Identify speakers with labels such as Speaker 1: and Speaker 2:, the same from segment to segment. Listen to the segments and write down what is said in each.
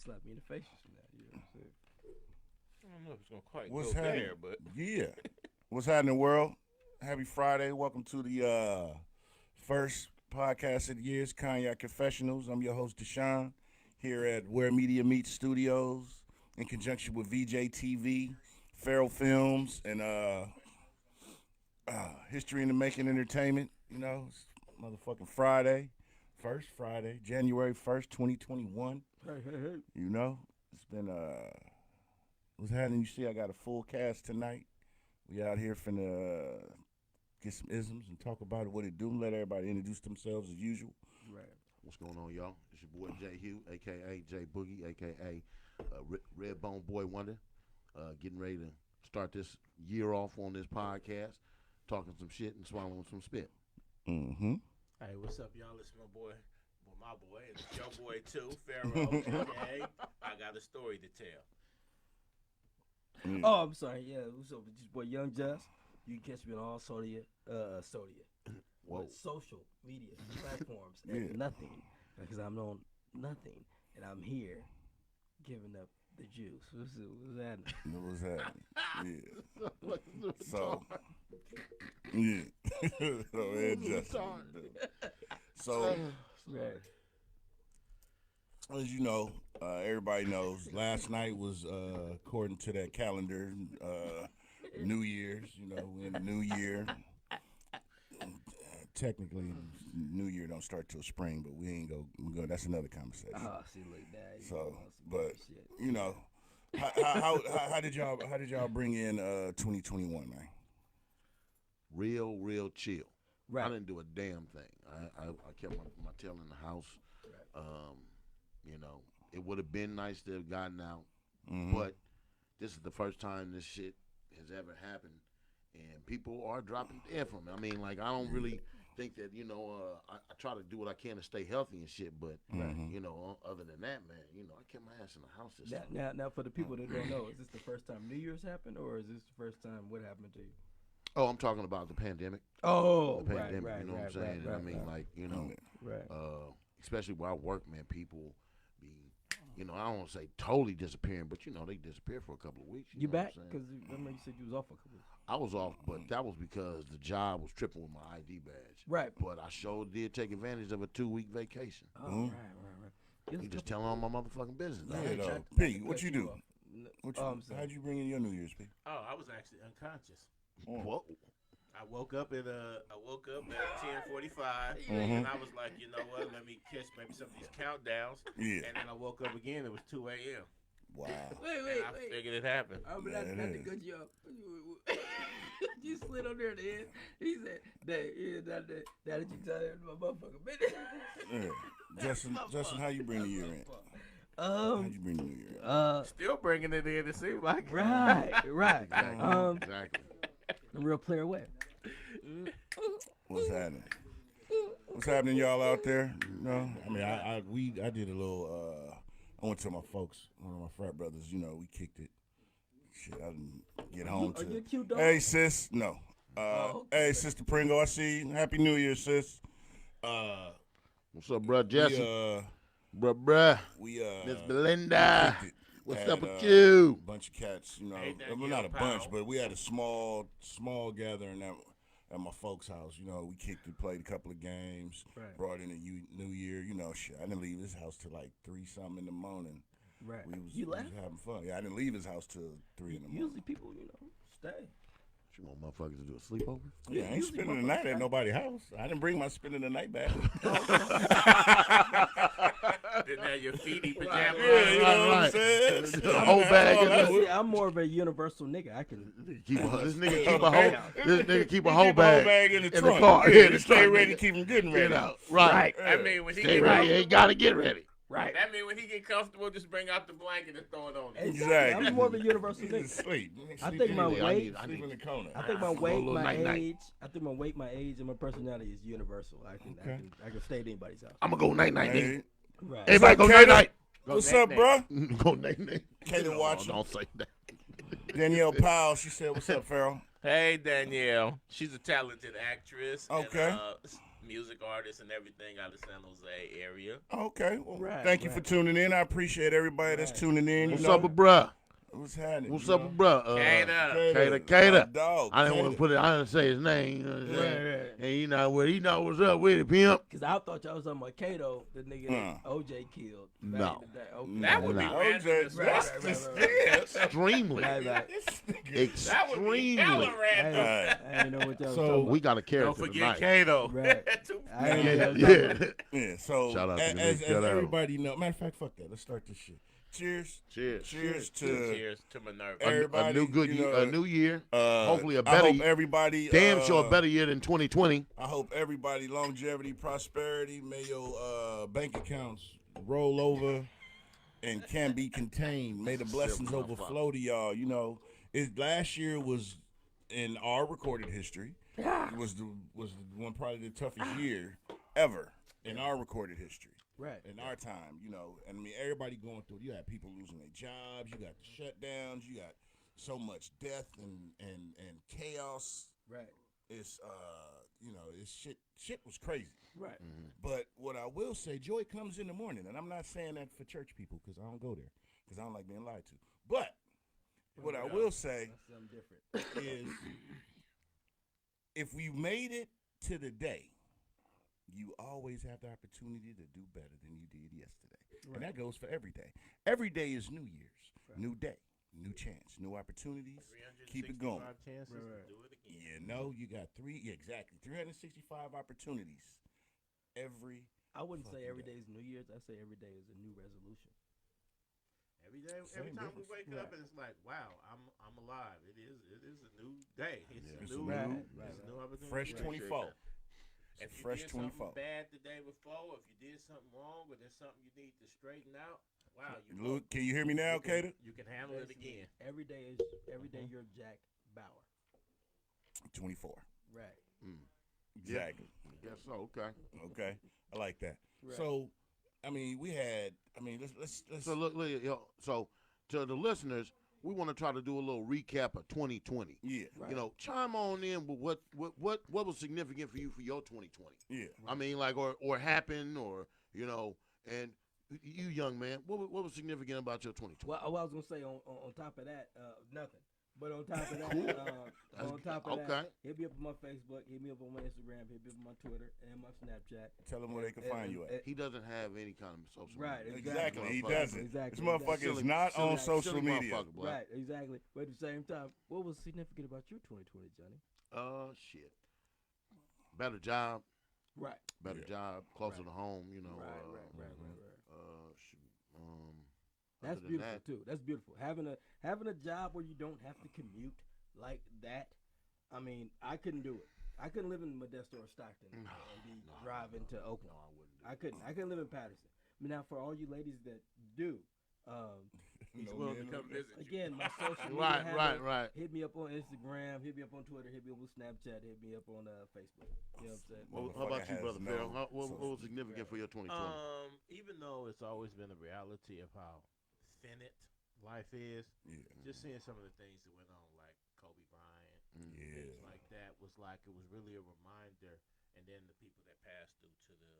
Speaker 1: slap me in the face from that. You know what I'm saying?
Speaker 2: I don't know if it's gonna quite
Speaker 3: What's
Speaker 2: go
Speaker 3: happening?
Speaker 2: there, but
Speaker 3: Yeah. What's happening, world? Happy Friday. Welcome to the first podcast of the year. It's Cognac Confessionals. I'm your host, Deshaun, here at Where Media Meets Studios in conjunction with VJ TV, Pharoah Films, and History in the Making Entertainment. You know, it's motherfucking Friday. First Friday, January 1st, 2021.
Speaker 1: Hey.
Speaker 3: You know, it's been, what's happening? You see, I got a full cast tonight. We out here finna get some isms and talk about it, what it do, let everybody introduce themselves as usual.
Speaker 1: Right.
Speaker 4: What's going on, y'all? It's your boy J Hughes, a.k.a. J Boogie, a.k.a. Redbone Boy Wonder. Getting ready to start this year off on this podcast, talking some shit and swallowing some spit.
Speaker 3: Mm-hmm.
Speaker 2: hey, what's up, y'all? It's my boy, and it's your boy too, Pharoah. Okay, I got a story to tell.
Speaker 3: Mm.
Speaker 1: Oh, I'm sorry. Yeah, what's up? This boy Young Just. You can catch me on all social media platforms at nothing, because I'm on nothing, and I'm here giving up the juice. What's happening?
Speaker 3: What's happening? Yeah. So, yeah. So,
Speaker 1: Right.
Speaker 3: as you know, everybody knows, last night was, according to that calendar, New Year's. You know, we're in the new year. Technically, New Year don't start till spring, but we ain't go. That's another conversation.
Speaker 1: Oh, see, look that.
Speaker 3: So, but you know, how did y'all bring in 2021, man?
Speaker 4: Real chill.
Speaker 1: Right.
Speaker 4: I didn't do a damn thing. I kept my tail in the house.
Speaker 1: Right.
Speaker 4: You know, it would have been nice to have gotten out,
Speaker 3: Mm-hmm.
Speaker 4: but this is the first time this shit has ever happened, and people are dropping dead from it. I mean, like, I don't really think that, you know, I try to do what I can to stay healthy and shit, but,
Speaker 3: Mhm.
Speaker 4: you know, other than that, man, you know, I kept my ass in the house this time.
Speaker 1: Now, for the people that don't know, is this the first time New Year's happened, or is this the first time what happened to you?
Speaker 4: Oh, I'm talking about the pandemic.
Speaker 1: Oh,
Speaker 4: The
Speaker 1: right,
Speaker 4: pandemic, you know what I'm saying? And I mean, like, you know,
Speaker 1: right.
Speaker 4: especially where I work, man, people be, you know, I don't want to say totally disappearing, but, you know, they disappear for a couple of weeks.
Speaker 1: You
Speaker 4: know
Speaker 1: back?
Speaker 4: what I'm
Speaker 1: Because
Speaker 4: saying?
Speaker 1: remember you said you was off for a couple weeks.
Speaker 4: I was off, but that was because the job was tripping with my ID badge.
Speaker 1: Right.
Speaker 4: But I sure did take advantage of a 2-week vacation.
Speaker 1: Oh,
Speaker 3: Mhm.
Speaker 1: right.
Speaker 4: You just telling all my motherfucking business.
Speaker 3: Yeah,
Speaker 4: dog.
Speaker 3: though.
Speaker 1: Not
Speaker 3: P,
Speaker 1: to
Speaker 3: what
Speaker 1: cut
Speaker 3: you do?
Speaker 1: off. I'm sorry.
Speaker 3: How'd you bring in your New Year's, P?
Speaker 2: Oh, I was actually unconscious.
Speaker 4: Whoa.
Speaker 2: I woke up at 10:45,
Speaker 3: Mhm.
Speaker 2: and I was like, you know what? Let me catch maybe some of these countdowns.
Speaker 3: Yeah.
Speaker 2: And then I woke up again. It was 2 a.m.
Speaker 3: Wow.
Speaker 1: Wait.
Speaker 2: And I figured it happened.
Speaker 1: I'm
Speaker 3: Yeah,
Speaker 1: not
Speaker 3: it
Speaker 1: to
Speaker 3: is.
Speaker 1: cut you off. You slid on there at the end. He said, that you tell him my motherfucking business.
Speaker 3: Yeah. Justin, how you bring the year in? How'd you bring the New Year in?
Speaker 2: Still bringing it in. It seems like
Speaker 1: Right.
Speaker 4: Exactly.
Speaker 1: The real player way.
Speaker 3: What's happening? What's happening, y'all out there? You know, I mean, I did a little. I went to my folks, one of my frat brothers. You know, we kicked it. Shit, I didn't get home
Speaker 1: Are you a
Speaker 3: to.
Speaker 1: cute dog?
Speaker 3: Hey, sis. No.
Speaker 1: Okay.
Speaker 3: Hey, Sister Pringle. I see you. Happy New Year, sis.
Speaker 4: What's up, bruh, Jesse?
Speaker 3: We,
Speaker 4: Miss
Speaker 3: we
Speaker 4: Belinda.
Speaker 3: kicked it.
Speaker 4: What's
Speaker 3: Had,
Speaker 4: up with you?
Speaker 3: A bunch of cats, you know.
Speaker 2: Hey,
Speaker 3: well,
Speaker 2: Danielle
Speaker 3: not a bunch,
Speaker 2: Powell.
Speaker 3: but we had a small gathering at my folks' house. You know, we kicked it, played a couple of games,
Speaker 1: Right.
Speaker 3: brought in a New Year. You know, shit. I didn't leave his house till like 3-something in the morning.
Speaker 1: Right.
Speaker 3: We was
Speaker 1: You left?
Speaker 3: having fun. Yeah, I didn't leave his house till 3 in the morning.
Speaker 1: Usually people, stay.
Speaker 4: You want motherfuckers to do a sleepover?
Speaker 3: Yeah, I ain't
Speaker 1: usually
Speaker 3: spending the night
Speaker 1: motherfuckers
Speaker 3: at nobody's house. I didn't bring my spending the night back.
Speaker 2: didn't have your feety pajamas.
Speaker 3: Yeah, you know what I'm
Speaker 4: Right.
Speaker 3: saying?
Speaker 4: The whole bag in there.
Speaker 1: See, I'm more of a universal nigga. I can.
Speaker 4: This nigga keep a whole. This nigga keep a whole
Speaker 3: Keep the
Speaker 4: bag
Speaker 3: in the
Speaker 4: in
Speaker 3: trunk.
Speaker 4: the car.
Speaker 3: Yeah,
Speaker 4: Yeah,
Speaker 3: to
Speaker 4: the
Speaker 3: stay
Speaker 4: trunk,
Speaker 3: ready,
Speaker 4: nigga.
Speaker 3: keep him getting
Speaker 4: You
Speaker 3: ready.
Speaker 4: know, right.
Speaker 2: I mean, when he
Speaker 4: Stay
Speaker 2: get
Speaker 4: ready. You ain't gotta get ready.
Speaker 1: Right.
Speaker 2: That mean when he get comfortable, just bring out the blanket and throw it on him.
Speaker 3: Exactly.
Speaker 1: I'm more of a universal
Speaker 3: He just
Speaker 1: nigga.
Speaker 3: sleep.
Speaker 1: I
Speaker 3: Sleep
Speaker 1: think
Speaker 3: in
Speaker 1: my
Speaker 3: the-
Speaker 1: weight-
Speaker 3: Sleep in the corner.
Speaker 1: I think my
Speaker 4: Go a
Speaker 1: weight,
Speaker 4: little
Speaker 1: my
Speaker 4: night-night.
Speaker 1: age. I think my weight, my age, and my personality is universal. I can stay at anybody's house.
Speaker 4: I'm gonna go night night, nigga.
Speaker 3: Hey,
Speaker 1: Right.
Speaker 4: Everybody go night night.
Speaker 3: what's up, bro?
Speaker 4: Go night night.
Speaker 3: Kaden watching.
Speaker 4: Don't say that.
Speaker 3: Danielle Powell, she said, "What's up, Pharoah?"
Speaker 2: Hey, Danielle. She's a talented actress.
Speaker 3: Okay.
Speaker 2: And, music artists and everything out of San Jose area.
Speaker 3: Okay. Well,
Speaker 1: Right,
Speaker 3: thank you for tuning in. I appreciate everybody that's tuning in.
Speaker 4: What's
Speaker 3: you know,
Speaker 4: up, bruh?
Speaker 3: What's happening?
Speaker 4: What's
Speaker 3: you
Speaker 4: up,
Speaker 3: know?
Speaker 4: bruh? Cater.
Speaker 3: My dog.
Speaker 4: I didn't want to put it. I didn't say his name. You know what I'm saying? And he know what's up with it, pimp.
Speaker 1: Because I thought y'all was talking about Kato, the nigga that OJ killed. back
Speaker 4: No.
Speaker 1: in the day. Okay.
Speaker 2: That would be
Speaker 4: Nah.
Speaker 2: random as fuck.
Speaker 4: Extremely.
Speaker 1: Right.
Speaker 2: That would be
Speaker 4: Extremely.
Speaker 2: hella random.
Speaker 1: I didn't know what y'all was
Speaker 3: So,
Speaker 1: talking
Speaker 4: We got a character
Speaker 2: Don't forget
Speaker 4: tonight.
Speaker 2: Kato.
Speaker 1: Right. I didn't know what y'all was talking
Speaker 4: Yeah.
Speaker 3: Yeah, so
Speaker 4: Shout out to the
Speaker 3: as
Speaker 4: nigga. Shout out.
Speaker 3: everybody know, matter of fact, fuck that. Let's start this shit. Cheers.
Speaker 4: Cheers.
Speaker 3: to
Speaker 2: Cheers to Minerva.
Speaker 3: everybody.
Speaker 4: A new good
Speaker 3: you know,
Speaker 4: year, a new year. Hopefully a
Speaker 3: I
Speaker 4: better
Speaker 3: hope everybody.
Speaker 4: damn sure a better year than 2020.
Speaker 3: I hope everybody longevity, prosperity. May your bank accounts roll over and can be contained. May the blessings overflow to y'all. You know, last year was in our recorded history. Was the one probably the toughest year ever in our recorded history.
Speaker 1: Right.
Speaker 3: In our time, you know, and I mean everybody going through. You had people losing their jobs. You got the shutdowns. You got so much death and chaos.
Speaker 1: Right.
Speaker 3: It's you know, it's shit was crazy.
Speaker 1: Right.
Speaker 3: But what I will say, joy comes in the morning, and I'm not saying that for church people because I don't go there because I don't like being lied to. But what I will say
Speaker 1: That's something different.
Speaker 3: is, if we made it to the day, you always have the opportunity to do better than you did yesterday.
Speaker 1: Right.
Speaker 3: And that goes for every day. Every day is New Year's. Right. New day, new chance, new opportunities. Keep it going.
Speaker 2: Chances
Speaker 1: Right.
Speaker 2: to do it again.
Speaker 3: You know, you got exactly 365 opportunities every.
Speaker 1: I wouldn't say
Speaker 3: fucking
Speaker 1: every
Speaker 3: day.
Speaker 1: day is New Year's. I say every day is a new resolution.
Speaker 2: Every day,
Speaker 3: Same
Speaker 2: every time we
Speaker 3: difference.
Speaker 2: wake up, and it's like, wow, I'm alive. It is a new day. It's
Speaker 3: It's
Speaker 2: a new,
Speaker 1: Right,
Speaker 2: it's
Speaker 1: right,
Speaker 2: a new opportunity.
Speaker 3: Fresh
Speaker 2: Right.
Speaker 3: 24.
Speaker 2: If you
Speaker 3: Fresh
Speaker 2: did
Speaker 3: 24.
Speaker 2: something bad the day before, if you did something wrong, or there's something you need to straighten out, wow,
Speaker 3: Luke, can you hear me now, Kater?
Speaker 2: you can handle it
Speaker 1: Basically,
Speaker 2: again.
Speaker 1: Every day you're Jack Bauer.
Speaker 3: 24.
Speaker 1: Right.
Speaker 3: Exactly.
Speaker 4: Guess so. Okay.
Speaker 3: Okay. I like that.
Speaker 1: Right.
Speaker 3: So, I mean, let's.
Speaker 4: So look, yo. So to the listeners, we want to try to do a little recap of 2020.
Speaker 3: Yeah.
Speaker 1: Right.
Speaker 4: You know, chime on in with what was significant for you for your 2020.
Speaker 3: Yeah.
Speaker 4: I mean, like, or happened, or you know, and you young man, what was significant about your 2020?
Speaker 1: Well, I was gonna say on top of that, nothing. But on top of that,
Speaker 4: Okay.
Speaker 1: hit me up on my Facebook, hit me up on my Instagram, hit me up on my Twitter and my Snapchat.
Speaker 3: Tell them where they can find you at.
Speaker 4: He doesn't have any kind of social
Speaker 1: Right,
Speaker 4: media.
Speaker 3: Exactly. He
Speaker 4: Motherfucker.
Speaker 3: doesn't.
Speaker 1: Exactly.
Speaker 3: This motherfucker is not
Speaker 4: Silly-
Speaker 3: on social
Speaker 4: silly
Speaker 3: media.
Speaker 4: motherfucker, boy.
Speaker 1: Right, exactly. But at the same time, what was significant about your 2020, Johnny?
Speaker 4: Shit. Better job.
Speaker 1: Right.
Speaker 4: Better job. Closer to home. You know.
Speaker 1: Right.
Speaker 4: Shoot.
Speaker 1: That's
Speaker 4: other than
Speaker 1: beautiful
Speaker 4: that-
Speaker 1: too. That's beautiful. Having a job where you don't have to commute like that. I mean, I couldn't do it. I couldn't live in Modesto or Stockton and be driving to Oakland.
Speaker 4: No, I wouldn't.
Speaker 1: I couldn't. I couldn't live in Patterson. I mean, now for all you ladies that do,
Speaker 2: He's
Speaker 3: No,
Speaker 2: willing
Speaker 3: man,
Speaker 2: to come
Speaker 3: no.
Speaker 2: visit you.
Speaker 1: again, my social media
Speaker 4: Right,
Speaker 1: handle,
Speaker 4: right.
Speaker 1: hit me up on Instagram, hit me up on Twitter, hit me up on Snapchat, hit me up on Facebook. You know what I'm saying?
Speaker 4: How about you,
Speaker 3: Motherfucker
Speaker 4: brother
Speaker 3: has
Speaker 4: Pharaoh?
Speaker 3: no
Speaker 4: What
Speaker 3: social
Speaker 4: was significant for your 2020?
Speaker 2: Even though it's always been a reality of how finite life is,
Speaker 3: Yeah.
Speaker 2: just seeing some of the things that went on, like Kobe Bryant,
Speaker 3: Yeah.
Speaker 2: things like that, was like it was really a reminder. And then the people that passed through to the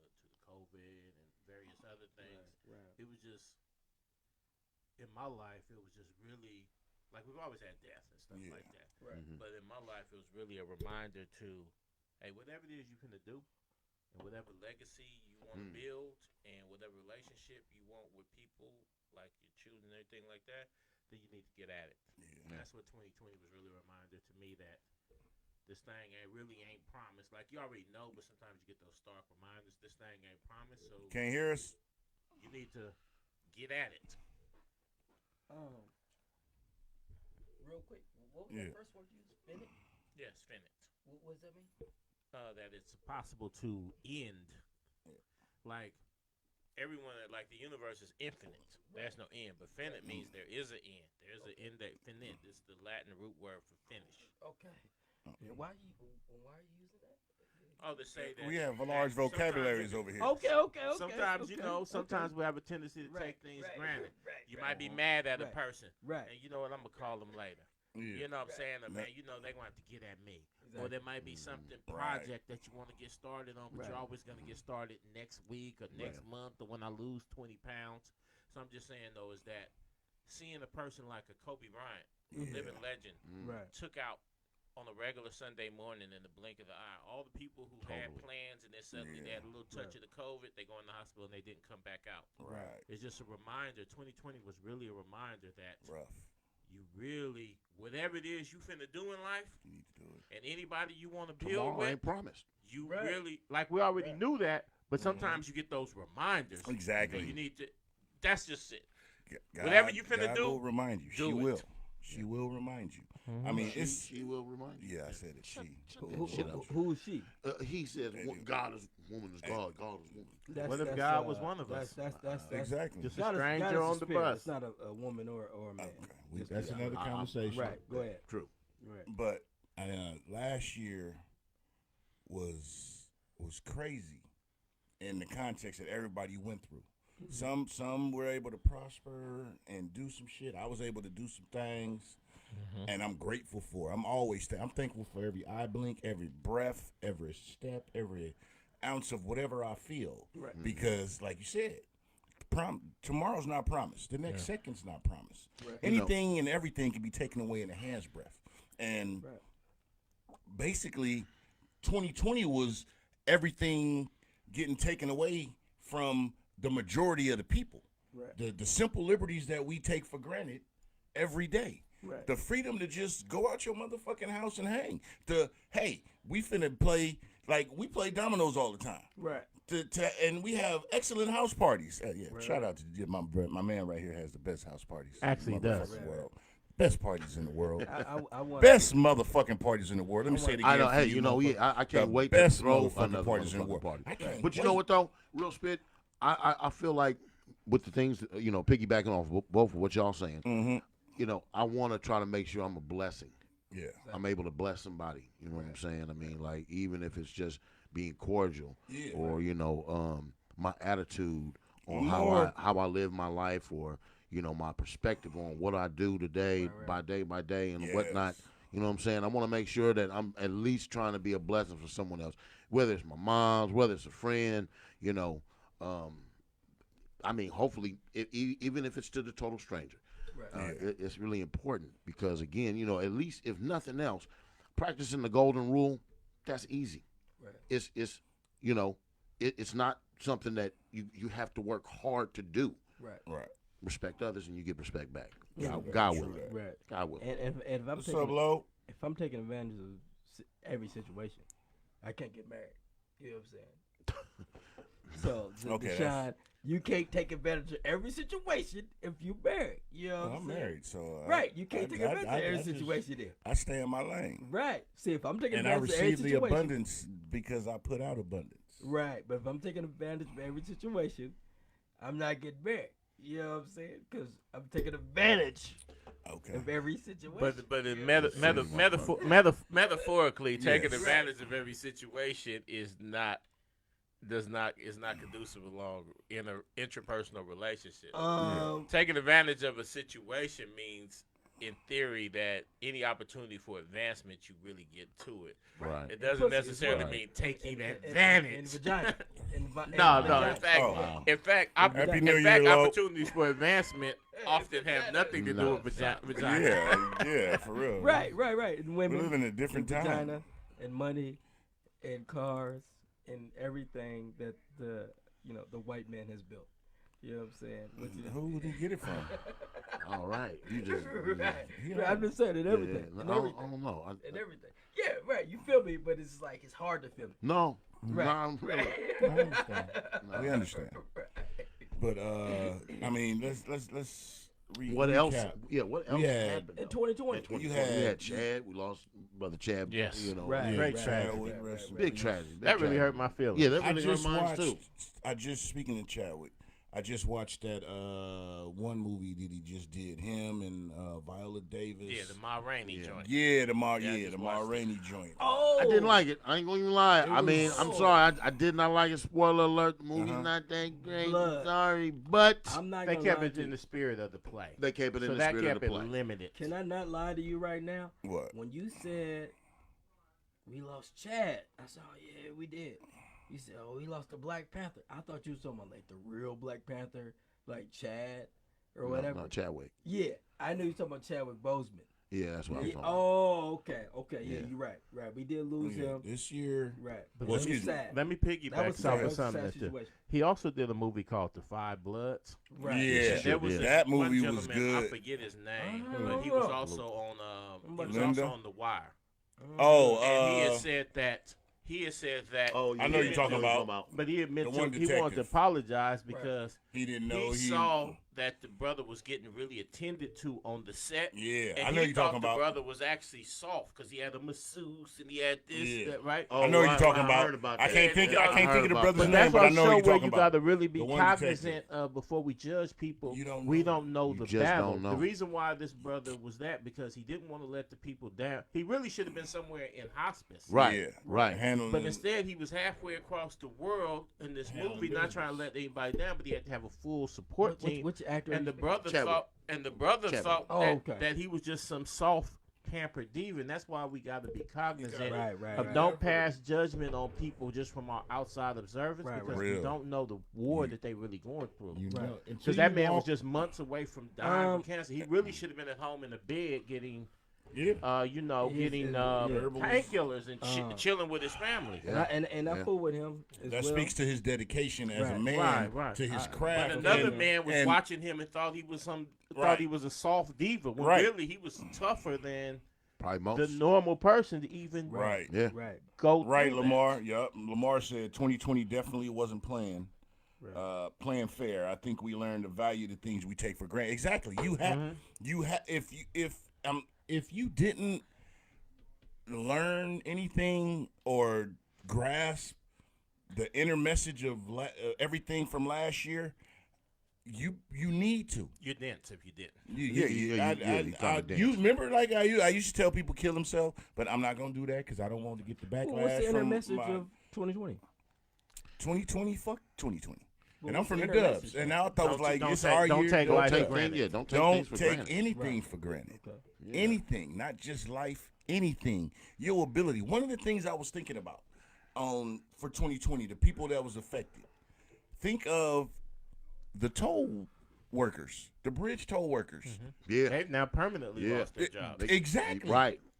Speaker 2: COVID and various other things,
Speaker 1: Right.
Speaker 2: it was just in my life. It was just really like we've always had death and stuff
Speaker 3: Yeah.
Speaker 2: like that.
Speaker 1: Right.
Speaker 2: But in my life, it was really a reminder to, hey, whatever it is you're gonna do, and whatever legacy you want to build, and whatever relationship you want with people, like your children and everything like that, then you need to get at it.
Speaker 3: Yeah.
Speaker 2: And that's what 2020 was really a reminder to me that this thing ain't promised. Like you already know, but sometimes you get those stark reminders. This thing ain't promised, so
Speaker 3: Can't hear us?
Speaker 2: you need to get at it.
Speaker 1: Real quick, what was
Speaker 3: Yeah.
Speaker 1: the first word you used? Finite?
Speaker 2: Yes, finite.
Speaker 1: What does that mean?
Speaker 2: That it's possible to end. Like everyone, like the universe is infinite. There's no end, but finite means there is an end. There's an end that finite. It's the Latin root word for finish.
Speaker 1: Okay. Why are you using that?
Speaker 2: Oh, to say that
Speaker 3: We have a large vocabularies over here.
Speaker 1: Okay.
Speaker 2: Sometimes
Speaker 1: okay,
Speaker 2: sometimes we have a tendency to take things granted. You might be mad at a person,
Speaker 1: Right.
Speaker 2: and you know what? I'm gonna call them later. You know what I'm saying? Man, you know they're going to have to get at me. Exactly. Or there might be something project that you want to get started on, but you're always going to get started next week or next month or when I lose 20 pounds. So I'm just saying, though, is that seeing a person like a Kobe Bryant, a living legend, took out on a regular Sunday morning in the blink of the eye. All the people who had plans and then suddenly they had a little touch of the COVID, they go in the hospital and they didn't come back out.
Speaker 3: Right.
Speaker 2: It's just a reminder. 2020 was really a reminder that you really, whatever it is you finna do in life,
Speaker 3: you need to do it.
Speaker 2: And anybody you want to build
Speaker 4: with, ain't promised.
Speaker 2: You really, like we already knew that, but sometimes you get those reminders.
Speaker 3: Exactly.
Speaker 2: And you need to, that's just it. Whatever you finna do,
Speaker 3: will remind you. She will. She will remind you. I mean,
Speaker 4: she will remind you.
Speaker 3: Yeah, I said it. She.
Speaker 1: Who is she?
Speaker 4: He said, "God is woman is God. God is woman."
Speaker 2: What if God was one of us?
Speaker 1: That's
Speaker 3: exactly.
Speaker 2: Just a stranger on the bus.
Speaker 1: It's not a woman or a man.
Speaker 3: Okay. That's another conversation.
Speaker 1: Right. Go ahead.
Speaker 4: True.
Speaker 1: Right.
Speaker 3: But last year was crazy in the context that everybody went through. Some were able to prosper and do some shit. I was able to do some things, and I'm grateful for. I'm always I'm thankful for every eye blink, every breath, every step, every ounce of whatever I feel. Right. Because, like you said, tomorrow's not promised. The next second's not promised. Right. Anything and everything can be taken away in a hand's breath. And basically, 2020 was everything getting taken away from the majority of the people. Right. The simple liberties that we take for granted every day. Right. The freedom to just go out your motherfucking house and hang. Hey, we finna play, like we play dominoes all the time. Right. And we have excellent house parties. Shout out to my man right here has the best house parties.
Speaker 2: Actually does.
Speaker 3: In the world. Best parties in the world.
Speaker 1: I
Speaker 3: best motherfucking parties in the world. Let me say it again.
Speaker 4: I know. Hey, you know, I can't wait to throw another parties in the world. But you know what though, real spit. I feel like with the things, you know, piggybacking off both of what y'all saying, you know, I want to try to make sure I'm a blessing.
Speaker 3: Yeah.
Speaker 4: I'm able to bless somebody. You know what I'm saying? I mean, like, even if it's just being cordial or, you know, my attitude on how I live my life or, you know, my perspective on what I do today by day and whatnot. You know what I'm saying? I want to make sure that I'm at least trying to be a blessing for someone else, whether it's my mom's, whether it's a friend, you know. I mean, hopefully, even if it's to the total stranger, it's really important because, again, you know, at least if nothing else, practicing the golden rule, that's easy. Right. It's you know, it's not something that you have to work hard to do.
Speaker 1: Right.
Speaker 3: Right.
Speaker 4: Respect others and you get respect back. God will.
Speaker 1: Right.
Speaker 4: God will.
Speaker 1: And if I'm
Speaker 3: What's up, Lo?
Speaker 1: If I'm taking advantage of every situation, I can't get married. You know what I'm saying? So, Deshaun, you can't take advantage of every situation if you're married. You know what I'm saying?
Speaker 3: Married, so
Speaker 1: you can't take advantage of every situation there.
Speaker 3: I stay in my lane.
Speaker 1: Right. See, if I'm taking
Speaker 3: and I
Speaker 1: advantage of every
Speaker 3: receive the
Speaker 1: situation,
Speaker 3: abundance because I put out abundance.
Speaker 1: Right, but if I'm taking advantage of every situation, I'm not getting married. You know what I'm saying? Because I'm taking advantage of every situation.
Speaker 2: But in metaphorically, taking advantage of every situation is not conducive along in an interpersonal relationship. Taking advantage of a situation means, in theory, that any opportunity for advancement, you really get to it.
Speaker 4: Right.
Speaker 2: It doesn't necessarily mean taking advantage.
Speaker 1: In vagina.
Speaker 2: No. In fact, opportunities for advancement often have nothing to do with vagina.
Speaker 3: Yeah, for real.
Speaker 1: Right. And women,
Speaker 3: we live in a different time.
Speaker 1: Vagina and money and cars and everything that the white man has built. You know what I'm saying?
Speaker 3: Who would he get it from?
Speaker 4: All right. You just
Speaker 1: I'm just saying and everything.
Speaker 4: I don't know.
Speaker 1: And everything. Yeah, right. You feel me, but it's like it's hard to feel me.
Speaker 4: No.
Speaker 1: Right.
Speaker 4: No, really.
Speaker 3: I understand. We understand. But I mean, let's read.
Speaker 4: What else? Yeah, what else happened
Speaker 1: in 2020?
Speaker 4: We had Chad. We lost Brother Chad.
Speaker 2: Yes.
Speaker 4: You know,
Speaker 1: great
Speaker 4: tragedy. Big tragedy.
Speaker 2: That really hurt my feelings.
Speaker 4: Yeah, that really hurt mine too.
Speaker 3: I just speaking to Chadwick. I just watched that one movie that he just did. Him and Viola Davis.
Speaker 2: Yeah, the Ma Rainey joint.
Speaker 3: Yeah, the Ma
Speaker 2: watched
Speaker 3: Rainey joint.
Speaker 1: Oh,
Speaker 4: I didn't like it. I ain't gonna even lie. I mean, I'm
Speaker 1: was-
Speaker 4: sorry. I did not like it. Spoiler alert. The movie's not that great.
Speaker 1: Blood.
Speaker 4: Sorry, but
Speaker 1: I'm not
Speaker 2: They
Speaker 1: gonna
Speaker 2: kept
Speaker 1: lie
Speaker 2: it
Speaker 1: to
Speaker 2: in
Speaker 1: you.
Speaker 2: the spirit of the play.
Speaker 4: they kept it in
Speaker 2: So
Speaker 4: the
Speaker 2: that
Speaker 4: spirit of
Speaker 2: kept
Speaker 4: the
Speaker 2: it
Speaker 4: play.
Speaker 2: limited.
Speaker 1: Can I not lie to you right now?
Speaker 3: What?
Speaker 1: When you said we lost Chad, I said, oh, yeah, we did. You said, oh, we lost the Black Panther. I thought you were talking about, like, the real Black Panther, like Chad or whatever.
Speaker 4: No, Chadwick.
Speaker 1: Yeah, I knew you were talking about Chadwick Boseman.
Speaker 4: Yeah, that's what I was
Speaker 1: Yeah,
Speaker 4: talking about.
Speaker 1: oh, okay. Yeah,
Speaker 4: Yeah.
Speaker 1: you're right. Right, we did lose
Speaker 3: Yeah,
Speaker 1: him.
Speaker 3: this year.
Speaker 1: Right.
Speaker 2: But
Speaker 3: Well,
Speaker 1: That was
Speaker 3: excuse me.
Speaker 1: sad.
Speaker 2: Let me
Speaker 1: That
Speaker 2: piggyback
Speaker 1: was
Speaker 2: some
Speaker 1: sad.
Speaker 2: of
Speaker 1: That was a
Speaker 2: something.
Speaker 1: sad
Speaker 2: That
Speaker 1: situation.
Speaker 2: he also did a movie called The Five Bloods.
Speaker 1: Right.
Speaker 3: Yeah,
Speaker 2: There was
Speaker 3: that
Speaker 2: this one
Speaker 3: movie was
Speaker 2: gentleman, I
Speaker 3: good.
Speaker 2: forget his name,
Speaker 1: I
Speaker 2: but
Speaker 1: don't
Speaker 2: he was
Speaker 1: know.
Speaker 2: also on
Speaker 3: Linda?
Speaker 2: The Wire.
Speaker 3: Oh,
Speaker 2: And he had said that
Speaker 4: Oh, yeah.
Speaker 3: I know you're talking about.
Speaker 2: but he admitted
Speaker 3: The one
Speaker 2: he wanted to
Speaker 3: detective.
Speaker 2: apologize because
Speaker 3: He didn't know
Speaker 2: he saw that the brother was getting really attended to on the set.
Speaker 3: Yeah,
Speaker 2: and
Speaker 3: I know
Speaker 2: he
Speaker 3: you're
Speaker 2: thought
Speaker 3: talking about.
Speaker 2: The brother was actually soft because he had a masseuse and he had this,
Speaker 3: Yeah.
Speaker 2: that, right?
Speaker 4: Oh,
Speaker 3: I know
Speaker 4: right,
Speaker 3: you're talking
Speaker 4: right, I
Speaker 3: about.
Speaker 4: heard about
Speaker 3: I
Speaker 4: that.
Speaker 3: can't think.
Speaker 2: Yeah,
Speaker 3: I
Speaker 2: I
Speaker 3: can't
Speaker 4: heard
Speaker 3: think of the
Speaker 4: about
Speaker 3: brother's
Speaker 4: that.
Speaker 2: But
Speaker 3: name,
Speaker 2: that's
Speaker 3: but I
Speaker 2: our
Speaker 3: know
Speaker 2: show
Speaker 3: you're
Speaker 2: where
Speaker 3: talking
Speaker 2: you
Speaker 3: about.
Speaker 2: got to really be
Speaker 3: The one
Speaker 2: cognizant of before we judge people.
Speaker 3: You don't
Speaker 2: we
Speaker 3: know.
Speaker 2: don't know
Speaker 4: You
Speaker 2: the
Speaker 4: just
Speaker 2: battle.
Speaker 4: don't know.
Speaker 2: The reason why this brother was that because he didn't want to let the people down. He really should have been somewhere in hospice.
Speaker 4: Right,
Speaker 3: Yeah,
Speaker 4: right.
Speaker 3: Handling.
Speaker 2: But instead, he was halfway across the world in this movie, not trying to let anybody down, but he had to have a full support team.
Speaker 1: Which actor?
Speaker 2: And the brother
Speaker 4: Chadwick.
Speaker 2: thought,
Speaker 4: Chadwick.
Speaker 1: Oh,
Speaker 2: that,
Speaker 1: okay.
Speaker 2: that he was just some soft, pampered diva, and that's why we got to be cognizant
Speaker 1: Right.
Speaker 2: of don't pass judgment on people just from our outside observers
Speaker 1: Right,
Speaker 2: because
Speaker 3: right.
Speaker 2: we don't know the war that they really going through.
Speaker 3: You
Speaker 1: Right.
Speaker 3: know,
Speaker 2: Because that man was just months away from dying from cancer. He really should have been at home in the bed getting,
Speaker 3: Yeah.
Speaker 2: getting painkillers and chilling with his family.
Speaker 1: And I fool with him as
Speaker 3: That
Speaker 1: well.
Speaker 3: speaks to his dedication as a
Speaker 1: Right.
Speaker 3: man
Speaker 2: Right.
Speaker 3: to his craft.
Speaker 2: But another
Speaker 3: and-
Speaker 2: man was
Speaker 3: and-
Speaker 2: watching him and thought he was
Speaker 3: Right.
Speaker 2: he was a soft diva when
Speaker 3: Right.
Speaker 2: really he was tougher than
Speaker 4: Probably most.
Speaker 2: the normal person to even
Speaker 3: Right.
Speaker 4: Yeah.
Speaker 1: Right.
Speaker 2: go
Speaker 3: Right,
Speaker 2: through that.
Speaker 3: Lamar. Yep. Lamar said 2020 definitely wasn't playing fair. I think we learned to value the things we take for granted. Exactly. You have if you didn't learn anything or grasp the inner message of everything from last year, you need to.
Speaker 2: You're dense if you didn't.
Speaker 3: You
Speaker 4: kinda
Speaker 3: you remember, like I used to tell people kill themselves, but I'm not gonna do that because I don't want to get the backlash
Speaker 1: What's the inner
Speaker 3: from
Speaker 1: message
Speaker 3: my
Speaker 1: of 2020?
Speaker 3: 2020. Fuck 2020.
Speaker 1: Well,
Speaker 3: And I'm
Speaker 1: what's
Speaker 3: from
Speaker 1: the
Speaker 3: the
Speaker 1: inner
Speaker 3: Dubs,
Speaker 1: message?
Speaker 3: and I thought it was like
Speaker 2: Don't
Speaker 3: it's
Speaker 2: take-
Speaker 3: our
Speaker 2: don't
Speaker 3: year.
Speaker 2: take
Speaker 3: Don't
Speaker 2: life
Speaker 3: take
Speaker 2: for granted.
Speaker 4: Don't take
Speaker 3: don't
Speaker 4: things for
Speaker 3: take
Speaker 4: granted.
Speaker 3: anything for granted.
Speaker 1: Okay.
Speaker 3: Anything, not just life. Anything. Your ability. One of the things I was thinking about for 2020, the people that was affected. Think of the toll workers, the bridge toll workers.
Speaker 4: Yeah.
Speaker 2: They've now permanently
Speaker 4: Yeah.
Speaker 2: lost their job.
Speaker 3: Exactly.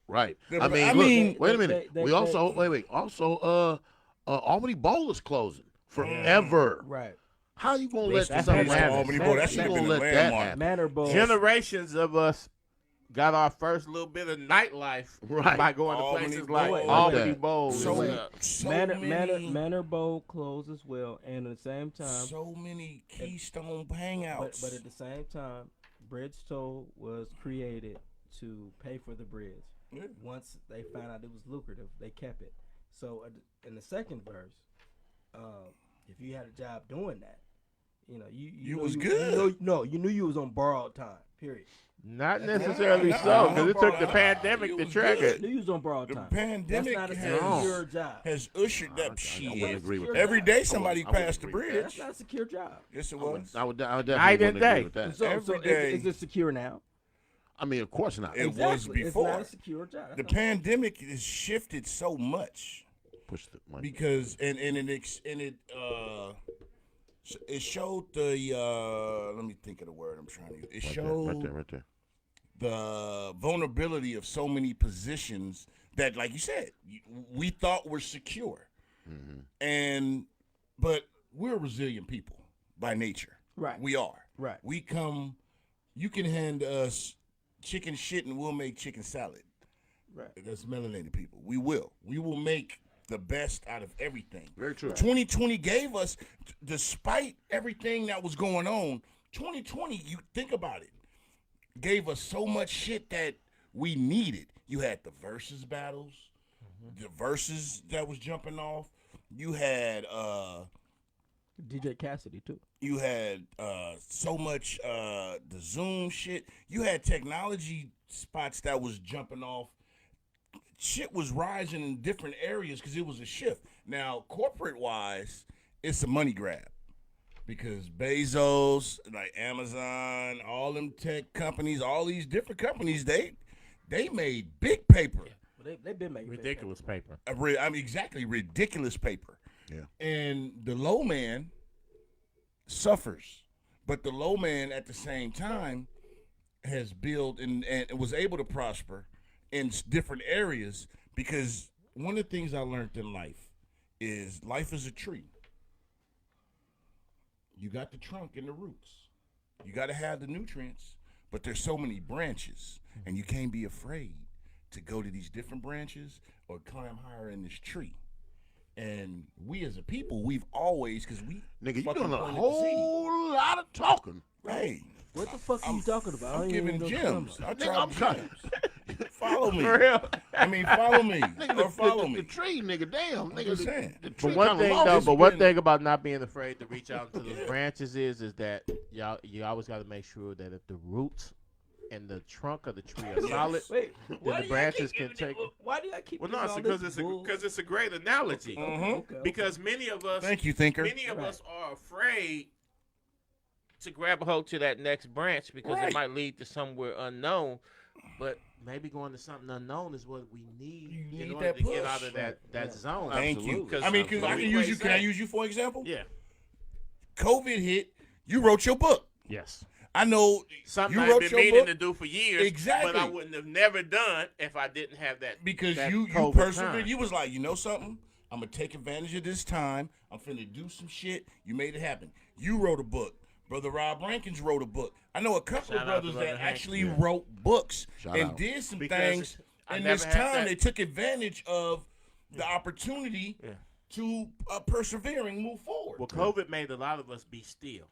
Speaker 4: Right.
Speaker 3: The-
Speaker 4: I mean,
Speaker 3: I
Speaker 4: look,
Speaker 3: mean-
Speaker 4: wait a minute.
Speaker 1: They-
Speaker 4: we also Albany Bowl is closing forever.
Speaker 1: Right.
Speaker 4: How you gonna let
Speaker 2: That's
Speaker 4: something
Speaker 2: what
Speaker 4: happen?
Speaker 3: Albany Bowl, that
Speaker 4: How
Speaker 3: should
Speaker 4: you
Speaker 3: have
Speaker 4: gonna
Speaker 3: been a
Speaker 4: let that
Speaker 3: landmark.
Speaker 4: happen?
Speaker 1: Manor Bowl.
Speaker 2: Generations of us got our first little bit of nightlife
Speaker 4: Right.
Speaker 2: by going
Speaker 3: Albany
Speaker 2: to places
Speaker 3: Bowl.
Speaker 2: like
Speaker 1: Wait,
Speaker 2: Albany
Speaker 4: wait.
Speaker 2: Bowl.
Speaker 3: So,
Speaker 2: and,
Speaker 3: so
Speaker 1: Manor Bowl closed as well, and at the same time,
Speaker 3: so many Keystone hangouts.
Speaker 1: but at the same time, bridge toll was created to pay for the bridge.
Speaker 3: Yeah.
Speaker 1: Once they found out it was lucrative, they kept it. So in the second verse, if you had a job doing that, you
Speaker 3: You
Speaker 1: know
Speaker 3: was
Speaker 1: you,
Speaker 3: good.
Speaker 1: you knew you was on borrowed time. Period.
Speaker 2: not necessarily
Speaker 3: Nah,
Speaker 2: so,
Speaker 3: nah,
Speaker 2: because it
Speaker 3: nah,
Speaker 2: took the
Speaker 3: nah.
Speaker 2: pandemic
Speaker 3: You
Speaker 2: to
Speaker 3: was
Speaker 2: track
Speaker 3: good.
Speaker 2: it.
Speaker 1: You knew you was on borrowed
Speaker 3: The
Speaker 1: time.
Speaker 3: pandemic
Speaker 1: That's not a
Speaker 3: has-
Speaker 1: secure job.
Speaker 3: has ushered that
Speaker 4: I
Speaker 3: shit.
Speaker 4: wouldn't agree with that.
Speaker 3: Every day somebody
Speaker 4: I wouldn't
Speaker 3: passed the
Speaker 4: agree with
Speaker 1: Yeah,
Speaker 3: bridge.
Speaker 1: that's not a secure job.
Speaker 3: Yes, it
Speaker 4: I would
Speaker 3: was.
Speaker 4: definitely
Speaker 2: Night and
Speaker 4: wouldn't
Speaker 2: day.
Speaker 4: agree with that.
Speaker 1: So
Speaker 3: Every day.
Speaker 1: is it secure now?
Speaker 4: I mean, of course not.
Speaker 3: It was
Speaker 1: Exactly.
Speaker 3: before.
Speaker 1: It's not a secure job.
Speaker 3: The
Speaker 1: That's all.
Speaker 3: pandemic has shifted so much
Speaker 4: Push the money.
Speaker 3: because it showed the let me think of the word I'm trying to use. It showed
Speaker 4: right there.
Speaker 3: the vulnerability of so many positions that, like you said, we thought were secure, but we're resilient people by nature.
Speaker 1: Right.
Speaker 3: We are.
Speaker 1: Right.
Speaker 3: We come. You can hand us chicken shit and we'll make chicken salad.
Speaker 1: Right.
Speaker 3: That's melanated people. We will. We will make the best out of everything.
Speaker 4: Very true.
Speaker 3: 2020 gave us, despite everything that was going on, 2020, you think about it, gave us so much shit that we needed. You had the versus battles, the verses that was jumping off. You had
Speaker 1: DJ Cassidy too.
Speaker 3: You had so much the Zoom shit. You had technology spots that was jumping off. Shit was rising in different areas because it was a shift. Now, corporate-wise, it's a money grab because Bezos, like Amazon, all them tech companies, all these different companies, they made big paper.
Speaker 1: Yeah. Well, they've been making
Speaker 2: Ridiculous paper.
Speaker 3: I mean, exactly, ridiculous paper.
Speaker 4: Yeah.
Speaker 3: And the low man suffers. But the low man, at the same time, has built and was able to prosper in different areas because one of the things I learned in life is a tree. You got the trunk and the roots. You got to have the nutrients, but there's so many branches, and you can't be afraid to go to these different branches or climb higher in this tree. And we as a people, we've always, because we
Speaker 4: Nigga, you
Speaker 3: fucking
Speaker 4: doing a
Speaker 3: planted the
Speaker 4: whole lot of talking.
Speaker 3: Hey,
Speaker 1: What the fuck are you talking about? I
Speaker 3: I'm
Speaker 1: ain't
Speaker 3: giving
Speaker 1: even know
Speaker 3: gems.
Speaker 1: what
Speaker 3: I
Speaker 4: Nigga, I'm
Speaker 3: try
Speaker 4: trying.
Speaker 3: gems. Follow me.
Speaker 2: For real.
Speaker 3: I mean, follow me
Speaker 4: Nigga,
Speaker 3: or follow
Speaker 4: the
Speaker 3: me.
Speaker 4: tree, nigga, damn. Nigga,
Speaker 3: just saying.
Speaker 4: the tree
Speaker 2: But one
Speaker 4: kinda
Speaker 2: thing
Speaker 4: long.
Speaker 2: though,
Speaker 3: It's
Speaker 2: but one
Speaker 3: been-
Speaker 2: thing about not being afraid to reach out into those branches is that you always got to make sure that if the roots and the trunk of the tree are solid,
Speaker 1: Wait, why
Speaker 2: the
Speaker 1: do
Speaker 2: branches
Speaker 1: y'all keep
Speaker 2: can
Speaker 1: giving- Why do I keep?
Speaker 2: well, no,
Speaker 1: giving
Speaker 2: it's
Speaker 1: all
Speaker 2: because
Speaker 1: this
Speaker 2: it's
Speaker 1: bull-
Speaker 2: a great analogy.
Speaker 3: Mhm.
Speaker 2: Because many of us,
Speaker 3: Thank you, thinker.
Speaker 2: many of
Speaker 1: Right.
Speaker 2: us are afraid to grab a hold to that next branch because
Speaker 3: Right.
Speaker 2: it might lead to somewhere unknown. But maybe going to something unknown is what we need,
Speaker 3: You
Speaker 2: in
Speaker 3: need
Speaker 2: order
Speaker 3: that
Speaker 2: to get
Speaker 3: push.
Speaker 2: out of that
Speaker 1: Right.
Speaker 2: zone.
Speaker 3: Thank you.
Speaker 2: Absolutely.
Speaker 3: I mean, because I can
Speaker 2: Absolutely.
Speaker 3: use you. Can I use you for example?
Speaker 2: Yeah.
Speaker 3: COVID hit. You wrote your book.
Speaker 2: Yes.
Speaker 3: I know
Speaker 2: Something
Speaker 3: you
Speaker 2: I've
Speaker 3: wrote
Speaker 2: been
Speaker 3: your
Speaker 2: meaning
Speaker 3: book
Speaker 2: to do for years,
Speaker 3: Exactly.
Speaker 2: but I wouldn't have never done if I didn't have that.
Speaker 3: because
Speaker 2: that
Speaker 3: you
Speaker 2: COVID
Speaker 3: persevered.
Speaker 2: time.
Speaker 3: You was like, you know something? I'm gonna take advantage of this time. I'm finna do some shit. You made it happen. You wrote a book. Brother Rob Rankins wrote a book. I know a couple
Speaker 2: Shout
Speaker 3: of
Speaker 2: out to
Speaker 3: brothers
Speaker 2: Brother
Speaker 3: that
Speaker 2: Hank.
Speaker 3: actually
Speaker 4: Yeah.
Speaker 3: wrote books
Speaker 4: Shout
Speaker 3: and
Speaker 4: out.
Speaker 3: did some
Speaker 2: Because
Speaker 3: things.
Speaker 2: I
Speaker 3: In
Speaker 2: never
Speaker 3: this
Speaker 2: had
Speaker 3: time,
Speaker 2: that-
Speaker 3: they took advantage of the opportunity
Speaker 2: Yeah.
Speaker 3: to persevere and move forward.
Speaker 2: Well, COVID made a lot of us be still.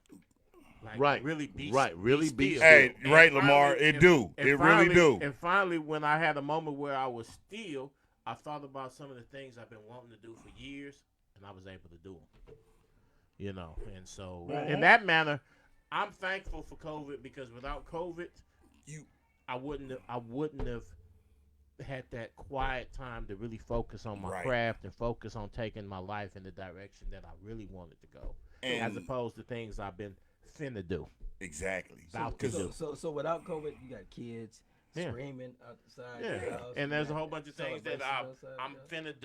Speaker 2: Like,
Speaker 4: Right.
Speaker 2: Really be
Speaker 4: Right. Really be
Speaker 2: still.
Speaker 3: Hey,
Speaker 2: And
Speaker 3: right, Lamar.
Speaker 2: finally-
Speaker 3: It do.
Speaker 2: and
Speaker 3: It really
Speaker 2: finally-
Speaker 3: do.
Speaker 2: And finally, when I had a moment where I was still, I thought about some of the things I've been wanting to do for years, and I was able to do them. You know, and so in that manner, I'm thankful for COVID because without COVID, I wouldn't have had that quiet time to really focus on my
Speaker 3: Right.
Speaker 2: craft and focus on taking my life in the direction that I really wanted to go, as
Speaker 3: And-
Speaker 2: opposed to things I've been finna do.
Speaker 3: Exactly.
Speaker 2: About to do.
Speaker 1: So without COVID, you got kids
Speaker 2: Yeah.
Speaker 1: screaming outside.
Speaker 2: Yeah,
Speaker 1: your house,
Speaker 2: and
Speaker 1: you
Speaker 2: there's a
Speaker 1: got
Speaker 2: whole bunch of things that
Speaker 1: celebrations outside,
Speaker 2: I'm
Speaker 1: yeah.
Speaker 2: finna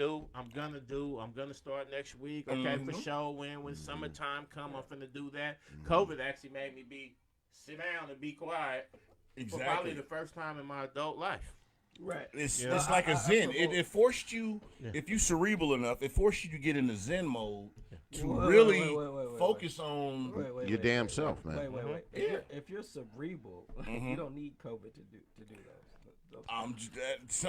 Speaker 2: do. I'm gonna start next week. Okay, for
Speaker 3: Mhm.
Speaker 2: sure. When summertime come, I'm finna do that. COVID actually made me sit down and be quiet for probably
Speaker 3: Exactly.
Speaker 2: the first time in my adult life.
Speaker 1: Right.
Speaker 3: It's
Speaker 2: Yeah.
Speaker 3: like a zen. It forced you,
Speaker 2: Yeah.
Speaker 3: if you cerebral enough, it forced you to get in the zen mode to
Speaker 1: Wait,
Speaker 3: really
Speaker 1: wait,
Speaker 3: focus on.
Speaker 4: Your damn self, man.
Speaker 1: Wait. If you're cerebral,
Speaker 3: Mhm.
Speaker 1: you don't need COVID to do those.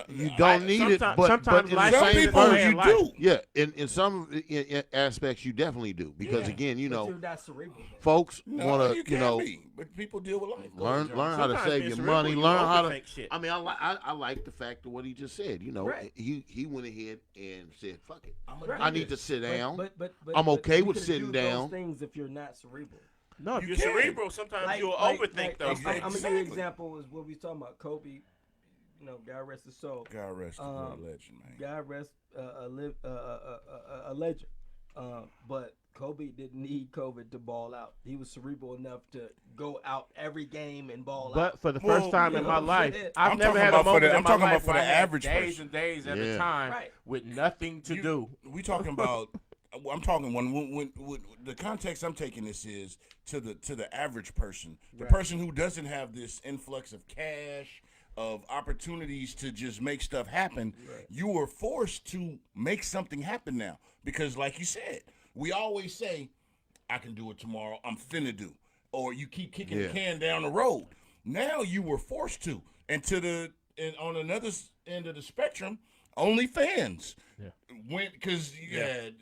Speaker 4: You don't need it,
Speaker 2: sometimes-
Speaker 4: but
Speaker 2: sometimes
Speaker 4: in
Speaker 2: life
Speaker 4: the
Speaker 3: some
Speaker 2: changes
Speaker 4: same
Speaker 3: people
Speaker 2: the
Speaker 4: part,
Speaker 2: way
Speaker 3: you
Speaker 2: of life.
Speaker 3: do.
Speaker 4: yeah, in some aspects you definitely do because
Speaker 3: Yeah.
Speaker 4: again, you
Speaker 1: But
Speaker 4: know,
Speaker 1: you're not cerebral. Then.
Speaker 4: folks
Speaker 3: No,
Speaker 4: want to,
Speaker 3: you
Speaker 4: you
Speaker 3: can't
Speaker 4: know,
Speaker 3: be, but people deal with life.
Speaker 4: learn how to
Speaker 2: Sometimes
Speaker 4: save
Speaker 2: being
Speaker 4: your
Speaker 2: cerebral,
Speaker 4: money,
Speaker 2: you
Speaker 4: learn how to.
Speaker 2: overthink shit.
Speaker 4: I mean, I like the fact of what he just said. You know,
Speaker 1: Right.
Speaker 4: he went ahead and said, "Fuck it,
Speaker 1: Right.
Speaker 4: I need to sit down."
Speaker 1: But
Speaker 4: I'm okay
Speaker 1: you
Speaker 4: with
Speaker 1: can
Speaker 4: sitting
Speaker 1: do
Speaker 4: down.
Speaker 1: Those things if you're not cerebral.
Speaker 2: No, if
Speaker 3: You
Speaker 2: you're
Speaker 3: can.
Speaker 2: cerebral, sometimes you'll overthink those
Speaker 3: Exactly.
Speaker 2: things.
Speaker 1: I'm gonna give you an example. Is what we was talking about. Kobe, God rest his soul.
Speaker 3: God rest the great legend, man.
Speaker 1: God rest a legend. But Kobe didn't need COVID to ball out. He was cerebral enough to go out every game and ball
Speaker 2: But
Speaker 1: out.
Speaker 2: for the
Speaker 3: Well,
Speaker 2: first time
Speaker 1: you
Speaker 2: in
Speaker 1: know
Speaker 2: my
Speaker 1: what I'm
Speaker 2: life,
Speaker 1: saying?
Speaker 2: I've
Speaker 3: I'm
Speaker 2: never
Speaker 3: talking
Speaker 2: had a
Speaker 3: about for
Speaker 2: moment
Speaker 3: the-
Speaker 2: in
Speaker 3: I'm
Speaker 2: my
Speaker 3: talking
Speaker 2: life
Speaker 3: about for
Speaker 2: where I
Speaker 3: the
Speaker 2: had
Speaker 3: average
Speaker 2: days
Speaker 3: person.
Speaker 2: and days at
Speaker 4: Yeah.
Speaker 2: a time
Speaker 1: Right.
Speaker 2: with nothing to do.
Speaker 3: We talking about. I'm talking when the context I'm taking this is to the average person, the person who doesn't have this influx of cash, of opportunities to just make stuff happen.
Speaker 1: Right.
Speaker 3: You are forced to make something happen now because, like you said, we always say, "I can do it tomorrow. I'm finna do," or you keep kicking the can down the road. Now you were forced to, and on another end of the spectrum, OnlyFans went because you had.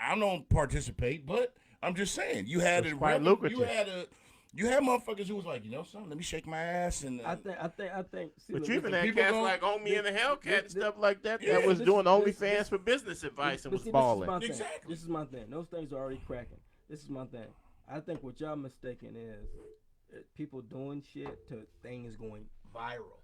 Speaker 3: I don't participate, but I'm just saying you had
Speaker 2: It's
Speaker 3: a
Speaker 2: quite
Speaker 3: revenue-
Speaker 2: lucrative.
Speaker 3: you had motherfuckers who was like, you know something, let me shake my ass and
Speaker 1: I think. See,
Speaker 2: But
Speaker 1: look,
Speaker 2: you even
Speaker 1: this-
Speaker 2: had
Speaker 3: people
Speaker 2: cats
Speaker 3: gon-
Speaker 2: like On Me and the Hellcat and stuff like that
Speaker 3: Yeah,
Speaker 2: that was
Speaker 1: this-
Speaker 2: doing
Speaker 1: this-
Speaker 2: OnlyFans
Speaker 1: this-
Speaker 2: for business advice and
Speaker 1: but
Speaker 2: was
Speaker 1: see,
Speaker 2: balling.
Speaker 1: This is my thing.
Speaker 3: Exactly.
Speaker 1: This is my thing. Those things are already cracking. This is my thing. I think what y'all mistaken is people doing shit to things going viral.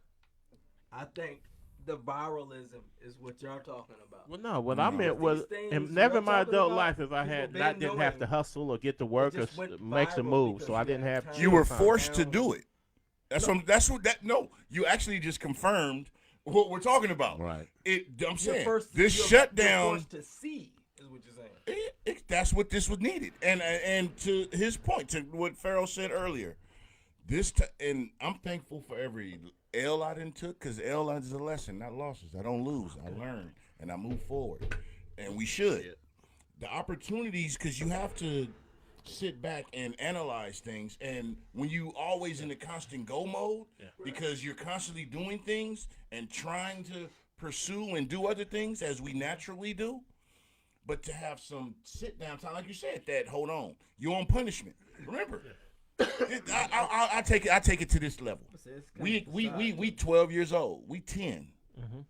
Speaker 1: I think the viralism is what y'all talking about.
Speaker 2: Well, no, what I meant was, and never in my adult life if I had didn't have to hustle or get to work or make some moves, so I didn't have.
Speaker 3: You were forced to do it. No, you actually just confirmed what we're talking about.
Speaker 4: Right.
Speaker 3: I'm saying this shutdown.
Speaker 1: Forced to see is what you're saying.
Speaker 3: That's what this was needed, and to his point, to what Pharoah said earlier, and I'm thankful for every L I didn't took, because L is a lesson, not losses. I don't lose. I learn and I move forward, and we should. Yeah. The opportunities, because you have to sit back and analyze things, and when you always in the constant go mode, because you're constantly doing things and trying to pursue and do other things as we naturally do, but to have some sit down time, like you said, that hold on, you're on punishment. Remember, I take it to this level. We 12 years old. We 10. Mm-hmm.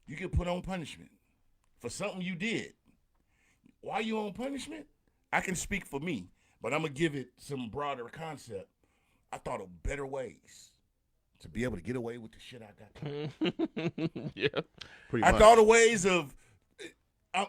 Speaker 3: You get put on punishment for something you did. Why you on punishment? I can speak for me, but I'm gonna give it some broader concept. I thought of better ways to be able to get away with the shit I got.
Speaker 2: Yeah,
Speaker 3: pretty much. I thought of ways of.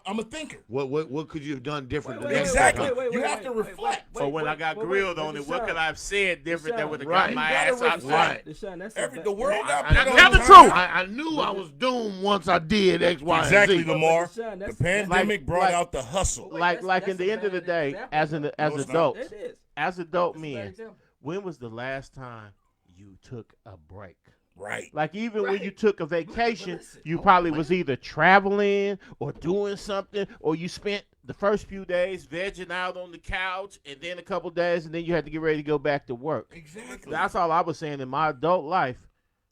Speaker 3: I'm a thinker.
Speaker 4: What could you have done different?
Speaker 3: Exactly. You have to reflect.
Speaker 2: So when I got grilled on it, what could I have said different that would have got my ass outside?
Speaker 3: The world got put on.
Speaker 2: Tell the truth.
Speaker 4: I knew I was doomed once I did X, Y,
Speaker 3: exactly,
Speaker 4: and Z.
Speaker 3: Lamar. The pandemic brought out the hustle.
Speaker 2: Like in the end of the day, as adults, as adult men, when was the last time you took a break?
Speaker 3: Right.
Speaker 2: Like even when you took a vacation, you probably was either traveling or doing something, or you spent the first few days vegging out on the couch, and then a couple days, and then you had to get ready to go back to work.
Speaker 3: Exactly.
Speaker 2: That's all I was saying. In my adult life,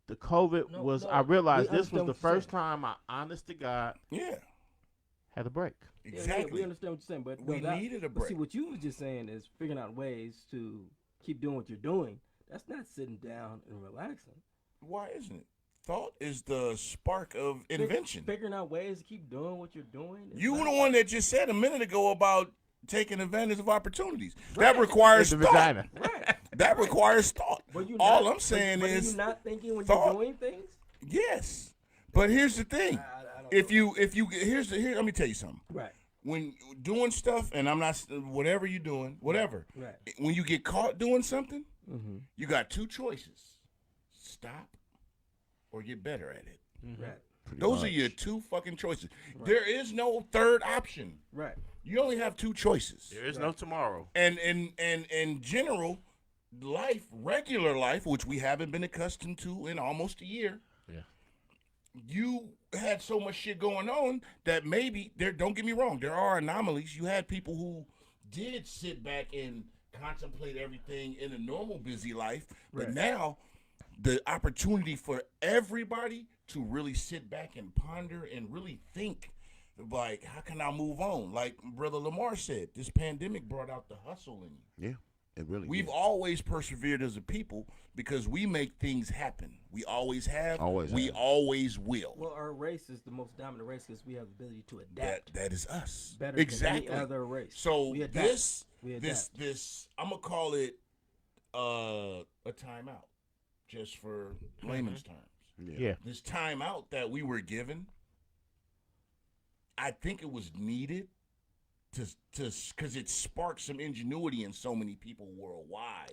Speaker 2: the COVID I realized this was the first time I, honest to God, had a break.
Speaker 1: Exactly. We understand what you're saying, but
Speaker 3: we needed a break.
Speaker 1: But see, what you was just saying is figuring out ways to keep doing what you're doing. That's not sitting down and relaxing.
Speaker 3: Why isn't it? Thought is the spark of invention.
Speaker 1: Figuring out ways to keep doing what you're doing.
Speaker 3: You were the one that just said a minute ago about taking advantage of opportunities. Right. That requires thought. Right. That requires thought. All I'm saying is,
Speaker 1: you're not thinking when you're doing things.
Speaker 3: Yes, but here's the thing. Let me tell you something.
Speaker 1: Right.
Speaker 3: When doing stuff, and I'm not whatever you're doing, whatever.
Speaker 1: Right.
Speaker 3: When you get caught doing something, you got two choices. Stop or get better at it.
Speaker 1: Right.
Speaker 3: Those are your two fucking choices. Right. There is no third option.
Speaker 1: Right.
Speaker 3: You only have two choices.
Speaker 2: There is no tomorrow.
Speaker 3: And in general, life, regular life, which we haven't been accustomed to in almost a year.
Speaker 2: Yeah.
Speaker 3: You had so much shit going on that maybe don't get me wrong, there are anomalies. You had people who did sit back and contemplate everything in a normal busy life, but now the opportunity for everybody to really sit back and ponder and really think, like, how can I move on? Like Brother Lamar said, this pandemic brought out the hustle in you.
Speaker 4: Yeah, it really
Speaker 3: We've always persevered as a people because we make things happen. We always have. We always will.
Speaker 1: Well, our race is the most dominant race because we have the ability to adapt.
Speaker 3: That is us.
Speaker 1: Better than any other race.
Speaker 3: So this, I'm going to call it a timeout. Just for layman's terms.
Speaker 2: Yeah.
Speaker 3: This timeout that we were given, I think it was needed because it sparked some ingenuity in so many people worldwide.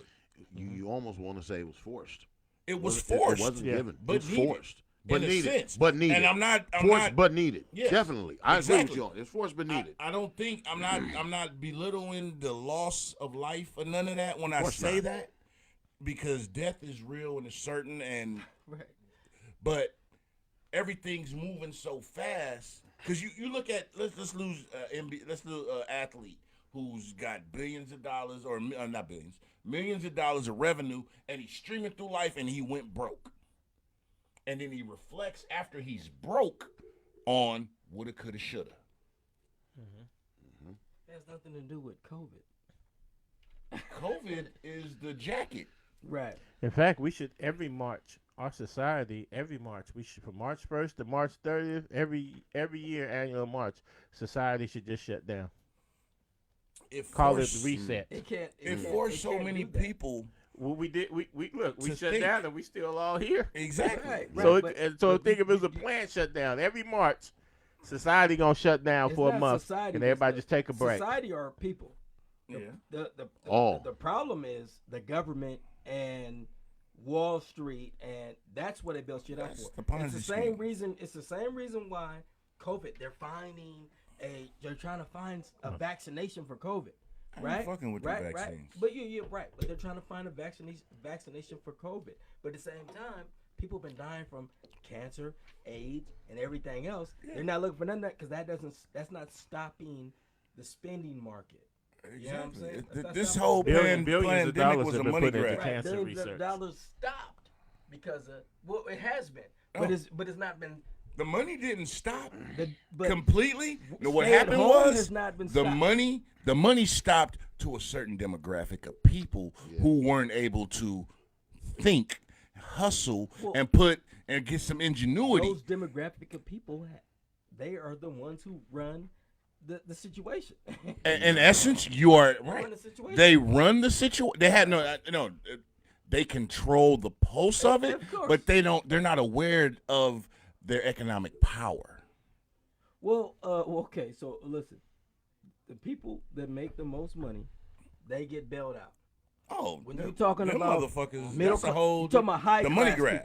Speaker 4: You almost want to say it was forced.
Speaker 3: It was forced.
Speaker 4: It wasn't given.
Speaker 3: But
Speaker 4: it was forced. But needed.
Speaker 3: Sense.
Speaker 4: But needed.
Speaker 3: And I'm not
Speaker 4: forced but needed.
Speaker 3: Yes,
Speaker 4: definitely. I agree with you on it. It's forced but needed.
Speaker 3: I don't think I'm not belittling the loss of life or none of that when I say that. Because death is real and it's certain, but everything's moving so fast. Because you look at let's lose athlete who's got billions of dollars or not billions, millions of dollars of revenue, and he's streaming through life and he went broke, and then he reflects after he's broke on woulda, coulda, shoulda.
Speaker 1: It has nothing to do with COVID.
Speaker 3: COVID is the jacket.
Speaker 1: Right.
Speaker 2: In fact, we should every March, our society, we should from March 1st to March 30th, every year, annual March, society should just shut down. call it the reset.
Speaker 1: It
Speaker 3: forced so many people.
Speaker 2: Well, we look, we
Speaker 3: to
Speaker 2: shut
Speaker 3: think.
Speaker 2: down and we still all here.
Speaker 3: Exactly.
Speaker 1: Right.
Speaker 2: So think if it was a planned shutdown every March, society gonna shut down
Speaker 1: It's
Speaker 2: for a
Speaker 1: not
Speaker 2: month,
Speaker 1: society
Speaker 2: and everybody
Speaker 1: that's
Speaker 2: just take a break.
Speaker 1: Society are people.
Speaker 3: Yeah.
Speaker 1: The problem is the government and Wall Street, and that's what they built shit up
Speaker 3: That's
Speaker 1: for.
Speaker 3: the Ponzi
Speaker 1: It's the
Speaker 3: scheme.
Speaker 1: same reason. It's the same reason why COVID. They're trying to find a vaccination for COVID.
Speaker 3: I ain't
Speaker 1: Right,
Speaker 3: fucking with the
Speaker 1: right, right.
Speaker 3: vaccines.
Speaker 1: But you're right. But they're trying to find a vaccination for COVID. But at the same time, people have been dying from cancer, AIDS, and everything else. Yeah. They're not looking for none of that because that's not stopping the spending market.
Speaker 3: Exactly.
Speaker 1: You know what I'm saying?
Speaker 3: This whole
Speaker 2: billions of
Speaker 3: pandemic
Speaker 2: dollars
Speaker 3: was
Speaker 2: have
Speaker 3: a
Speaker 2: been
Speaker 3: money
Speaker 2: put into
Speaker 3: grab.
Speaker 2: cancer
Speaker 1: Billions
Speaker 2: research.
Speaker 1: of dollars stopped because of it has been,
Speaker 3: Oh.
Speaker 1: but it's not been.
Speaker 3: The money didn't stop
Speaker 1: But
Speaker 3: completely. No, what
Speaker 1: stay at
Speaker 3: happened
Speaker 1: home
Speaker 3: was
Speaker 1: has not been
Speaker 3: the
Speaker 1: stopped.
Speaker 3: money stopped to a certain demographic of people who weren't able to think, hustle, and get some ingenuity.
Speaker 1: Those demographic of people, they are the ones who run the situation.
Speaker 3: In essence, you are right.
Speaker 1: run the situation.
Speaker 3: They run the situation. They had no. They control the pulse of it,
Speaker 1: Of course.
Speaker 3: but they don't. They're not aware of their economic power.
Speaker 1: Well, okay. So listen, the people that make the most money, they get bailed out.
Speaker 3: Oh,
Speaker 1: When you're talking
Speaker 3: them
Speaker 1: about
Speaker 3: motherfuckers,
Speaker 1: middle
Speaker 3: that's a
Speaker 1: class,
Speaker 3: whole
Speaker 1: you're talking about high
Speaker 3: the
Speaker 1: class
Speaker 3: money grab.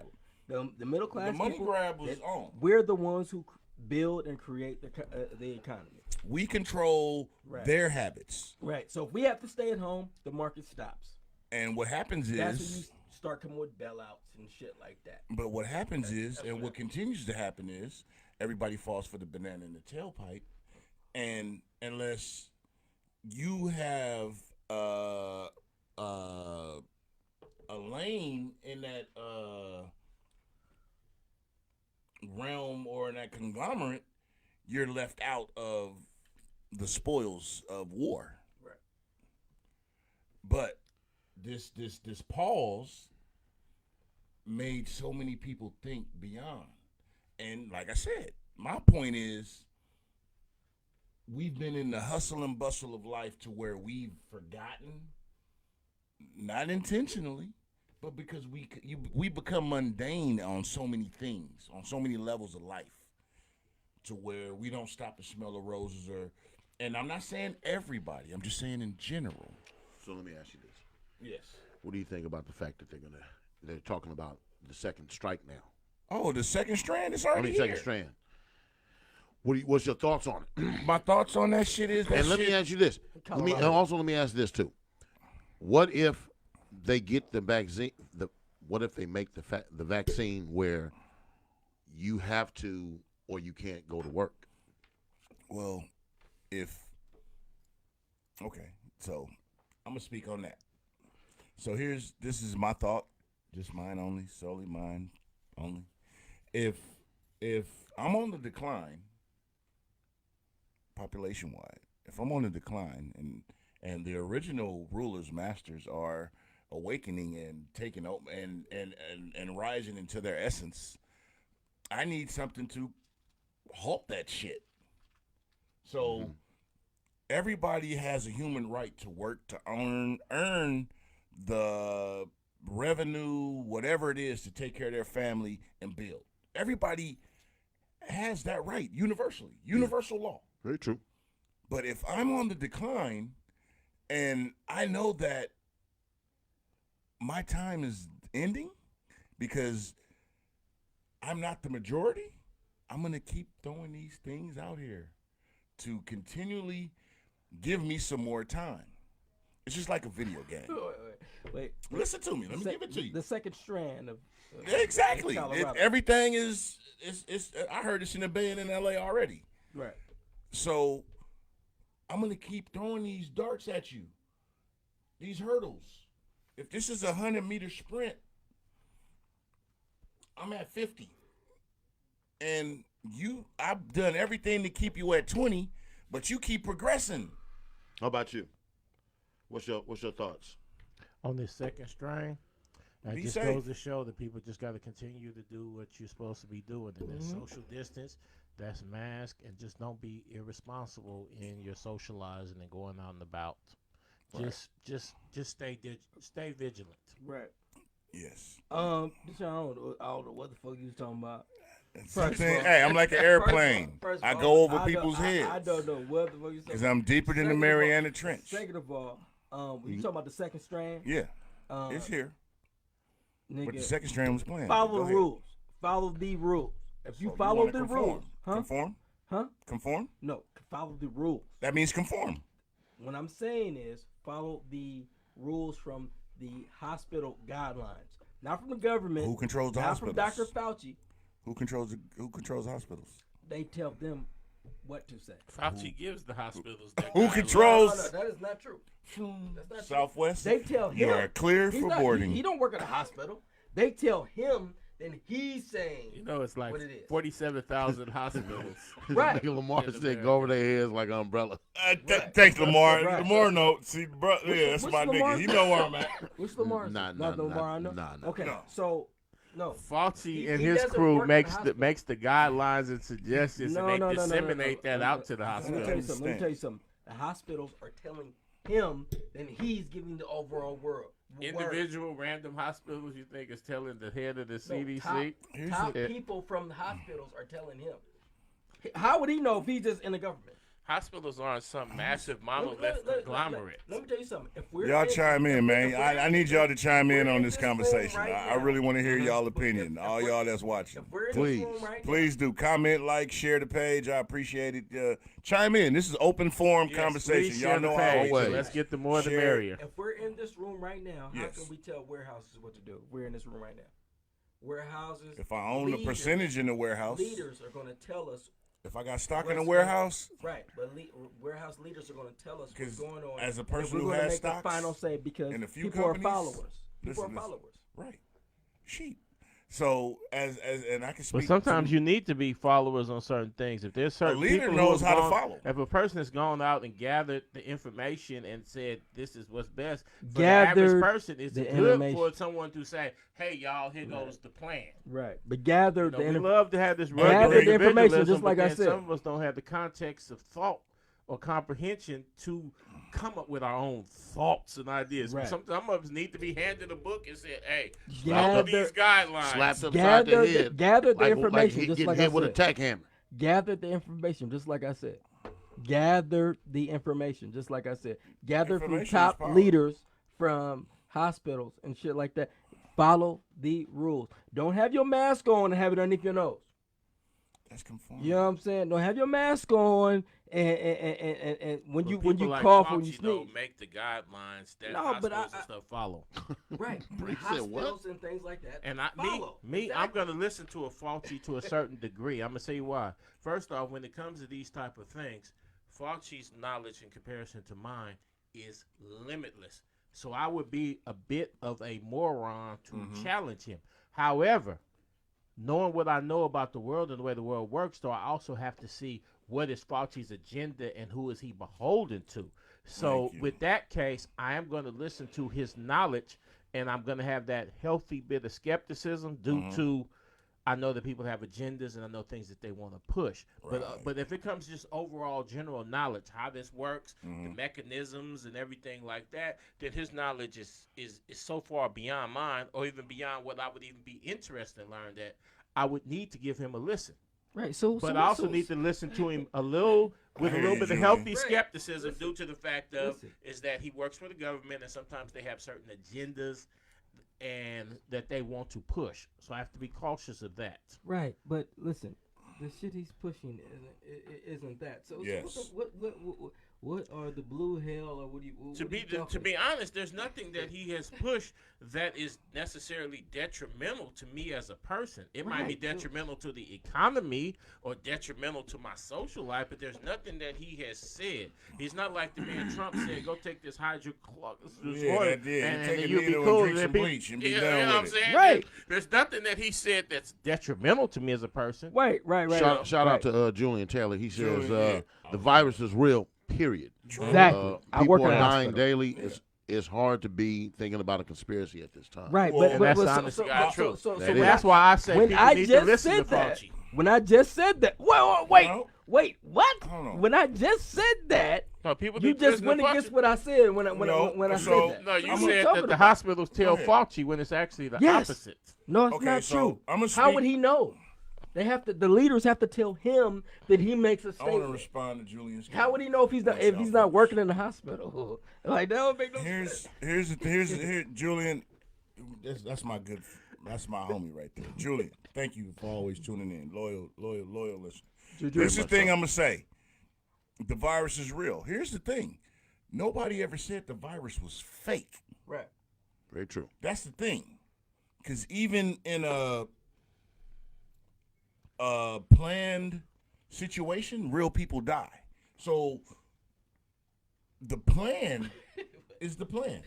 Speaker 1: people. The middle class.
Speaker 3: The money
Speaker 1: people,
Speaker 3: grab was on.
Speaker 1: We're the ones who build and create the economy.
Speaker 3: We control
Speaker 1: Right.
Speaker 3: their habits,
Speaker 1: Right. So if we have to stay at home, the market stops.
Speaker 3: and what happens
Speaker 1: That's when you
Speaker 3: is,
Speaker 1: start coming with bailouts and shit like that.
Speaker 3: but what happens is,
Speaker 1: that's
Speaker 3: and
Speaker 1: what
Speaker 3: what continues to happen is, everybody falls for the banana in the tailpipe, and unless you have a lane in that realm or in that conglomerate, you're left out of the spoils of war.
Speaker 1: Right.
Speaker 3: But this pause made so many people think beyond. And like I said, my point is, we've been in the hustle and bustle of life to where we've forgotten, not intentionally, but because we become mundane on so many things, on so many levels of life, to where we don't stop to smell the roses. And I'm not saying everybody, I'm just saying in general.
Speaker 4: So let me ask you this.
Speaker 3: Yes.
Speaker 4: What do you think about the fact that they're talking about the second strike now?
Speaker 3: Oh, the second strand is already here.
Speaker 4: Second strand. What's your thoughts on it?
Speaker 3: My thoughts on that shit is that
Speaker 4: And let me ask you this. Let me ask this too. What if they get the vaccine? What if they make the vaccine where you have to or you can't go to work?
Speaker 3: Well, so I'm gonna speak on that. So this is my thought, just mine only, solely mine only. If I'm on the decline, population wide, if I'm on the decline and the original rulers, masters are awakening and taking over and rising into their essence, I need something to halt that shit. So everybody has a human right to work, to earn the revenue, whatever it is, to take care of their family and build. Everybody has that right universally, universal law.
Speaker 4: Very true.
Speaker 3: But if I'm on the decline and I know that my time is ending because I'm not the majority, I'm going to keep throwing these things out here to continually give me some more time. It's just like a video game.
Speaker 1: Wait.
Speaker 3: Listen to me. Let me give it to you.
Speaker 1: The second strand of
Speaker 3: Exactly.
Speaker 1: Colorado.
Speaker 3: Everything is I heard it's in the Bay and in LA already.
Speaker 1: Right.
Speaker 3: So I'm going to keep throwing these darts at you, these hurdles. If this is a 100-meter sprint, I'm at 50. And I've done everything to keep you at 20, but you keep progressing.
Speaker 4: How about you? What's your thoughts?
Speaker 2: On this second strain, That
Speaker 3: Be
Speaker 2: just
Speaker 3: safe.
Speaker 2: goes to show that people just got to continue to do what you're supposed to be doing. And that's social distance, that's mask, and just don't be irresponsible in your socializing and going out and about.
Speaker 3: Right.
Speaker 2: Just stay vigilant.
Speaker 1: Right.
Speaker 3: Yes.
Speaker 1: Deshaun, I don't know what the fuck you was talking about.
Speaker 3: Hey, I'm like an airplane. I go over people's heads.
Speaker 1: I don't know what the fuck you talking about.
Speaker 3: Because I'm deeper than the Mariana Trench.
Speaker 1: Second of all, when you talking about the second strand,
Speaker 3: Yeah. It's here.
Speaker 1: nigga,
Speaker 3: But the second strand was playing.
Speaker 1: follow
Speaker 3: Go
Speaker 1: the
Speaker 3: ahead.
Speaker 1: rules. Follow the rules. If you
Speaker 3: So
Speaker 1: follow
Speaker 3: wanna
Speaker 1: the
Speaker 3: conform.
Speaker 1: rules, huh?
Speaker 3: Conform?
Speaker 1: Huh?
Speaker 3: Conform?
Speaker 1: No, follow the rules.
Speaker 3: That means conform.
Speaker 1: What I'm saying is follow the rules from the hospital guidelines, not from the government.
Speaker 3: Who controls the
Speaker 1: not
Speaker 3: hospitals?
Speaker 1: from Dr. Fauci.
Speaker 3: Who controls hospitals?
Speaker 1: They tell them what to say.
Speaker 2: Fauci gives the hospitals that
Speaker 3: Who
Speaker 2: guidelines.
Speaker 3: controls
Speaker 1: No, that is not true. That's not
Speaker 3: Southwest?
Speaker 1: true. They tell him
Speaker 3: You are clear
Speaker 1: he's
Speaker 3: for
Speaker 1: not-
Speaker 3: boarding.
Speaker 1: He don't work at a hospital. They tell him, then he's saying.
Speaker 2: You know, it's like
Speaker 1: what it is.
Speaker 2: 47,000 hospitals.
Speaker 1: Right.
Speaker 4: Nigga Lamar
Speaker 2: In
Speaker 4: said go over their heads like an umbrella.
Speaker 3: Thanks, Lamar.
Speaker 1: Right.
Speaker 3: Lamar knows. See, bro, yeah, that's
Speaker 1: which
Speaker 3: my
Speaker 1: Lamar?
Speaker 3: nigga. He know where I'm at.
Speaker 1: Which Lamar?
Speaker 4: Nah,
Speaker 1: Not the Lamar I know.
Speaker 4: nah.
Speaker 1: Okay,
Speaker 3: No.
Speaker 1: so no.
Speaker 2: Fauci and
Speaker 1: He
Speaker 2: his
Speaker 1: doesn't
Speaker 2: crew
Speaker 1: work at
Speaker 2: makes
Speaker 1: the
Speaker 2: the
Speaker 1: hospital.
Speaker 2: makes the guidelines and suggestions,
Speaker 1: No,
Speaker 2: and they
Speaker 1: no, no, no, no,
Speaker 2: disseminate
Speaker 1: no.
Speaker 2: that out to the
Speaker 1: Let me tell you
Speaker 2: hospital.
Speaker 1: something. Let me tell you something. The hospitals are telling him, then he's giving the overall world.
Speaker 2: Individual random hospitals, you think is telling the head of the CDC?
Speaker 1: Top people from the hospitals are telling him. How would he know if he's just in the government?
Speaker 2: Hospitals aren't some massive monolith
Speaker 1: Let
Speaker 2: conglomerate.
Speaker 1: me tell you something. If we're
Speaker 3: Y'all chime in, man. I need y'all to chime in
Speaker 1: we're
Speaker 3: on
Speaker 1: in
Speaker 3: this
Speaker 1: this room
Speaker 3: conversation.
Speaker 1: right
Speaker 3: I
Speaker 1: now.
Speaker 3: really want to hear y'all
Speaker 1: If
Speaker 3: opinion. All
Speaker 1: we're-
Speaker 3: y'all that's watching.
Speaker 1: If we're in
Speaker 4: Please.
Speaker 1: this room right now,
Speaker 3: Please do comment, like, share the page. I appreciate it. Chime in. This is open forum
Speaker 2: Yes,
Speaker 3: conversation.
Speaker 2: please
Speaker 3: Y'all
Speaker 2: share the
Speaker 3: know I
Speaker 2: page.
Speaker 3: always.
Speaker 2: Let's get the more the
Speaker 3: Share it.
Speaker 2: merrier.
Speaker 1: if we're in this room right now, how
Speaker 3: Yes.
Speaker 1: can we tell warehouses what to do? We're in this room right now. Warehouses.
Speaker 3: If I own a
Speaker 1: leaders-
Speaker 3: percentage in the warehouse,
Speaker 1: leaders are going to tell us.
Speaker 3: if I got stock in a
Speaker 1: what's
Speaker 3: warehouse,
Speaker 1: Right, but warehouse leaders are going to tell us what's
Speaker 3: 'Cause
Speaker 1: going on.
Speaker 3: as a
Speaker 1: and
Speaker 3: person
Speaker 1: we're
Speaker 3: who
Speaker 1: gonna
Speaker 3: has
Speaker 1: make the
Speaker 3: stocks
Speaker 1: final say because
Speaker 3: in a few
Speaker 1: people
Speaker 3: companies,
Speaker 1: are followers. People
Speaker 3: listen,
Speaker 1: are followers.
Speaker 3: right, sheep. So as and I can speak.
Speaker 2: But sometimes
Speaker 3: to,
Speaker 2: you need to be followers on certain things. If there's certain
Speaker 3: leader
Speaker 2: people
Speaker 3: knows
Speaker 2: who
Speaker 3: how to
Speaker 2: have gone,
Speaker 3: follow.
Speaker 2: If a person has gone out and gathered the information and said this is what's best for
Speaker 1: Gathered
Speaker 2: the average person, it's
Speaker 1: the
Speaker 2: good
Speaker 1: information.
Speaker 2: for someone to say, "Hey, y'all, here goes the plan."
Speaker 1: Right, but gather
Speaker 2: You know,
Speaker 1: the
Speaker 2: we love to have this
Speaker 3: Gather
Speaker 2: rugged
Speaker 3: the
Speaker 1: information,
Speaker 2: individualism,
Speaker 1: just like
Speaker 2: but
Speaker 1: I
Speaker 2: then
Speaker 1: said.
Speaker 2: some of us don't have the context of thought or comprehension to come up with our own thoughts and ideas.
Speaker 1: Right.
Speaker 2: Some of us need to be handed a book and said, "Hey,
Speaker 1: Gather-
Speaker 2: follow these guidelines."
Speaker 4: Slapped upside
Speaker 1: gather
Speaker 4: the head.
Speaker 1: gather the
Speaker 4: like
Speaker 1: information,
Speaker 4: hit,
Speaker 1: just
Speaker 4: getting
Speaker 1: like I
Speaker 4: hit with a
Speaker 1: said.
Speaker 4: tack hammer.
Speaker 1: Gather the information, just like I said. Gather the information, just like I said. Gather from
Speaker 3: Information is
Speaker 1: top
Speaker 3: power.
Speaker 1: leaders from hospitals and shit like that. Follow the rules. Don't have your mask on and have it underneath your nose.
Speaker 3: that's conforming.
Speaker 1: You know what I'm saying? Don't have your mask on and when
Speaker 2: But
Speaker 1: you
Speaker 2: people like
Speaker 1: cough, when you
Speaker 2: Fauci don't
Speaker 1: sneeze.
Speaker 2: make the guidelines that
Speaker 1: No, but
Speaker 2: hospitals
Speaker 1: I-
Speaker 2: and stuff follow.
Speaker 1: Right.
Speaker 4: He said what?
Speaker 1: Hospitals and things like that.
Speaker 2: And
Speaker 1: follow.
Speaker 2: I'm
Speaker 1: Exactly.
Speaker 2: gonna listen to a Fauci to a certain degree. I'm gonna say why. First off, when it comes to these type of things, Fauci's knowledge in comparison to mine is limitless. So I would be a bit of a moron to challenge him. However, knowing what I know about the world and the way the world works, though, I also have to see what is Fauci's agenda and who is he beholden to. So
Speaker 3: Thank you.
Speaker 2: with that case, I am going to listen to his knowledge, and I'm going to have that healthy bit of skepticism due to I know that people have agendas and I know things that they want to push. But if it comes to just overall general knowledge, how this works, the mechanisms and everything like that, then his knowledge is so far beyond mine, or even beyond what I would even be interested in learning, that I would need to give him a listen.
Speaker 1: Right. So
Speaker 2: But I also need to listen to him with a little bit of
Speaker 3: Julian.
Speaker 2: healthy
Speaker 1: Right.
Speaker 2: skepticism due to the fact of
Speaker 1: Listen.
Speaker 2: is that he works for the government and sometimes they have certain agendas and that they want to push. So I have to be cautious of that.
Speaker 1: Right, but listen, the shit he's pushing isn't that. So
Speaker 3: Yes.
Speaker 1: what are the blue hell or what do you? What
Speaker 2: To
Speaker 1: are you
Speaker 2: be
Speaker 1: talking
Speaker 2: honest, there's nothing that he has pushed that is necessarily detrimental to me as a person. It might be
Speaker 1: Right, so-
Speaker 2: detrimental to the economy or detrimental to my social life, but there's nothing that he has said. He's not like the man Trump said, "Go take this hydrochloric
Speaker 3: Yeah, that did.
Speaker 2: and
Speaker 3: Take a
Speaker 2: then you'll be
Speaker 3: needle
Speaker 2: cool."
Speaker 3: and drink some
Speaker 2: Then
Speaker 3: bleach and be
Speaker 2: you
Speaker 3: done
Speaker 2: know what I'm
Speaker 3: with it.
Speaker 2: saying?
Speaker 1: Right.
Speaker 2: There's nothing that he said that's detrimental to me as a person.
Speaker 1: Right.
Speaker 4: Shout out
Speaker 1: right.
Speaker 4: to Julian Taylor. He says
Speaker 3: Julian,
Speaker 4: the virus is real. Period.
Speaker 1: Exactly. I
Speaker 4: People
Speaker 1: work in
Speaker 4: are
Speaker 1: a
Speaker 4: dying
Speaker 1: hospital.
Speaker 4: daily. it's hard to be thinking about a conspiracy at this time.
Speaker 1: Right,
Speaker 3: Well,
Speaker 2: that's honest to God truth.
Speaker 4: That
Speaker 2: That's why I say
Speaker 1: when
Speaker 2: people
Speaker 1: I
Speaker 2: need to
Speaker 1: just
Speaker 2: listen
Speaker 1: said
Speaker 2: to
Speaker 1: that,
Speaker 2: Fauci.
Speaker 1: when I just said that, wait,
Speaker 3: No.
Speaker 1: what?
Speaker 3: I don't know.
Speaker 1: When I just said that,
Speaker 2: No, people
Speaker 1: you
Speaker 2: need to
Speaker 1: just
Speaker 2: listen to
Speaker 1: went against
Speaker 2: Fauci.
Speaker 1: what I said when I
Speaker 3: No,
Speaker 1: said
Speaker 3: so-
Speaker 1: that.
Speaker 2: No, you
Speaker 3: I'm
Speaker 2: said
Speaker 1: talking
Speaker 2: that the
Speaker 1: about?
Speaker 2: hospitals tell
Speaker 3: Go ahead.
Speaker 2: Fauci when it's actually the
Speaker 1: Yes.
Speaker 2: opposite.
Speaker 1: No, it's
Speaker 3: Okay,
Speaker 1: not
Speaker 3: so
Speaker 1: true.
Speaker 3: I'ma
Speaker 1: How
Speaker 3: speak-
Speaker 1: would he know? They have to. The leaders have to tell him that he makes a
Speaker 3: I want to
Speaker 1: statement.
Speaker 3: respond to Julian's.
Speaker 1: How would he know if he's not working in the hospital? Like that don't make no sense.
Speaker 3: Here's Julian. That's my homie right there. Julian, thank you for always tuning in, loyal listener. Here's the thing I'm gonna say: the virus is real. Here's the thing: nobody ever said the virus was fake.
Speaker 1: Right.
Speaker 4: Very true.
Speaker 3: That's the thing, because even in a planned situation, real people die. So the plan is the plan.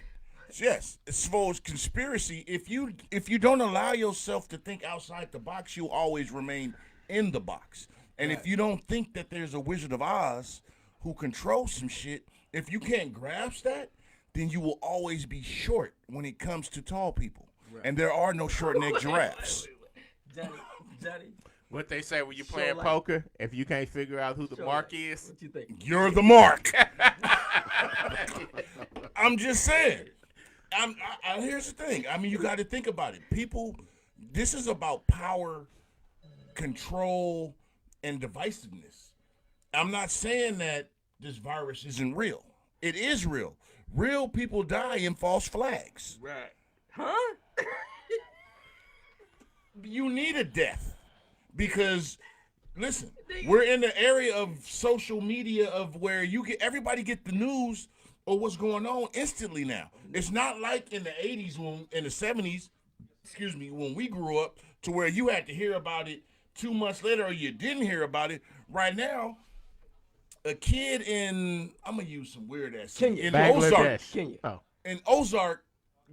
Speaker 3: Yes, as far as conspiracy, if you don't allow yourself to think outside the box, you'll always remain in the box. And if you don't think that there's a Wizard of Oz who controls some shit, if you can't grasp that, then you will always be short when it comes to tall people. Right. And there are no short-necked giraffes.
Speaker 1: Johnny,
Speaker 2: What they say when you
Speaker 1: So,
Speaker 2: playing
Speaker 1: like-
Speaker 2: poker, if you can't figure out who the
Speaker 1: so,
Speaker 2: mark
Speaker 1: like,
Speaker 2: is,
Speaker 1: what you think?
Speaker 3: You're the mark. I'm just saying. Here's the thing. I mean, you got to think about it. People, this is about power, control, and divisiveness. I'm not saying that this virus isn't real. It is real. Real people die in false flags.
Speaker 1: Right. Huh?
Speaker 3: You need a death because, listen, we're in the area of social media of where everybody get the news or what's going on instantly now. It's not like in the 80s in the 70s, when we grew up, to where you had to hear about it 2 months later or you didn't hear about it. Right now, a kid in, I'm going to use some weird ass
Speaker 1: Kenya.
Speaker 3: in
Speaker 2: Bangladesh.
Speaker 3: Ozark,
Speaker 1: Kenya.
Speaker 2: Oh,
Speaker 3: in Ozark,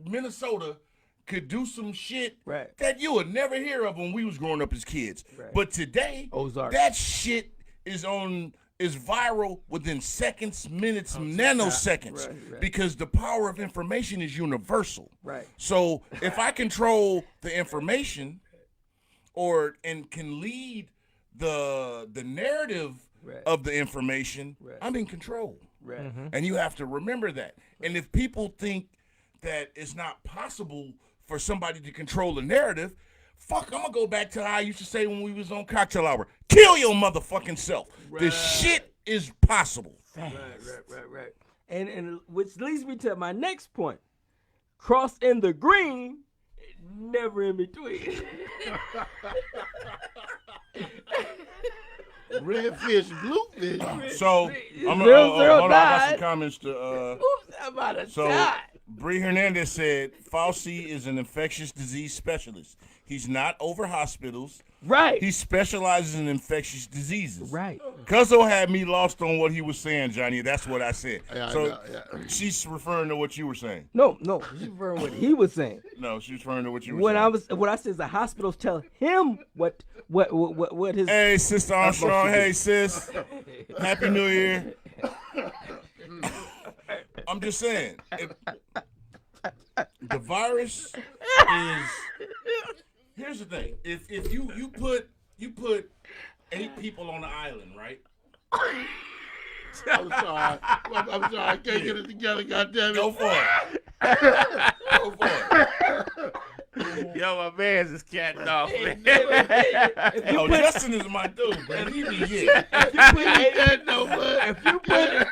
Speaker 3: Minnesota, could do some shit
Speaker 1: Right.
Speaker 3: that you would never hear of when we was growing up as kids.
Speaker 1: Right.
Speaker 3: But today,
Speaker 1: Ozark.
Speaker 3: that shit is viral within seconds, minutes, nanoseconds.
Speaker 1: Right.
Speaker 3: Because the power of information is universal.
Speaker 1: Right.
Speaker 3: So if I control the information and can lead the narrative
Speaker 1: Right.
Speaker 3: of the information,
Speaker 1: Right.
Speaker 3: I'm in control.
Speaker 1: Right.
Speaker 3: And you have to remember that. And if people think that it's not possible for somebody to control the narrative, fuck, I'm going to go back to how I used to say when we was on Cocktail Hour. Kill your motherfucking self. This shit is possible.
Speaker 1: Right. And which leads me to my next point. Cross in the green, never in between.
Speaker 4: Red fish, blue fish.
Speaker 3: So, I'm
Speaker 1: Zero,
Speaker 3: hold on, I got
Speaker 1: died.
Speaker 3: some comments to...
Speaker 1: Oops, I'm about to
Speaker 3: So,
Speaker 1: die.
Speaker 3: Bree Hernandez said, Fauci is an infectious disease specialist. He's not over hospitals.
Speaker 1: Right.
Speaker 3: He specializes in infectious diseases.
Speaker 1: Right.
Speaker 3: Cuzzo had me lost on what he was saying, Johnny. That's what I said.
Speaker 4: Yeah, I
Speaker 3: So
Speaker 4: know, yeah.
Speaker 3: she's referring to what you were saying.
Speaker 1: No, she's referring to what he was saying.
Speaker 3: No, she's referring to what you were
Speaker 1: What
Speaker 3: saying.
Speaker 1: I said is the hospitals tell him what his
Speaker 3: Hey, Sister Armstrong. Hey, sis. Happy New Year. I'm just saying. The virus is. Here's the thing. If you put 8 people on the island, right?
Speaker 4: I'm sorry. I'm sorry. I can't get it together. Goddamn it.
Speaker 3: Go for it. Go for it.
Speaker 2: yo, my man's is catting off, man.
Speaker 3: Oh, Justin is my dude, man. He be here.
Speaker 1: if you put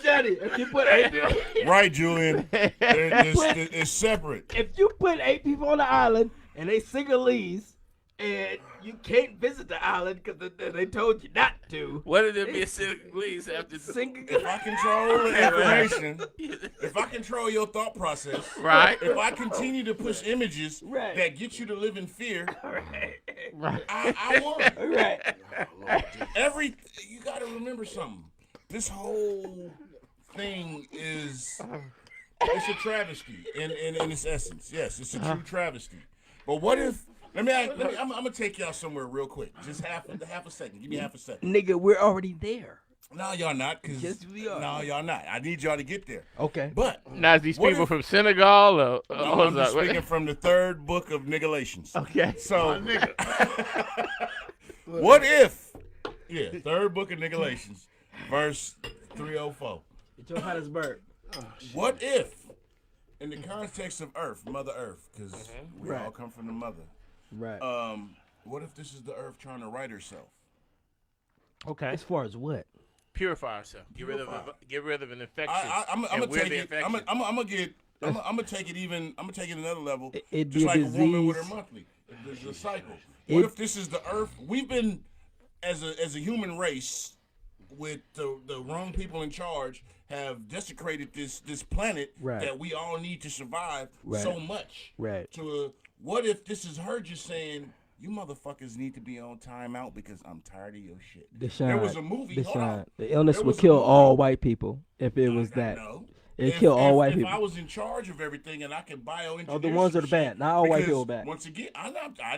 Speaker 1: Johnny, if you put 8 people,
Speaker 3: Right, Julian. It's separate.
Speaker 1: if you put 8 people on the island and they singalese and you can't visit the island because they told you not to.
Speaker 2: What did it be? Please after
Speaker 3: If I control the information, if I control your thought process,
Speaker 2: Right.
Speaker 3: if I continue to push images
Speaker 1: Right.
Speaker 3: that get you to live in fear,
Speaker 2: Right.
Speaker 3: I won.
Speaker 1: Right.
Speaker 3: You got to remember something. This whole thing it's a travesty in its essence. Yes, it's a true travesty. But what if? I'm gonna take y'all somewhere real quick. Just half a second. Give me half a second.
Speaker 1: Nigga, we're already there.
Speaker 3: No, y'all not. Cause
Speaker 1: Yes, we are.
Speaker 3: No, y'all not. I need y'all to get there.
Speaker 1: Okay.
Speaker 3: But
Speaker 2: Now, is these
Speaker 3: what
Speaker 2: people
Speaker 3: if-
Speaker 2: from Senegal or
Speaker 3: no, I'm just speaking from the third book of Nigalations.
Speaker 2: Okay.
Speaker 3: So, what if? Yeah, third book of Nigalations, verse 304.
Speaker 1: It's Johannesburg.
Speaker 3: What if, in the context of Earth, Mother Earth, because we
Speaker 1: Right.
Speaker 3: all come from the mother.
Speaker 1: Right.
Speaker 3: What if this is the Earth trying to right herself?
Speaker 2: Okay.
Speaker 1: As far as what?
Speaker 2: Purify ourselves. Get rid of an infection.
Speaker 3: I'm gonna
Speaker 2: and we're
Speaker 3: take
Speaker 2: the
Speaker 3: it.
Speaker 2: infection.
Speaker 3: I'm gonna take it even. I'm gonna take it another level.
Speaker 1: It'd
Speaker 3: just
Speaker 1: be a
Speaker 3: like a woman with her
Speaker 1: disease.
Speaker 3: monthly. There's a cycle. What if this is the Earth? We've been as a human race with the wrong people in charge have desecrated this planet
Speaker 1: Right.
Speaker 3: that we all need to survive
Speaker 1: Right.
Speaker 3: so much.
Speaker 1: Right.
Speaker 3: What if this is her just saying, you motherfuckers need to be on timeout because I'm tired of your shit.
Speaker 1: Deshaun,
Speaker 3: There was a movie. Hold on.
Speaker 1: The illness
Speaker 3: There
Speaker 1: would
Speaker 3: was a
Speaker 1: kill
Speaker 3: movie.
Speaker 1: all white people if it was that.
Speaker 3: No.
Speaker 1: It'd kill all white
Speaker 3: if
Speaker 1: people.
Speaker 3: I was in charge of everything and I could bioengineer
Speaker 1: Oh, the ones that are
Speaker 3: some
Speaker 1: bad.
Speaker 3: shit,
Speaker 1: Not all white
Speaker 3: because
Speaker 1: people are bad.
Speaker 3: Once again, I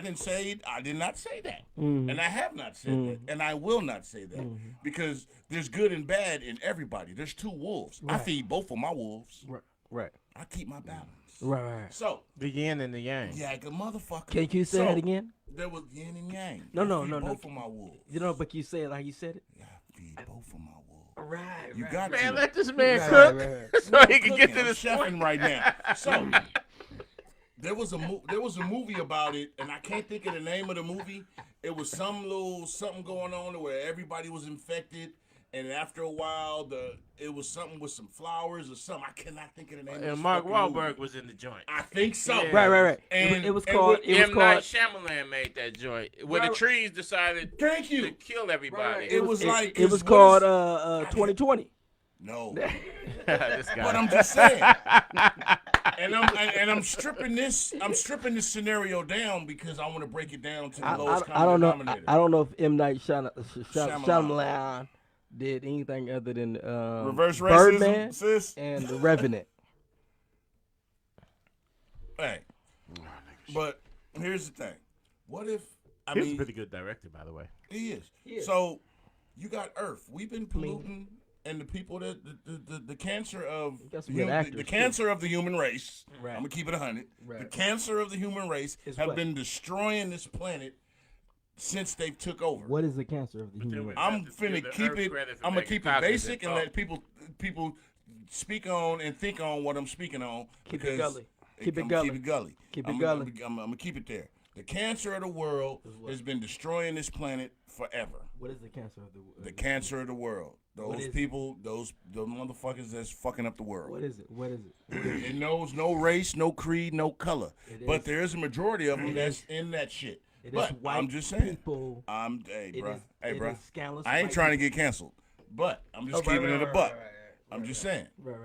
Speaker 3: did not say that,
Speaker 1: Mm-hmm.
Speaker 3: and I have not said that, and I will not say that because there's good and bad in everybody. There's two wolves. I feed both of my wolves.
Speaker 1: Right.
Speaker 3: I keep my balance.
Speaker 1: Right.
Speaker 3: So
Speaker 2: The yin and the yang.
Speaker 3: yeah, good motherfucker.
Speaker 1: Can you say that again?
Speaker 3: There was yin and yang.
Speaker 1: No,
Speaker 3: I
Speaker 1: no,
Speaker 3: feed
Speaker 1: no, no.
Speaker 3: Both of my wolves.
Speaker 1: You know, but you say it like you said it.
Speaker 3: Yeah, I feed both of my wolves.
Speaker 1: Right.
Speaker 3: You got
Speaker 2: Man,
Speaker 3: to.
Speaker 2: let this man
Speaker 1: Right,
Speaker 2: cook
Speaker 1: right.
Speaker 2: so he can get to
Speaker 3: I'm
Speaker 2: the
Speaker 3: chefing right now. So there was a movie about it, and I can't think of the name of the movie. It was some little something going on where everybody was infected, and after a while, it was something with some flowers or something. I cannot think of the name. of
Speaker 2: And
Speaker 3: this
Speaker 2: Mark
Speaker 3: fucking
Speaker 2: Wahlberg
Speaker 3: movie.
Speaker 2: was in the joint.
Speaker 3: I think so.
Speaker 2: Yeah.
Speaker 1: Right.
Speaker 3: And
Speaker 1: it was
Speaker 3: and
Speaker 1: called.
Speaker 3: what-
Speaker 1: It was
Speaker 2: M. Night
Speaker 1: called.
Speaker 2: Shyamalan made that joint where
Speaker 1: Right.
Speaker 2: the trees decided
Speaker 3: Thank
Speaker 2: to
Speaker 3: you.
Speaker 2: kill everybody.
Speaker 3: It was like
Speaker 1: It was
Speaker 3: what
Speaker 1: called
Speaker 3: is-
Speaker 1: 2020.
Speaker 3: No.
Speaker 2: This guy.
Speaker 3: But I'm just saying. And I'm stripping this scenario down because I want to break it down to the lowest
Speaker 1: I don't know.
Speaker 3: common denominator.
Speaker 1: I don't know if M. Night
Speaker 3: Shyamalan.
Speaker 1: Shyamalan did anything other than
Speaker 3: Reverse racism,
Speaker 1: Birdman
Speaker 3: sis.
Speaker 1: and The Revenant.
Speaker 3: Hey. But here's the thing. What if I
Speaker 2: He's
Speaker 3: mean
Speaker 2: a pretty good director, by the way.
Speaker 3: he is.
Speaker 1: is.
Speaker 3: So you got Earth. We've been polluting and the people that the cancer of
Speaker 1: got some good actors,
Speaker 3: the
Speaker 1: too.
Speaker 3: cancer of the human race.
Speaker 1: Right.
Speaker 3: I'm gonna keep it 100. The
Speaker 1: Right.
Speaker 3: cancer of the human race
Speaker 1: Is
Speaker 3: have
Speaker 1: what?
Speaker 3: been destroying this planet since they took over.
Speaker 1: What is the cancer of the human race?
Speaker 3: I'm
Speaker 2: Have to give
Speaker 3: finna
Speaker 2: the
Speaker 3: keep
Speaker 2: Earth
Speaker 3: it.
Speaker 2: credit for
Speaker 3: I'm gonna
Speaker 2: making
Speaker 3: keep it
Speaker 2: cognizant
Speaker 3: basic and
Speaker 2: thought.
Speaker 3: let people speak on and think on what I'm speaking on.
Speaker 1: Keep it
Speaker 3: because
Speaker 1: gully. Keep it
Speaker 3: I'm
Speaker 1: gully.
Speaker 3: Keep it gully.
Speaker 1: Keep it
Speaker 3: I'm
Speaker 1: gully.
Speaker 3: gonna keep it there. The cancer of the world has been destroying this planet forever.
Speaker 1: What is the cancer of the?
Speaker 3: The cancer of the world.
Speaker 1: What
Speaker 3: Those
Speaker 1: is it?
Speaker 3: people, the motherfuckers that's fucking up the world.
Speaker 1: What is it? What is it?
Speaker 3: It knows no race, no creed, no color. But
Speaker 1: is-
Speaker 3: there is a majority of them that's in that shit.
Speaker 1: It is
Speaker 3: But
Speaker 1: white
Speaker 3: I'm just saying.
Speaker 1: people.
Speaker 3: Hey,
Speaker 1: It
Speaker 3: bro.
Speaker 1: is-
Speaker 3: Hey,
Speaker 1: it
Speaker 3: bro.
Speaker 1: is scandalous
Speaker 3: I ain't
Speaker 1: white
Speaker 3: trying to get canceled. But I'm just keeping it a buck. I'm just saying.
Speaker 1: Right.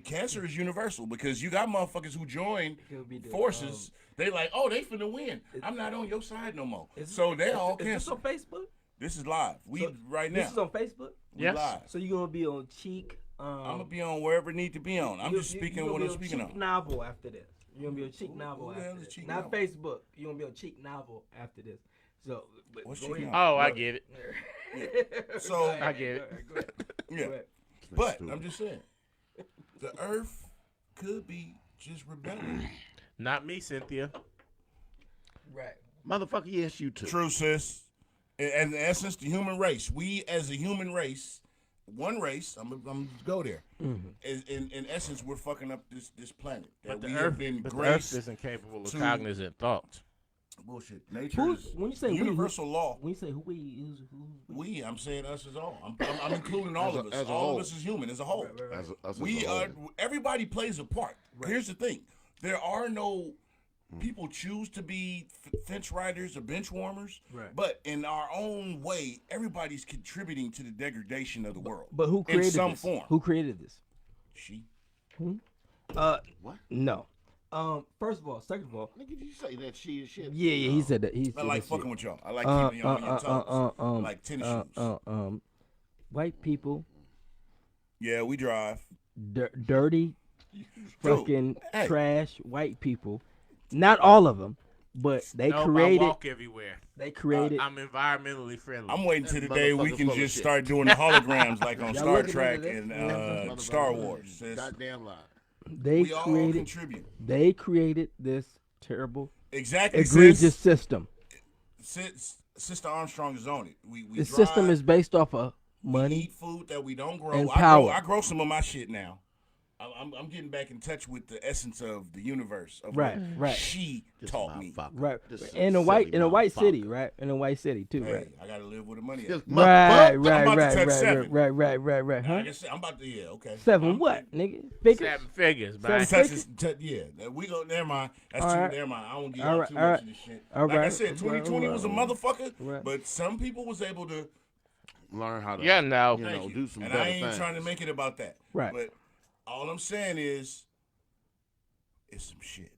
Speaker 3: Cancer is universal because you got motherfuckers who join
Speaker 1: Could be the,
Speaker 3: forces. They like, oh, they finna win. I'm not on your side no more.
Speaker 1: Is
Speaker 3: So they all
Speaker 1: Is this
Speaker 3: cancel.
Speaker 1: on Facebook?
Speaker 3: This is live. Right now.
Speaker 1: This is on Facebook.
Speaker 3: We
Speaker 2: Yes.
Speaker 3: live.
Speaker 1: So you gonna be on Cheek?
Speaker 3: I'm gonna be on wherever it need to be on. I'm just speaking what I'm speaking
Speaker 1: Cheek
Speaker 3: on.
Speaker 1: Novel after this. You're gonna be on Cheek Novel
Speaker 3: who the hell
Speaker 1: after
Speaker 3: is
Speaker 1: this.
Speaker 3: Cheek
Speaker 1: Not
Speaker 3: Novel?
Speaker 1: Facebook. You're gonna be on Cheek Novel after this. So
Speaker 3: What's
Speaker 1: go
Speaker 3: Cheek
Speaker 1: ahead.
Speaker 3: Novel?
Speaker 2: Oh, I get it.
Speaker 3: So
Speaker 2: I get it.
Speaker 1: Go ahead.
Speaker 3: yeah.
Speaker 1: Go ahead.
Speaker 3: But I'm just saying, the Earth could be just rebelling.
Speaker 2: Not me, Cynthia.
Speaker 1: Right.
Speaker 4: Motherfucker, yes, you too.
Speaker 3: True, sis. In essence, the human race. We as a human race, one race. I'm gonna go there. In essence, we're fucking up this planet.
Speaker 2: But the
Speaker 3: we
Speaker 2: Earth,
Speaker 3: have been
Speaker 2: but the Earth
Speaker 3: graced.
Speaker 2: isn't capable of
Speaker 3: to-
Speaker 2: cognizant thought.
Speaker 3: Bullshit. Nature
Speaker 1: Who's
Speaker 3: is
Speaker 1: when you say we,
Speaker 3: universal law.
Speaker 1: When you say who we is who?
Speaker 3: We, I'm saying us as all. I'm including all of us.
Speaker 4: as a
Speaker 3: All
Speaker 4: whole.
Speaker 3: of us is human as a whole.
Speaker 4: As a
Speaker 3: We
Speaker 4: whole.
Speaker 3: everybody plays a part. Here's the thing: there are no people choose to be fence riders or bench warmers,
Speaker 1: Right.
Speaker 3: but in our own way, everybody's contributing to the degradation of the world.
Speaker 1: But who created
Speaker 3: in some
Speaker 1: this?
Speaker 3: form?
Speaker 1: Who created this?
Speaker 3: She.
Speaker 4: What?
Speaker 1: No. First of all, second of all,
Speaker 4: Nigga, did you say that shit?
Speaker 1: yeah, he said that. He said
Speaker 3: I like
Speaker 1: that
Speaker 3: fucking
Speaker 1: shit.
Speaker 3: with y'all. I like keeping y'all on your toes, like tennis shoes.
Speaker 1: White people,
Speaker 3: Yeah, we drive.
Speaker 1: dirty, fucking
Speaker 3: Hey.
Speaker 1: trash white people. Not all of them, but they
Speaker 2: I
Speaker 1: created.
Speaker 2: walk everywhere.
Speaker 1: They created.
Speaker 2: I'm environmentally friendly.
Speaker 3: I'm waiting till the
Speaker 4: That
Speaker 3: day we
Speaker 4: motherfucker's
Speaker 3: can
Speaker 4: full of
Speaker 3: just
Speaker 4: shit.
Speaker 3: start doing the holograms like on
Speaker 1: Y'all
Speaker 3: Star
Speaker 1: looking
Speaker 3: Trek
Speaker 1: into this?
Speaker 3: and
Speaker 4: Motherfucker,
Speaker 3: Star Wars. Says
Speaker 4: Goddamn lie.
Speaker 1: They
Speaker 3: we all
Speaker 1: created.
Speaker 3: contribute.
Speaker 1: They created this terrible,
Speaker 3: Exactly.
Speaker 1: egregious system.
Speaker 3: Sister Armstrong is on it. We
Speaker 1: The system is based off of
Speaker 3: we
Speaker 1: money.
Speaker 3: eat food that we don't grow.
Speaker 1: and
Speaker 3: I
Speaker 1: power.
Speaker 3: I grow some of my shit now. I'm getting back in touch with the essence of the universe. Of
Speaker 1: Right,
Speaker 3: what
Speaker 1: right.
Speaker 3: She taught me.
Speaker 1: Right,
Speaker 4: This is
Speaker 1: in a
Speaker 4: silly
Speaker 1: white
Speaker 4: motherfucker.
Speaker 1: city, right? In a white city too,
Speaker 3: Hey,
Speaker 1: right?
Speaker 3: I gotta live with the money.
Speaker 4: This
Speaker 1: Right,
Speaker 4: motherfucker.
Speaker 1: right,
Speaker 3: about to
Speaker 1: right,
Speaker 3: touch
Speaker 1: right,
Speaker 3: 7.
Speaker 1: right, huh?
Speaker 3: Like I said, I'm about to okay.
Speaker 1: 7 what, nigga? Figures?
Speaker 2: 7 figures, man.
Speaker 3: We go. Never mind. That's
Speaker 1: All
Speaker 3: too.
Speaker 1: right.
Speaker 3: Never mind. I won't get
Speaker 1: All
Speaker 3: out
Speaker 1: right,
Speaker 3: too
Speaker 1: all
Speaker 3: much
Speaker 1: right.
Speaker 3: of this shit.
Speaker 1: All
Speaker 3: Like I
Speaker 1: right,
Speaker 3: said, 2020 was a motherfucker,
Speaker 1: Right.
Speaker 3: but some people was able to.
Speaker 4: Learn how to,
Speaker 2: Yeah, no.
Speaker 4: you know,
Speaker 3: Thank you.
Speaker 4: do some
Speaker 3: and
Speaker 4: better
Speaker 3: I ain't
Speaker 4: things.
Speaker 3: trying to make it about that.
Speaker 1: Right.
Speaker 3: But all I'm saying is, it's some shit.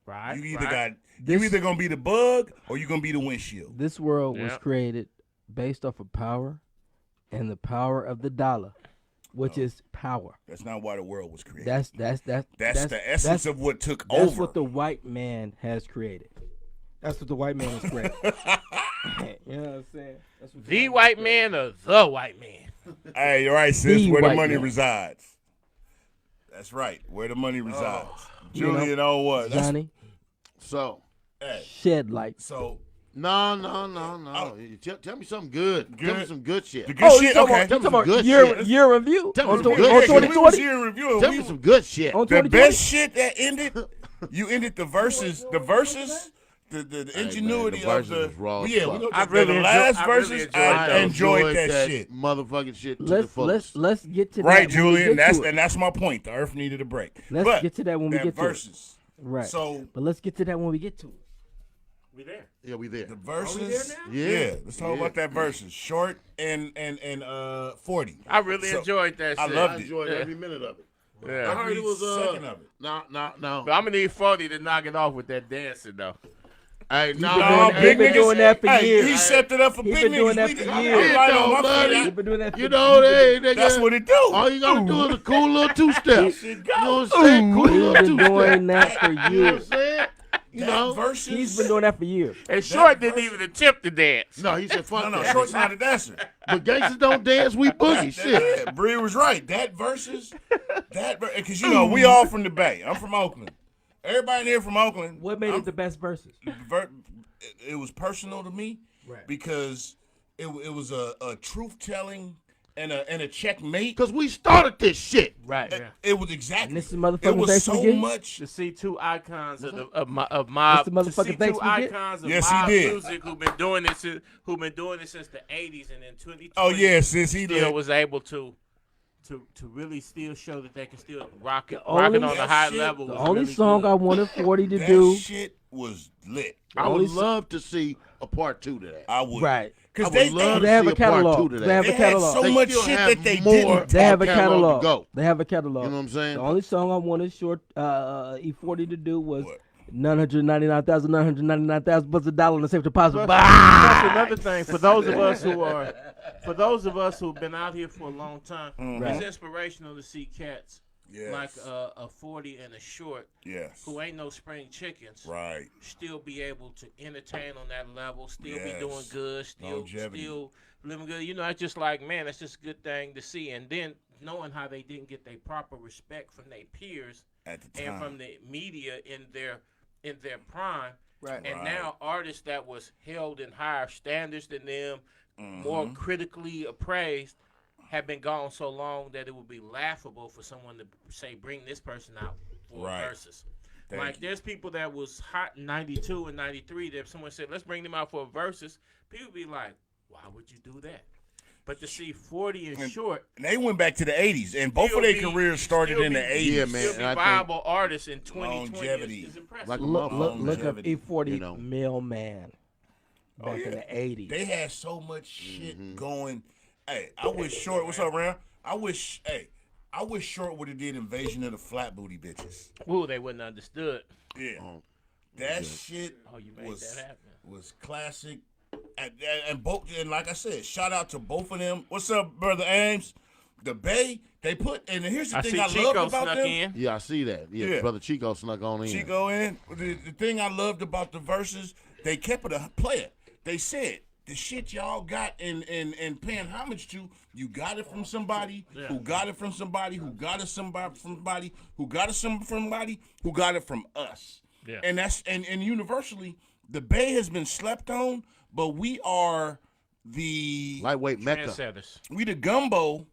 Speaker 2: Right.
Speaker 3: You either
Speaker 2: right.
Speaker 3: you either gonna be the bug or you gonna be the windshield.
Speaker 1: This world was
Speaker 2: Yep.
Speaker 1: created based off of power and the power of the dollar, which is power.
Speaker 3: That's not why the world was created.
Speaker 1: That's
Speaker 3: the essence of what took
Speaker 1: That's
Speaker 3: over.
Speaker 1: what the white man has created. That's what the white man has created. You know what I'm saying? That's what
Speaker 2: The white man or the white man?
Speaker 3: Hey, you're right, sis.
Speaker 1: The
Speaker 3: Where the
Speaker 1: white
Speaker 3: money
Speaker 1: man.
Speaker 3: resides. That's right. Where the money resides.
Speaker 1: You know,
Speaker 3: Julian, on what? That's,
Speaker 1: Johnny,
Speaker 4: So,
Speaker 3: hey,
Speaker 1: shed light.
Speaker 3: so
Speaker 4: no.
Speaker 3: Oh.
Speaker 4: Tell me something good. Tell me some good shit.
Speaker 3: the good
Speaker 1: you
Speaker 3: shit.
Speaker 1: talking
Speaker 3: Okay.
Speaker 1: about, you
Speaker 4: Tell me
Speaker 1: talking
Speaker 4: some
Speaker 1: about
Speaker 4: good
Speaker 1: year
Speaker 4: shit.
Speaker 1: year review
Speaker 4: Tell me
Speaker 1: on
Speaker 4: some
Speaker 1: tw-
Speaker 4: good
Speaker 1: on
Speaker 4: shit.
Speaker 3: We was
Speaker 1: 2020?
Speaker 3: here reviewing.
Speaker 4: Tell me some good shit.
Speaker 1: On
Speaker 3: The
Speaker 1: 2020?
Speaker 3: best shit that ended. You ended the verses. The ingenuity
Speaker 4: the
Speaker 3: of
Speaker 4: verses
Speaker 3: the
Speaker 4: was raw as
Speaker 3: yeah.
Speaker 4: fuck.
Speaker 3: We know
Speaker 2: I
Speaker 3: the
Speaker 2: really
Speaker 3: last
Speaker 2: enjoy- I really
Speaker 3: verses.
Speaker 2: enjoyed
Speaker 3: I
Speaker 2: that.
Speaker 3: enjoyed that shit.
Speaker 4: Motherfucking shit to the
Speaker 1: Let's
Speaker 4: fullest.
Speaker 1: let's get to
Speaker 3: Right,
Speaker 1: that when we
Speaker 3: Julian.
Speaker 1: get to it.
Speaker 3: That's my point. The earth needed a break.
Speaker 1: Let's
Speaker 3: But
Speaker 1: get to that when we
Speaker 3: that
Speaker 1: get to it.
Speaker 3: verses.
Speaker 1: Right.
Speaker 3: So
Speaker 1: But let's get to that when we get to it.
Speaker 2: We there.
Speaker 4: Yeah, we there.
Speaker 3: the verses.
Speaker 1: now?
Speaker 3: Yeah. Let's talk
Speaker 4: Yeah.
Speaker 3: about that verses. Short and 40.
Speaker 2: I really
Speaker 3: So,
Speaker 2: enjoyed that
Speaker 3: I
Speaker 2: shit.
Speaker 3: loved
Speaker 4: I
Speaker 3: it.
Speaker 4: enjoyed every minute of it.
Speaker 2: Yeah.
Speaker 4: I heard it was
Speaker 3: Second of it.
Speaker 4: no.
Speaker 2: But I'm gonna need 40 to knock it off with that dancing though.
Speaker 4: Hey,
Speaker 1: been
Speaker 4: no,
Speaker 1: doing
Speaker 3: No,
Speaker 1: that-
Speaker 3: big
Speaker 1: he been
Speaker 3: niggas.
Speaker 1: doing that for
Speaker 3: Hey,
Speaker 1: years.
Speaker 3: he set it up for
Speaker 1: He
Speaker 3: big
Speaker 1: been doing
Speaker 3: niggas.
Speaker 1: that
Speaker 3: We-
Speaker 1: for
Speaker 3: I'm
Speaker 1: years.
Speaker 3: right on my
Speaker 4: buddy.
Speaker 3: feet.
Speaker 1: We've been doing that.
Speaker 4: You know they nigga.
Speaker 3: That's what it do.
Speaker 4: All you gotta do is a cool little two-step.
Speaker 3: Shit
Speaker 4: You
Speaker 3: go.
Speaker 4: know what I'm saying? Cool
Speaker 1: He's
Speaker 4: little
Speaker 1: been
Speaker 4: two-step.
Speaker 1: doing that for
Speaker 4: You know what I'm
Speaker 1: years.
Speaker 4: saying? You
Speaker 3: That
Speaker 4: know.
Speaker 3: verses.
Speaker 1: He's been doing that for years.
Speaker 2: And Short didn't even attempt to dance.
Speaker 4: No, he said fuck
Speaker 3: No,
Speaker 4: that.
Speaker 3: Short's not a dancer.
Speaker 4: But gangsters don't dance, we boogie. Shit.
Speaker 3: Yeah, Bree was right. That verses, because you know we all from the Bay. I'm from Oakland. Everybody in here from Oakland.
Speaker 1: What made it the best verses?
Speaker 3: It was personal to me
Speaker 1: Right.
Speaker 3: because it was a truth telling and a checkmate.
Speaker 4: Because we started this shit.
Speaker 2: Right. Yeah.
Speaker 3: It was exactly.
Speaker 1: And this is motherfucking
Speaker 3: It was
Speaker 1: thanks
Speaker 3: so
Speaker 1: we get?
Speaker 3: much.
Speaker 2: To see two icons of mob.
Speaker 1: That's the motherfucking
Speaker 2: to see
Speaker 1: thanks
Speaker 2: two
Speaker 1: we get?
Speaker 2: icons of
Speaker 3: Yes, he
Speaker 2: mob
Speaker 3: did.
Speaker 2: music who've been doing this since the 80s, and in 2020
Speaker 3: Oh yeah, since he
Speaker 2: still
Speaker 3: did.
Speaker 2: was able to really still show that they can still rock it
Speaker 1: only-
Speaker 2: on a
Speaker 3: That
Speaker 2: high
Speaker 3: shit-
Speaker 2: level.
Speaker 1: The
Speaker 2: was
Speaker 1: only
Speaker 2: really
Speaker 1: song
Speaker 2: good.
Speaker 1: I wanted 40 to
Speaker 3: That
Speaker 1: do.
Speaker 3: shit was lit.
Speaker 4: I
Speaker 1: Only
Speaker 4: would
Speaker 1: s-
Speaker 4: love to see a part 2 to that.
Speaker 3: I would.
Speaker 1: Right.
Speaker 3: Because
Speaker 4: I
Speaker 3: they
Speaker 4: would love
Speaker 1: They have
Speaker 4: to
Speaker 1: a
Speaker 4: see a part
Speaker 1: catalog.
Speaker 4: 2 to that.
Speaker 1: They have a
Speaker 3: They had
Speaker 1: catalog.
Speaker 3: so
Speaker 4: They
Speaker 3: much
Speaker 4: still
Speaker 3: shit
Speaker 4: have
Speaker 3: that they
Speaker 4: more.
Speaker 3: didn't.
Speaker 1: They have a
Speaker 4: catalog to
Speaker 1: catalog.
Speaker 4: go.
Speaker 1: They have a catalog.
Speaker 4: You know what I'm saying?
Speaker 1: The only song I wanted Short E40 to do was
Speaker 3: What?
Speaker 1: 999,999,000 plus $1 in the safe deposit.
Speaker 2: That's another thing for those of us who've been out here for a long time. It's inspirational to see cats
Speaker 3: Yes.
Speaker 2: like a 40 and a Short
Speaker 3: Yes.
Speaker 2: who ain't no spring chickens.
Speaker 3: Right.
Speaker 2: Still be able to entertain on that level, still
Speaker 3: Yes.
Speaker 2: be doing good,
Speaker 3: Longevity.
Speaker 2: still living good. You know, it's just like, man, that's just a good thing to see. And then knowing how they didn't get their proper respect from their peers
Speaker 3: At the
Speaker 2: and
Speaker 3: time.
Speaker 2: from the media in their prime.
Speaker 1: Right.
Speaker 2: And
Speaker 3: Right.
Speaker 2: now artists that was held in higher standards than them, more critically appraised, have been gone so long that it would be laughable for someone to say, bring this person out for
Speaker 3: Right.
Speaker 2: verses.
Speaker 3: Thank
Speaker 2: Like,
Speaker 3: you.
Speaker 2: there's people that was hot in 92 and 93 that if someone said, let's bring them out for a versus, people be like, why would you do that? But to see 40 and Short,
Speaker 3: And they went back to the 80s, and both of their careers started in the 80s.
Speaker 4: Yeah, man.
Speaker 2: still
Speaker 4: and
Speaker 2: be
Speaker 4: I think-
Speaker 2: viable artists in 2020
Speaker 3: Longevity.
Speaker 2: is impressive.
Speaker 4: Like a
Speaker 1: Look
Speaker 4: motherfucker.
Speaker 1: up E40
Speaker 4: You know.
Speaker 1: Mailman back
Speaker 3: Oh,
Speaker 1: in
Speaker 3: yeah.
Speaker 1: the 80s.
Speaker 3: They had so much shit going. Hey, I wish Short. What's up, Ram? I wish Short would have did Invasion of the Flat Booty Bitches.
Speaker 2: Ooh, they wouldn't have understood.
Speaker 3: Yeah,
Speaker 4: Oh,
Speaker 3: that shit
Speaker 2: Oh, you made
Speaker 3: was
Speaker 2: that happen.
Speaker 3: was classic. And both, and like I said, shout out to both of them. What's up, brother Ames? the Bay, they put, and here's the
Speaker 2: I
Speaker 3: thing
Speaker 2: see
Speaker 3: I
Speaker 2: Chico
Speaker 3: love about
Speaker 2: snuck
Speaker 3: them.
Speaker 2: in.
Speaker 4: Yeah, I see that. Yeah, brother Chico snuck on in.
Speaker 3: Chico in. The thing I loved about the verses, they kept it a player. They said the shit y'all got and paying homage to, you got it from somebody who got it from somebody who got it from somebody who got it from somebody who got it from us.
Speaker 2: Yeah.
Speaker 3: And that's and universally, the Bay has been slept on, but we are the
Speaker 4: lightweight mecca.
Speaker 2: Trendsetters.
Speaker 3: we the gumbo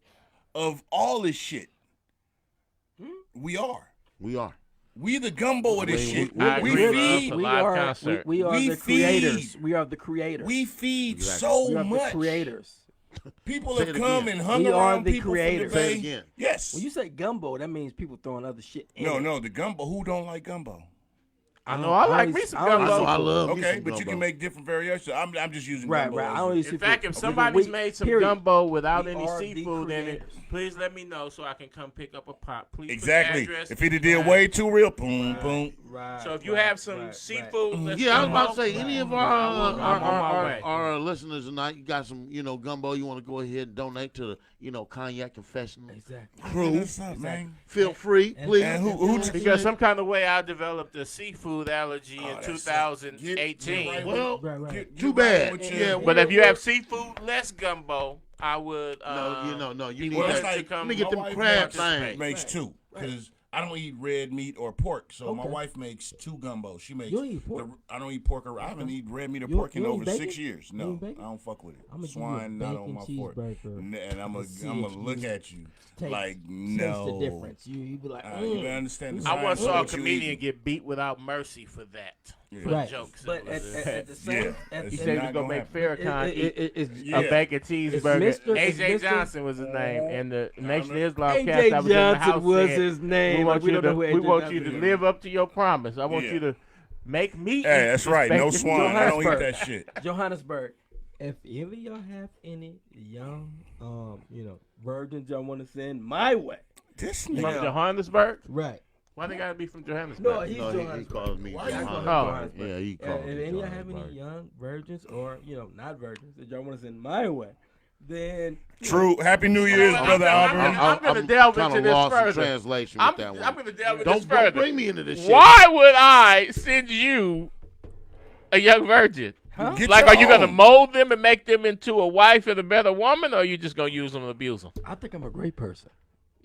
Speaker 3: of all this shit. We are.
Speaker 4: We are.
Speaker 3: We the gumbo of this
Speaker 4: I mean,
Speaker 3: shit.
Speaker 2: I
Speaker 3: We
Speaker 2: agree,
Speaker 3: feed.
Speaker 2: bro.
Speaker 1: We
Speaker 2: live
Speaker 1: are
Speaker 2: concert.
Speaker 1: we are
Speaker 3: We
Speaker 1: the
Speaker 3: feed.
Speaker 1: creators. We are the creators.
Speaker 3: We feed
Speaker 4: Exactly.
Speaker 3: so
Speaker 1: We are
Speaker 3: much.
Speaker 1: the creators.
Speaker 3: People
Speaker 4: Say
Speaker 3: have
Speaker 4: it
Speaker 3: come
Speaker 4: again.
Speaker 3: and hung
Speaker 1: We are
Speaker 3: around
Speaker 1: the
Speaker 3: people
Speaker 1: creators.
Speaker 3: from the
Speaker 4: Say it
Speaker 3: Bay.
Speaker 4: again.
Speaker 3: Yes.
Speaker 1: When you say gumbo, that means people throwing other shit in.
Speaker 3: No, the gumbo. Who don't like gumbo?
Speaker 2: I know I like
Speaker 1: only-
Speaker 2: me some
Speaker 1: I only
Speaker 2: gumbo.
Speaker 1: see-
Speaker 4: I love me
Speaker 3: Okay,
Speaker 4: some
Speaker 3: but you
Speaker 4: gumbo.
Speaker 3: can make different variations. I'm just using
Speaker 1: Right,
Speaker 3: gumbo.
Speaker 1: right.
Speaker 3: as
Speaker 1: I
Speaker 3: a-
Speaker 1: only
Speaker 2: In
Speaker 1: see
Speaker 2: fact, if
Speaker 1: people-
Speaker 2: somebody's
Speaker 1: we-
Speaker 2: made some
Speaker 1: period.
Speaker 2: gumbo without
Speaker 1: We
Speaker 2: any
Speaker 1: are the
Speaker 2: seafood in it,
Speaker 1: creators.
Speaker 2: please let me know so I can come pick up a pot. Please
Speaker 3: Exactly.
Speaker 2: put the address
Speaker 3: If it
Speaker 2: in
Speaker 3: did
Speaker 2: the
Speaker 3: way too real, boom, boom.
Speaker 1: Right.
Speaker 2: So if you
Speaker 1: right,
Speaker 2: have some
Speaker 1: right,
Speaker 2: seafood, let's
Speaker 4: Yeah, I was
Speaker 2: come
Speaker 4: about to
Speaker 2: on.
Speaker 4: say, any of
Speaker 2: I'm on my way.
Speaker 4: our listeners tonight, you got some, gumbo, you want to go ahead and donate to the, Cognac Confessionals
Speaker 1: Exactly.
Speaker 4: crew,
Speaker 3: What's up, man?
Speaker 4: feel free,
Speaker 1: And-
Speaker 4: please.
Speaker 3: And who
Speaker 2: Because some kind of way I developed a seafood allergy in
Speaker 3: that's it.
Speaker 2: 2018.
Speaker 3: Get right
Speaker 4: Well,
Speaker 1: Right, right.
Speaker 3: Get
Speaker 4: too
Speaker 3: right
Speaker 4: bad.
Speaker 3: with
Speaker 4: Yeah,
Speaker 3: your-
Speaker 2: But if you have seafood less gumbo, I would.
Speaker 4: no, you
Speaker 2: be
Speaker 4: need
Speaker 3: Well,
Speaker 2: willing
Speaker 3: it's
Speaker 2: to
Speaker 3: like,
Speaker 2: come
Speaker 4: let me get them
Speaker 3: my wife
Speaker 4: crab
Speaker 3: makes-
Speaker 4: things.
Speaker 3: Makes two because I don't eat red meat or pork. So my
Speaker 1: Okay.
Speaker 3: wife makes two gumbo. She makes.
Speaker 1: You don't eat pork?
Speaker 3: I don't eat pork. I haven't eaten red meat or
Speaker 1: You-
Speaker 3: pork in
Speaker 1: you eat
Speaker 3: over
Speaker 1: bacon?
Speaker 3: 6 years.
Speaker 1: You
Speaker 3: No,
Speaker 1: eat bacon?
Speaker 3: I don't fuck with it.
Speaker 1: I'ma give you a
Speaker 3: Swine not on
Speaker 1: bacon
Speaker 3: my fork.
Speaker 1: cheeseburger.
Speaker 3: And I'm
Speaker 1: and see
Speaker 3: gonna
Speaker 1: if
Speaker 3: look
Speaker 1: you
Speaker 3: at you
Speaker 1: taste-
Speaker 3: like
Speaker 1: Taste
Speaker 3: no.
Speaker 1: the difference. You be like,
Speaker 3: You gotta understand the
Speaker 2: I
Speaker 3: science
Speaker 2: once
Speaker 3: of
Speaker 2: saw a
Speaker 3: what you
Speaker 2: comedian
Speaker 3: eating.
Speaker 2: get beat without mercy for that. For
Speaker 1: right.
Speaker 2: jokes.
Speaker 1: But at the same,
Speaker 3: Yeah,
Speaker 1: at
Speaker 3: it's
Speaker 2: He
Speaker 1: the
Speaker 2: said he
Speaker 3: not
Speaker 2: was going to
Speaker 3: gonna
Speaker 2: make
Speaker 3: happen.
Speaker 2: Farrakhan eat
Speaker 1: it's
Speaker 3: Yeah.
Speaker 2: a bacon cheeseburger.
Speaker 1: Mr.
Speaker 2: AJ
Speaker 1: Mr.
Speaker 2: Johnson was his name, and the Nation of
Speaker 3: know.
Speaker 2: Islam cast that was in the
Speaker 1: Johnson
Speaker 2: house
Speaker 1: was
Speaker 2: said,
Speaker 1: his name.
Speaker 2: We want
Speaker 1: Like, we
Speaker 2: you
Speaker 1: don't
Speaker 2: to
Speaker 1: know who
Speaker 2: we
Speaker 1: AJ
Speaker 2: want you
Speaker 1: Johnson
Speaker 2: to
Speaker 1: is.
Speaker 2: live up to your promise. I want
Speaker 3: Yeah.
Speaker 2: you to make me. eat
Speaker 3: Hey, that's
Speaker 2: this
Speaker 3: right. No
Speaker 2: bacon.
Speaker 3: swine. I don't eat
Speaker 1: Johannesburg.
Speaker 3: that shit.
Speaker 1: Johannesburg. If any of y'all have any young, virgins y'all want to send my way,
Speaker 3: This
Speaker 2: From
Speaker 3: nigga.
Speaker 2: Johannesburg?
Speaker 1: right?
Speaker 2: Why they gotta be from Johannesburg?
Speaker 1: No, he's
Speaker 4: No, he
Speaker 1: Johannesburg.
Speaker 4: calls me
Speaker 3: Why you
Speaker 4: Johannesburg.
Speaker 2: calling
Speaker 1: Johannesburg?
Speaker 4: Yeah, he calls
Speaker 1: If
Speaker 4: me
Speaker 1: any of y'all have any
Speaker 4: Johannesburg.
Speaker 1: young virgins or not virgins that y'all want to send my way, then
Speaker 3: True. Happy New Year's,
Speaker 2: I'm
Speaker 3: brother
Speaker 2: gonna-
Speaker 3: Albert.
Speaker 2: I'm gonna delve
Speaker 4: kinda
Speaker 2: into this
Speaker 4: lost in
Speaker 2: further.
Speaker 4: translation
Speaker 2: I'm
Speaker 4: with that one.
Speaker 2: going to delve into
Speaker 4: Don't
Speaker 2: this further.
Speaker 4: bring me into this shit.
Speaker 2: Why would I send you a young virgin?
Speaker 1: Huh?
Speaker 3: Get
Speaker 2: Like,
Speaker 3: your
Speaker 2: are you going to
Speaker 3: own.
Speaker 2: mold them and make them into a wife and a better woman, or are you just going to use them and abuse them?
Speaker 1: I think I'm a great person.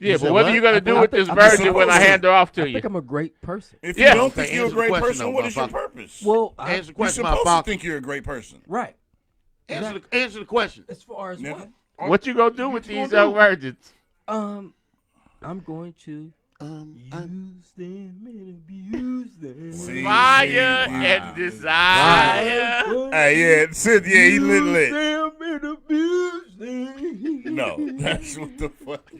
Speaker 2: Yeah,
Speaker 4: said
Speaker 2: but what are
Speaker 4: what?
Speaker 2: you going to do
Speaker 1: I
Speaker 2: with
Speaker 1: think-
Speaker 2: this
Speaker 1: I'm
Speaker 2: virgin when I
Speaker 3: supposed to.
Speaker 2: hand her off to
Speaker 1: I
Speaker 2: you?
Speaker 1: think I'm a great person.
Speaker 3: If
Speaker 2: Yeah.
Speaker 3: you don't
Speaker 4: Okay,
Speaker 3: think you're a
Speaker 4: answer the
Speaker 3: great
Speaker 4: question,
Speaker 3: person,
Speaker 4: though,
Speaker 3: what is your
Speaker 4: motherfucker.
Speaker 3: purpose?
Speaker 1: Well,
Speaker 4: Answer the
Speaker 3: You're
Speaker 4: question,
Speaker 3: supposed to
Speaker 4: motherfucker.
Speaker 3: think you're a great person.
Speaker 1: right.
Speaker 4: Answer the question.
Speaker 1: As far as
Speaker 3: Nigga.
Speaker 1: what,
Speaker 2: What you going to do with these young virgins?
Speaker 1: I'm going to use them and abuse them.
Speaker 3: See?
Speaker 2: Fire
Speaker 3: Wow.
Speaker 2: and desire.
Speaker 3: Hey, yeah, Sid, yeah, he lit
Speaker 1: Use
Speaker 3: lit.
Speaker 1: them and abuse them.
Speaker 3: No, that's what the fuck.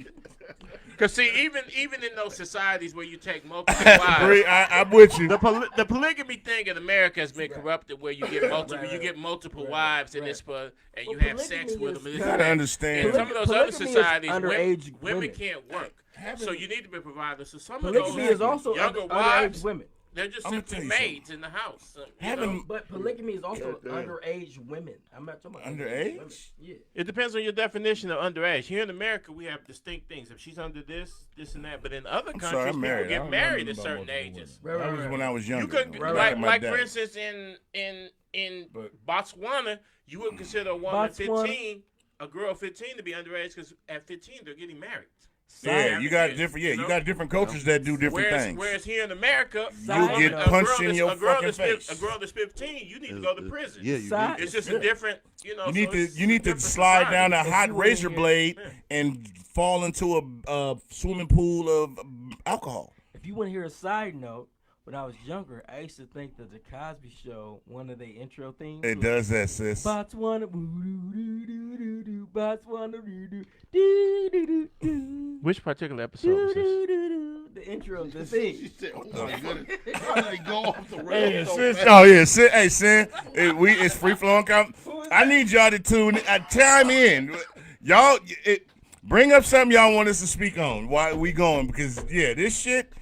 Speaker 2: Because, see, even in those societies where you take multiple wives,
Speaker 3: Bree, I'm with you.
Speaker 2: the polygamy thing in America has been corrupted, where you get multiple
Speaker 1: Right.
Speaker 2: wives in
Speaker 1: Right.
Speaker 2: this and
Speaker 1: Well,
Speaker 2: you have sex
Speaker 1: polygamy
Speaker 2: with
Speaker 1: is
Speaker 2: them.
Speaker 3: You
Speaker 2: And
Speaker 3: gotta
Speaker 2: in
Speaker 3: understand.
Speaker 2: some of those other
Speaker 1: Polygamy is
Speaker 2: societies,
Speaker 1: underage
Speaker 2: women
Speaker 1: women.
Speaker 2: can't work. So you need to be provided. So some of
Speaker 1: Polygamy
Speaker 2: those
Speaker 1: is also
Speaker 2: younger
Speaker 1: underage
Speaker 2: wives,
Speaker 1: women.
Speaker 2: they're just
Speaker 3: I'ma
Speaker 2: simply
Speaker 3: tell you
Speaker 2: maids in the house.
Speaker 3: Having
Speaker 1: But polygamy is also underage women. I'm not talking about
Speaker 3: Underage?
Speaker 1: women. Yeah.
Speaker 2: It depends on your definition of underage. Here in America, we have distinct things. If she's under this and that, but in other
Speaker 3: I'm
Speaker 2: countries,
Speaker 3: sorry, I'm
Speaker 2: people
Speaker 3: married. I
Speaker 2: get
Speaker 3: don't
Speaker 2: married
Speaker 3: know
Speaker 2: at
Speaker 3: about
Speaker 2: certain
Speaker 3: multiple
Speaker 2: ages.
Speaker 3: women. That was when I was younger.
Speaker 2: You could,
Speaker 3: though.
Speaker 1: Right,
Speaker 2: like,
Speaker 3: Back in my
Speaker 2: like
Speaker 3: day.
Speaker 2: for instance, in
Speaker 3: But-
Speaker 2: Botswana, you would consider a woman
Speaker 1: Botswana.
Speaker 2: 15, a girl 15, to be underage because at 15 they're getting married.
Speaker 3: Yeah, you got
Speaker 2: kids,
Speaker 3: different. Yeah,
Speaker 2: you
Speaker 3: you
Speaker 2: know?
Speaker 3: got different cultures that do different
Speaker 2: Whereas,
Speaker 3: things.
Speaker 2: whereas here in America,
Speaker 1: You'll
Speaker 3: get
Speaker 2: a
Speaker 3: punched
Speaker 2: girl
Speaker 3: in your
Speaker 2: that's- a girl
Speaker 3: fucking
Speaker 2: that's
Speaker 3: face.
Speaker 2: A girl that's 15, you need to go to prison.
Speaker 4: Yeah, you
Speaker 1: Side-
Speaker 4: do.
Speaker 2: It's just a different,
Speaker 3: You
Speaker 2: so
Speaker 3: need to
Speaker 2: it's
Speaker 3: you need to
Speaker 2: different
Speaker 3: slide
Speaker 2: society.
Speaker 3: down a
Speaker 1: If
Speaker 3: hot
Speaker 1: you were
Speaker 3: razor
Speaker 1: in here-
Speaker 3: blade and fall into a swimming pool of alcohol.
Speaker 1: If you want to hear a side note, when I was younger, I used to think that the Cosby Show, one of the intro themes,
Speaker 3: It
Speaker 1: was
Speaker 3: does that, sis.
Speaker 1: Botswana, boo-doo-doo-doo-doo-doo, Botswana, doo-doo-doo-doo-doo,
Speaker 2: Which particular episode was this?
Speaker 1: doo-doo-doo-doo. The intro, the thing.
Speaker 4: She said, "Oh my goodness, how did it go off the
Speaker 3: Hey,
Speaker 4: rails so
Speaker 3: sis,
Speaker 4: fast?"
Speaker 3: oh yeah, sis, hey, Sin, it's free flowing. I need y'all to chime in. Y'all, bring up something y'all want us to speak on while we going because this shit,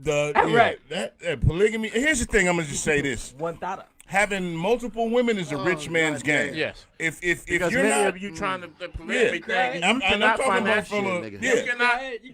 Speaker 1: Right.
Speaker 3: that polygamy. Here's the thing, I'm gonna just say this:
Speaker 1: One thought.
Speaker 3: having multiple women is a rich man's game.
Speaker 2: Yes.
Speaker 3: If
Speaker 2: Because
Speaker 3: you're
Speaker 2: many
Speaker 3: not,
Speaker 2: of you trying to the polygamy thing,
Speaker 3: I'm talking about from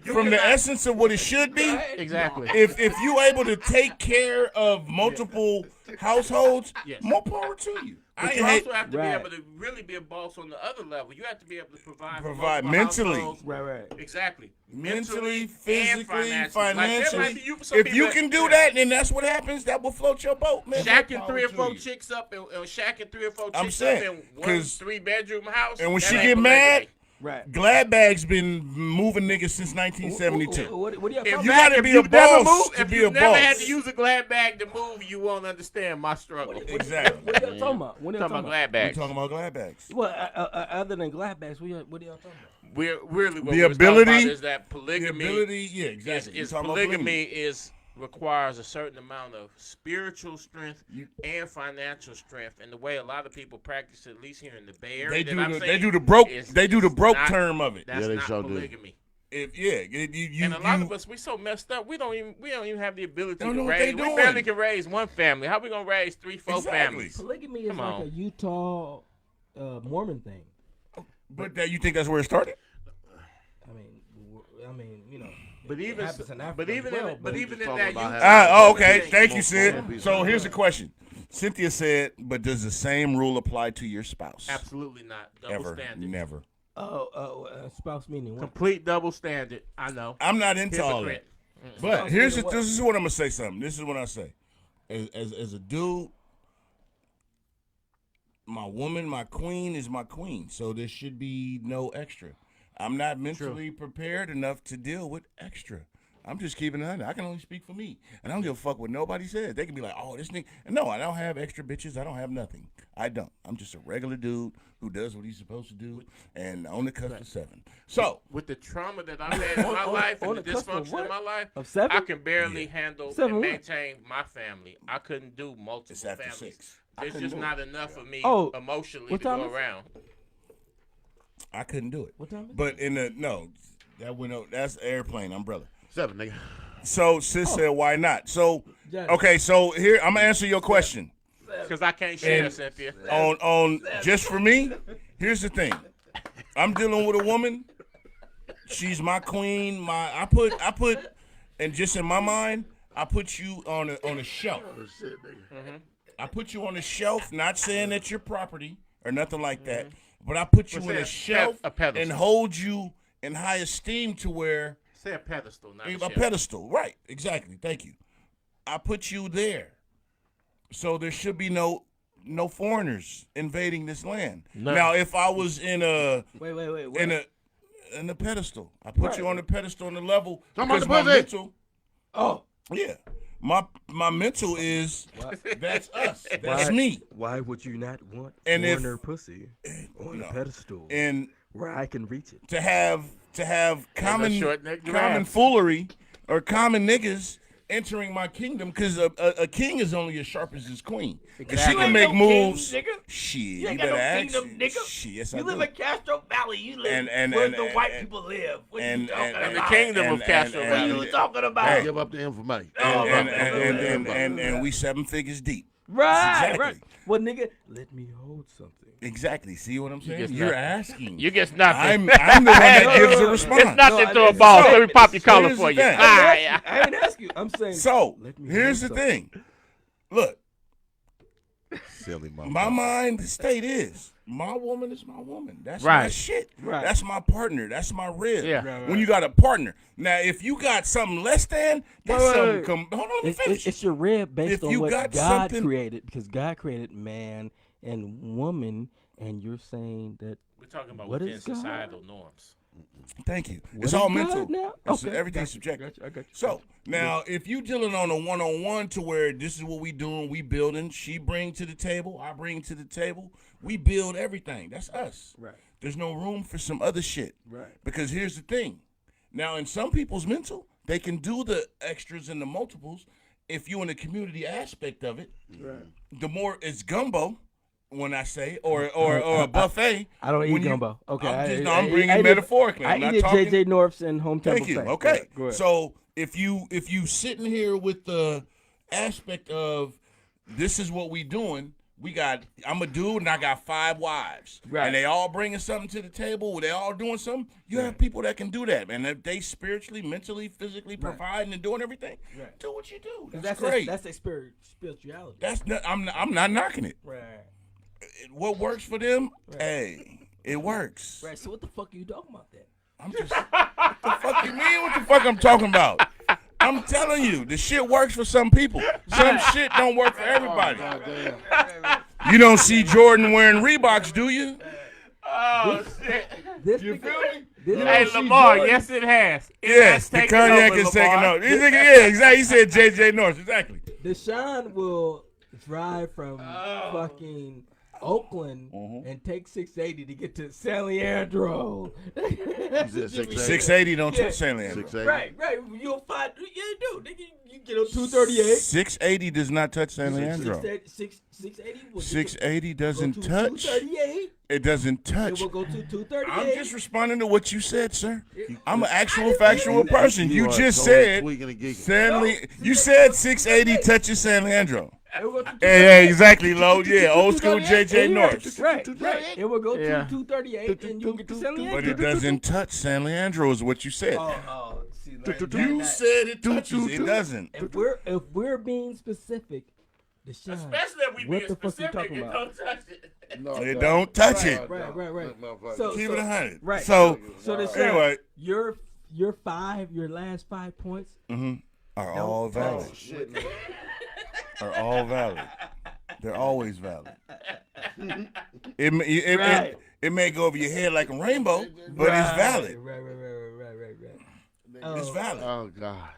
Speaker 3: from the essence of what it should be.
Speaker 2: Exactly.
Speaker 3: If you able to take care of multiple households, more power to you.
Speaker 2: But you also have to be able to really be a boss on the other level. You have to be able to provide
Speaker 3: mentally.
Speaker 1: Right.
Speaker 2: Exactly.
Speaker 3: Mentally, physically,
Speaker 2: and
Speaker 3: financially.
Speaker 2: Like,
Speaker 3: if you can do that, then that's what happens. That will float your boat, man.
Speaker 2: Shacking 3 or 4 chicks up and shacking 3 or 4 chicks up in one 3-bedroom house.
Speaker 3: And when she get mad,
Speaker 1: right.
Speaker 3: Glad Bag's been moving niggas since 1972.
Speaker 1: What are y'all talking
Speaker 3: You
Speaker 1: about?
Speaker 3: gotta be a boss to be a boss.
Speaker 2: If you never had to use a glad bag to move, you won't understand my struggle.
Speaker 3: Exactly.
Speaker 1: What are y'all talking about?
Speaker 2: Talking about glad bags.
Speaker 3: We're talking about Glad Bags.
Speaker 1: Well, other than glad bags, what are y'all talking about?
Speaker 2: We're really what
Speaker 3: The
Speaker 2: we're talking
Speaker 3: ability-
Speaker 2: about is that polygamy.
Speaker 3: The ability, yeah, exactly.
Speaker 2: Is
Speaker 3: You're talking about
Speaker 2: polygamy requires a certain amount of spiritual strength and financial strength, and the way a lot of people practice it, at least here in the Bay Area,
Speaker 3: they do the broke term of it.
Speaker 2: That's
Speaker 4: they
Speaker 2: not
Speaker 4: sure do.
Speaker 2: polygamy.
Speaker 3: And
Speaker 2: a lot of us, we so messed up. We don't even have the ability
Speaker 3: Don't know
Speaker 2: to
Speaker 3: what they
Speaker 2: raise. We
Speaker 3: doing.
Speaker 2: barely can raise one family. How we gonna raise 3, 4 families?
Speaker 1: Polygamy is
Speaker 2: Come
Speaker 1: like
Speaker 2: on.
Speaker 1: a Utah Mormon thing.
Speaker 3: But you think that's where it started?
Speaker 1: I mean, you know.
Speaker 2: But even
Speaker 1: it happens in Africa
Speaker 2: but even
Speaker 1: as well,
Speaker 2: in, but even in that
Speaker 3: Okay. Thank you, Sid. So here's a question. Cynthia said, but does the same rule apply to your spouse?
Speaker 2: absolutely not double
Speaker 3: Ever.
Speaker 2: standard.
Speaker 3: Never.
Speaker 1: Spouse meaning what?
Speaker 2: Complete double standard. I know.
Speaker 3: I'm not into all that.
Speaker 2: Hypocrite.
Speaker 3: But this is what I'm gonna say. This is what I say. As a dude, my woman, my queen is my queen. So there should be no extra. I'm not mentally prepared enough to deal with extra. I'm just keeping it under. I can only speak for me. And I don't give a fuck what nobody says. They can be like, oh, this nigga. No, I don't have extra bitches. I don't have nothing. I don't. I'm just a regular dude who does what he's supposed to do and on the cusp of 7. So,
Speaker 2: with the trauma that I've had in my life and the dysfunction in my life,
Speaker 1: of 7?
Speaker 2: I can barely handle
Speaker 1: 7
Speaker 2: and
Speaker 1: what?
Speaker 2: maintain my family. I couldn't do multiple
Speaker 3: It's after
Speaker 2: families.
Speaker 3: 6.
Speaker 2: There's just not enough of me emotionally
Speaker 1: what
Speaker 2: to
Speaker 1: time
Speaker 2: go
Speaker 1: is it?
Speaker 2: around.
Speaker 3: I couldn't do it.
Speaker 1: What time is it?
Speaker 3: But that went out. That's airplane umbrella.
Speaker 4: 7, nigga.
Speaker 3: So sis said, why not? So
Speaker 1: Johnny.
Speaker 3: okay, so here I'm gonna answer your question.
Speaker 2: Because I can't share, Cynthia.
Speaker 3: On just for me, here's the thing. I'm dealing with a woman. She's my queen. I put and just in my mind, I put you on a shelf. I put you on a shelf, not saying that you're property or nothing like that, but I put you in a shelf and hold you in high esteem to where
Speaker 2: Say a pedestal, not
Speaker 3: a pedestal. Right, exactly. Thank you. I put you there. So there should be no foreigners invading this land.
Speaker 2: No.
Speaker 3: Now, if I was in a
Speaker 1: Wait.
Speaker 3: in a pedestal, I put you on the pedestal on the level
Speaker 4: Talking about
Speaker 3: because
Speaker 4: the
Speaker 3: my
Speaker 4: pussy.
Speaker 3: mental. Oh, yeah. My mental is that's us. That's me.
Speaker 1: Why would you not want
Speaker 3: And if-
Speaker 1: foreigner pussy on a pedestal
Speaker 3: And
Speaker 1: where I can reach it?
Speaker 3: to have common
Speaker 2: short-necked
Speaker 3: common
Speaker 2: giraffe.
Speaker 3: foolery or common niggas entering my kingdom because a king is only as sharp as his queen. And she
Speaker 1: You
Speaker 3: can
Speaker 1: ain't
Speaker 3: make
Speaker 1: no
Speaker 3: moves.
Speaker 1: king, nigga.
Speaker 3: Shit,
Speaker 1: You ain't
Speaker 3: better
Speaker 1: got no
Speaker 3: ask.
Speaker 1: kingdom, nigga.
Speaker 3: Shit, yes I
Speaker 1: You
Speaker 3: do.
Speaker 1: live in Castro Valley. You live
Speaker 3: And-
Speaker 1: where
Speaker 3: and-
Speaker 1: the
Speaker 3: and-
Speaker 1: white
Speaker 3: and-
Speaker 1: people live. What
Speaker 3: and-
Speaker 1: you talking
Speaker 3: and-
Speaker 1: about?
Speaker 2: In the kingdom of Castro
Speaker 3: and-
Speaker 1: What
Speaker 2: Valley.
Speaker 1: you talking about?
Speaker 4: Give up the information.
Speaker 3: and we 7 figures deep.
Speaker 1: Right,
Speaker 3: Exactly.
Speaker 1: right. Well, nigga, let me hold something.
Speaker 3: Exactly. See what I'm saying?
Speaker 2: get
Speaker 3: You're
Speaker 2: nothing.
Speaker 3: asking.
Speaker 2: You get nothing.
Speaker 3: I'm the one that gives a response.
Speaker 2: It's nothing
Speaker 1: No,
Speaker 2: to a
Speaker 1: it's-
Speaker 2: ball.
Speaker 1: so-
Speaker 2: Let me pop your
Speaker 3: so
Speaker 2: collar
Speaker 3: here's
Speaker 2: for
Speaker 3: the
Speaker 2: you.
Speaker 3: thing.
Speaker 2: Yeah.
Speaker 1: I ain't ask you. I'm saying.
Speaker 3: So
Speaker 1: let me
Speaker 3: here's the
Speaker 1: hold something.
Speaker 3: thing. Look,
Speaker 4: Silly motherfucker.
Speaker 3: my mind state is my woman is my woman. That's my
Speaker 2: Right.
Speaker 3: shit.
Speaker 1: Right.
Speaker 3: That's my partner. That's my rib.
Speaker 2: Yeah.
Speaker 1: Right.
Speaker 3: When you got a partner. Now, if you got something less than, that's
Speaker 1: Wait,
Speaker 3: something. Hold on, let me finish.
Speaker 1: It's your rib based
Speaker 3: If
Speaker 1: on
Speaker 3: you
Speaker 1: what
Speaker 3: got
Speaker 1: God
Speaker 3: something-
Speaker 1: created, because God created man and woman, and you're saying that.
Speaker 2: We're talking about
Speaker 1: What
Speaker 2: within
Speaker 1: is God?
Speaker 2: societal norms.
Speaker 3: Thank you.
Speaker 1: What
Speaker 3: It's
Speaker 1: is
Speaker 3: all
Speaker 1: God
Speaker 3: mental.
Speaker 1: now?
Speaker 3: It's
Speaker 1: Okay,
Speaker 3: everything's
Speaker 1: gotcha,
Speaker 3: subjective.
Speaker 1: gotcha, I got you.
Speaker 3: So now, if you dealing on a one-on-one to where this is what we doing, we building. She bring to the table, I bring to the table. We build everything. That's us.
Speaker 1: Right.
Speaker 3: There's no room for some other shit.
Speaker 1: Right.
Speaker 3: Because here's the thing. Now, in some people's mental, they can do the extras and the multiples. If you in the community aspect of it, the more it's gumbo. When I say or a buffet,
Speaker 1: I don't eat
Speaker 3: when you-
Speaker 1: gumbo. Okay,
Speaker 3: I'm bringing metaphorically.
Speaker 1: I
Speaker 3: I'm not
Speaker 1: eat at
Speaker 3: talking.
Speaker 1: JJ North's and Home Temple.
Speaker 3: Thank you.
Speaker 1: Steak.
Speaker 3: Okay.
Speaker 1: Go ahead.
Speaker 3: So if you sitting here with the aspect of this is what we doing. I'm a dude and I got 5 wives. Right. And they all bringing something to the table. They all doing something. You have people that can do that. And if they spiritually, mentally, physically providing and doing everything, do what you do. That's great.
Speaker 1: That's spirituality.
Speaker 3: I'm not knocking it.
Speaker 1: Right.
Speaker 3: What works for them, hey, it works.
Speaker 1: Right, so what the fuck are you talking about then?
Speaker 3: I'm just, what the fuck you mean? What the fuck I'm talking about? I'm telling you, the shit works for some people. Some shit don't work for everybody. You don't see Jordan wearing Reeboks, do you?
Speaker 2: Oh, shit.
Speaker 3: You feel me?
Speaker 2: Hey, Lamar, yes, it has.
Speaker 3: Yes, the cognac is taking over. Yeah, exactly. He said J.J. North, exactly.
Speaker 1: Deshaun will drive from fucking Oakland and take 680 to get to San Leandro.
Speaker 3: 680 don't touch San Leandro.
Speaker 1: Right. You'll find, you get on 238.
Speaker 3: 680 does not touch San Leandro. 680 doesn't touch.
Speaker 1: 238.
Speaker 3: It doesn't touch.
Speaker 1: It will go to 238.
Speaker 3: I'm just responding to what you said, sir. I'm an actual factual person. You just said you said 680 touches San Leandro. Hey, exactly, Lo. Yeah, old school J.J. North.
Speaker 1: Right. It will go to 238 and you'll get to San Leandro.
Speaker 3: But it doesn't touch San Leandro is what you said.
Speaker 1: See,
Speaker 3: you said it touches. It doesn't.
Speaker 1: If we're being specific, Deshaun,
Speaker 2: especially if we being specific, it don't touch it.
Speaker 3: No, it don't touch it.
Speaker 1: Right.
Speaker 3: So keep it 100.
Speaker 1: Right.
Speaker 3: So
Speaker 1: anyway, your last 5 points
Speaker 3: are all valid. Are all valid. They're always valid. It may go over your head like a rainbow, but it's valid.
Speaker 1: Right.
Speaker 3: It's valid.
Speaker 4: Oh God.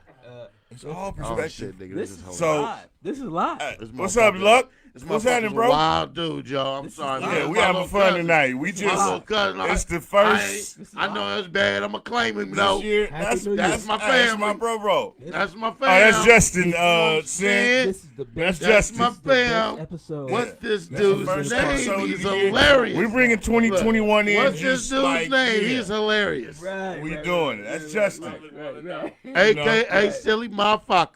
Speaker 3: It's all perspective.
Speaker 4: Shit, nigga,
Speaker 1: this is live.
Speaker 3: What's up, Luck? What's happening, bro?
Speaker 4: Wild dude, y'all. I'm sorry, man.
Speaker 3: Yeah, we having fun tonight. We just it's the first.
Speaker 4: I know it's bad. I'm gonna claim him though.
Speaker 3: That's
Speaker 4: my family.
Speaker 3: That's my bro.
Speaker 4: That's my family.
Speaker 3: Oh, that's Justin. Sin.
Speaker 1: This is the best.
Speaker 3: That's
Speaker 4: my fam.
Speaker 1: Episode.
Speaker 4: What's this dude's name? He's hilarious.
Speaker 3: We bringing 2021 in.
Speaker 4: What's this dude's name? He's hilarious.
Speaker 1: Right.
Speaker 3: We doing it. That's Justin.
Speaker 4: AKA silly motherfucker.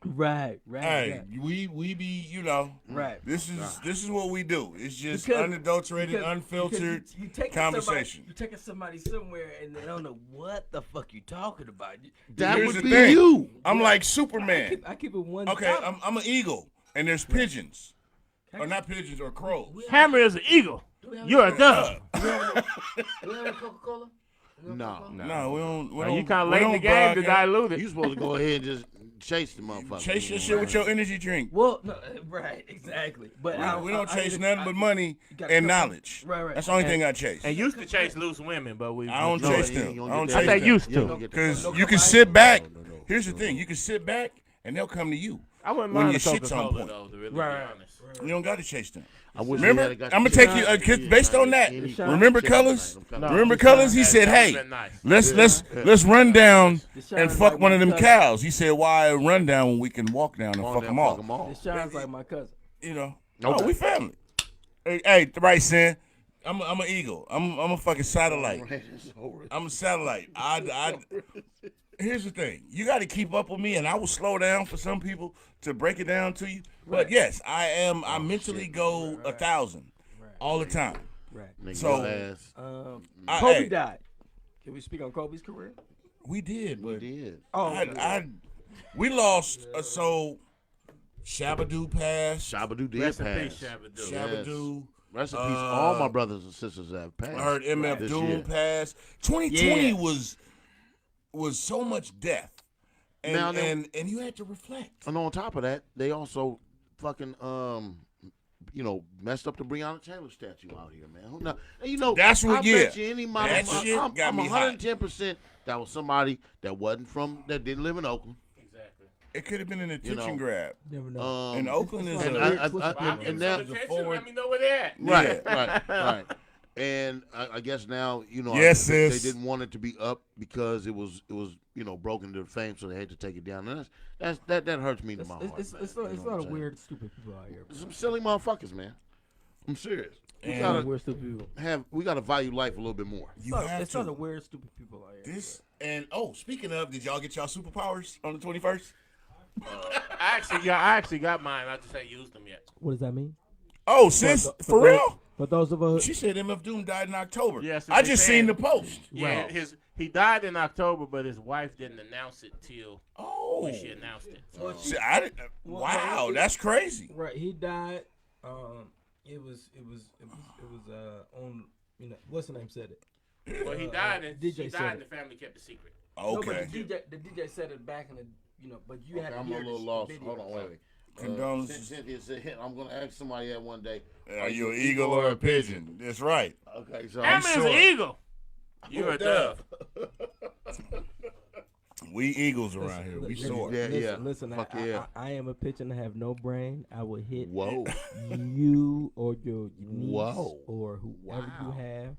Speaker 1: Right.
Speaker 3: Hey, we be,
Speaker 1: right.
Speaker 3: This is what we do. It's just unadulterated, unfiltered conversation.
Speaker 1: You're taking somebody somewhere and they don't know what the fuck you talking about.
Speaker 4: That
Speaker 3: Here's
Speaker 4: would
Speaker 3: the
Speaker 4: be
Speaker 3: thing.
Speaker 4: you.
Speaker 3: I'm like Superman.
Speaker 1: I keep it one.
Speaker 3: Okay, I'm an eagle, and there's pigeons, or not pigeons, or crows.
Speaker 2: Hammer is an eagle. You're a dove.
Speaker 1: Do we have a Coca-Cola?
Speaker 4: No,
Speaker 3: we don't.
Speaker 2: You kind of late in the game to dilute it.
Speaker 4: You supposed to go ahead and just chase the motherfucker.
Speaker 3: Chase your shit with your energy drink.
Speaker 1: Well, no, right, exactly. But
Speaker 3: we don't chase nothing but money and knowledge.
Speaker 1: Right.
Speaker 3: That's the only thing I chase.
Speaker 2: And used to chase loose women, but
Speaker 3: I don't chase them.
Speaker 2: I say used to.
Speaker 3: Because you can sit back. Here's the thing. You can sit back and they'll come to you.
Speaker 2: I wouldn't
Speaker 3: when
Speaker 2: mind
Speaker 3: your
Speaker 2: a
Speaker 3: shit's on
Speaker 2: Coca-Cola,
Speaker 3: point.
Speaker 2: though, to really be honest.
Speaker 3: You don't got to chase them.
Speaker 4: Remember,
Speaker 3: I'm gonna take you based on that. Remember Colors? Remember Colors? He said, "Hey, let's run down and fuck one of them cows." He said, "Why run down when we can walk down and fuck them all?"
Speaker 1: This sounds like my cousin.
Speaker 3: Oh, we family. Hey, right, Sin. I'm an eagle. I'm a fucking satellite. I'm a satellite. Here's the thing. You got to keep up with me, and I will slow down for some people to break it down to you. But yes, I mentally go 1,000 all the time.
Speaker 1: Right.
Speaker 3: So,
Speaker 1: Kobe died. Can we speak on Kobe's career?
Speaker 3: We did.
Speaker 4: We did.
Speaker 3: We lost. So, Shabadoo passed.
Speaker 4: Shabadoo did
Speaker 2: Rest
Speaker 4: pass.
Speaker 2: in peace, Shabadoo.
Speaker 3: Shabadoo.
Speaker 4: Rest in peace. All my brothers and sisters have passed.
Speaker 3: I heard MF Doom pass. 2020 was so much death. And you had to reflect.
Speaker 4: And on top of that, they also fucking messed up the Breonna Taylor statue out here, man.
Speaker 3: That's what.
Speaker 4: I bet you any mama,
Speaker 3: that shit got me
Speaker 4: 110% that was somebody that that didn't live in Oakland.
Speaker 2: Exactly.
Speaker 3: It could have been an attention grab.
Speaker 1: Never know.
Speaker 3: And Oakland is
Speaker 4: and now,
Speaker 2: let me know where they're at.
Speaker 4: Right. And I guess now,
Speaker 3: yes,
Speaker 4: they didn't want it to be up because it was broken to fame, so they had to take it down. And that hurts me to my heart.
Speaker 1: It's not a weird, stupid people out here.
Speaker 4: Some silly motherfuckers, man. I'm serious.
Speaker 1: Weird, stupid people.
Speaker 4: We gotta value life a little bit more.
Speaker 1: It's not a weird, stupid people out here.
Speaker 3: Speaking of, did y'all get y'all superpowers on the 21st?
Speaker 2: I actually got mine. I just ain't used them yet.
Speaker 1: What does that mean?
Speaker 3: Oh, sis, for real?
Speaker 1: For those of us,
Speaker 3: She said MF Doom died in October.
Speaker 2: Yes,
Speaker 3: I just seen the post.
Speaker 2: Yeah, he died in October, but his wife didn't announce it till when she announced it.
Speaker 3: See, wow, that's crazy.
Speaker 1: right? He died. It was on. What's the name said it?
Speaker 2: Well, he died and
Speaker 1: DJ
Speaker 2: she
Speaker 1: said
Speaker 2: died, and
Speaker 1: it.
Speaker 2: the family kept the secret.
Speaker 1: No, but
Speaker 3: Okay.
Speaker 1: the DJ said it back in the. But you had to
Speaker 4: I'm a
Speaker 1: hear
Speaker 4: little
Speaker 1: the
Speaker 4: lost.
Speaker 1: video.
Speaker 4: Hold on, wait.
Speaker 3: Condolences.
Speaker 4: Cynthia said, I'm going to ask somebody that one day.
Speaker 3: Are you an eagle or a pigeon? That's right.
Speaker 4: Okay, so
Speaker 2: I'm
Speaker 3: sure.
Speaker 2: an eagle. You're a dove.
Speaker 3: We eagles around here. We soar.
Speaker 1: Listen,
Speaker 4: Fuck yeah.
Speaker 1: I am a pigeon. I have no brain. I will hit
Speaker 4: Whoa.
Speaker 1: you or your niece
Speaker 4: Whoa.
Speaker 1: or whoever you have.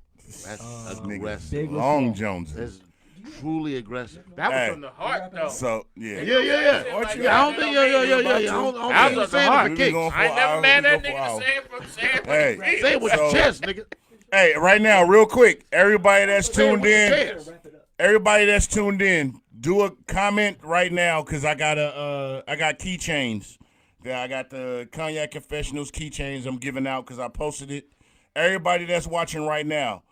Speaker 4: That's
Speaker 1: big
Speaker 4: aggressive.
Speaker 1: or
Speaker 3: Long
Speaker 1: small.
Speaker 3: Joneses.
Speaker 4: That's truly aggressive.
Speaker 2: That was
Speaker 3: Hey.
Speaker 2: from the heart, though.
Speaker 3: So, yeah.
Speaker 4: Yeah.
Speaker 2: Like
Speaker 4: I
Speaker 2: that.
Speaker 4: don't think, I don't
Speaker 2: That
Speaker 4: think
Speaker 2: was
Speaker 4: he's saying
Speaker 2: hard.
Speaker 4: it for kicks.
Speaker 2: I ain't never mad at that nigga
Speaker 3: Wow.
Speaker 2: to say it from saying
Speaker 3: Hey.
Speaker 2: what he
Speaker 4: Say it with
Speaker 3: So-
Speaker 4: your chest, nigga.
Speaker 3: Hey, right now, real quick, everybody that's tuned in,
Speaker 4: Chest.
Speaker 3: everybody that's tuned in, do a comment right now because I got keychains. Yeah, I got the Cognac Confessionals keychains I'm giving out because I posted it. Everybody that's watching right now,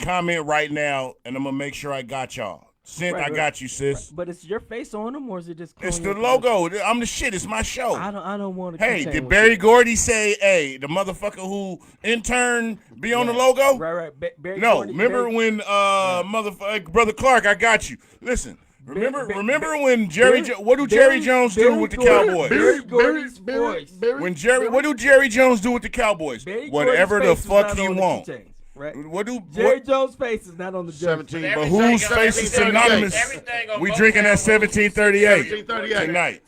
Speaker 3: comment right now, and I'm gonna make sure I got y'all. Sint,
Speaker 1: Right,
Speaker 3: I got you, sis.
Speaker 1: But it's your face on them, or is it just?
Speaker 3: It's the
Speaker 1: Cognac?
Speaker 3: logo. I'm the shit. It's my show.
Speaker 1: I don't want to.
Speaker 3: Hey, did Barry Gordy say, hey, the motherfucker who intern be on the logo?
Speaker 1: Right. Barry
Speaker 3: No,
Speaker 1: Gordy,
Speaker 3: remember
Speaker 1: Barry,
Speaker 3: when motherfucker Brother Clark, I got you. Listen, remember when what do Jerry Jones do with the Cowboys?
Speaker 1: Barry Gordy's voice.
Speaker 3: What do Jerry Jones do with the Cowboys?
Speaker 1: Barry
Speaker 3: Whatever the
Speaker 1: Gordy's face is
Speaker 3: fuck
Speaker 1: not
Speaker 3: he
Speaker 1: on the
Speaker 3: want.
Speaker 1: keychains, Right.
Speaker 3: What
Speaker 1: Jones' face is not on the jersey.
Speaker 4: 17.
Speaker 3: but whose face is synonymous? We drinking at 1738 tonight.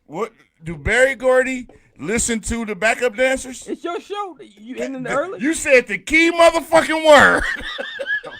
Speaker 3: What do Barry Gordy listen to the backup dancers?
Speaker 1: It's your show. You in the early?
Speaker 3: You said the key motherfucking word.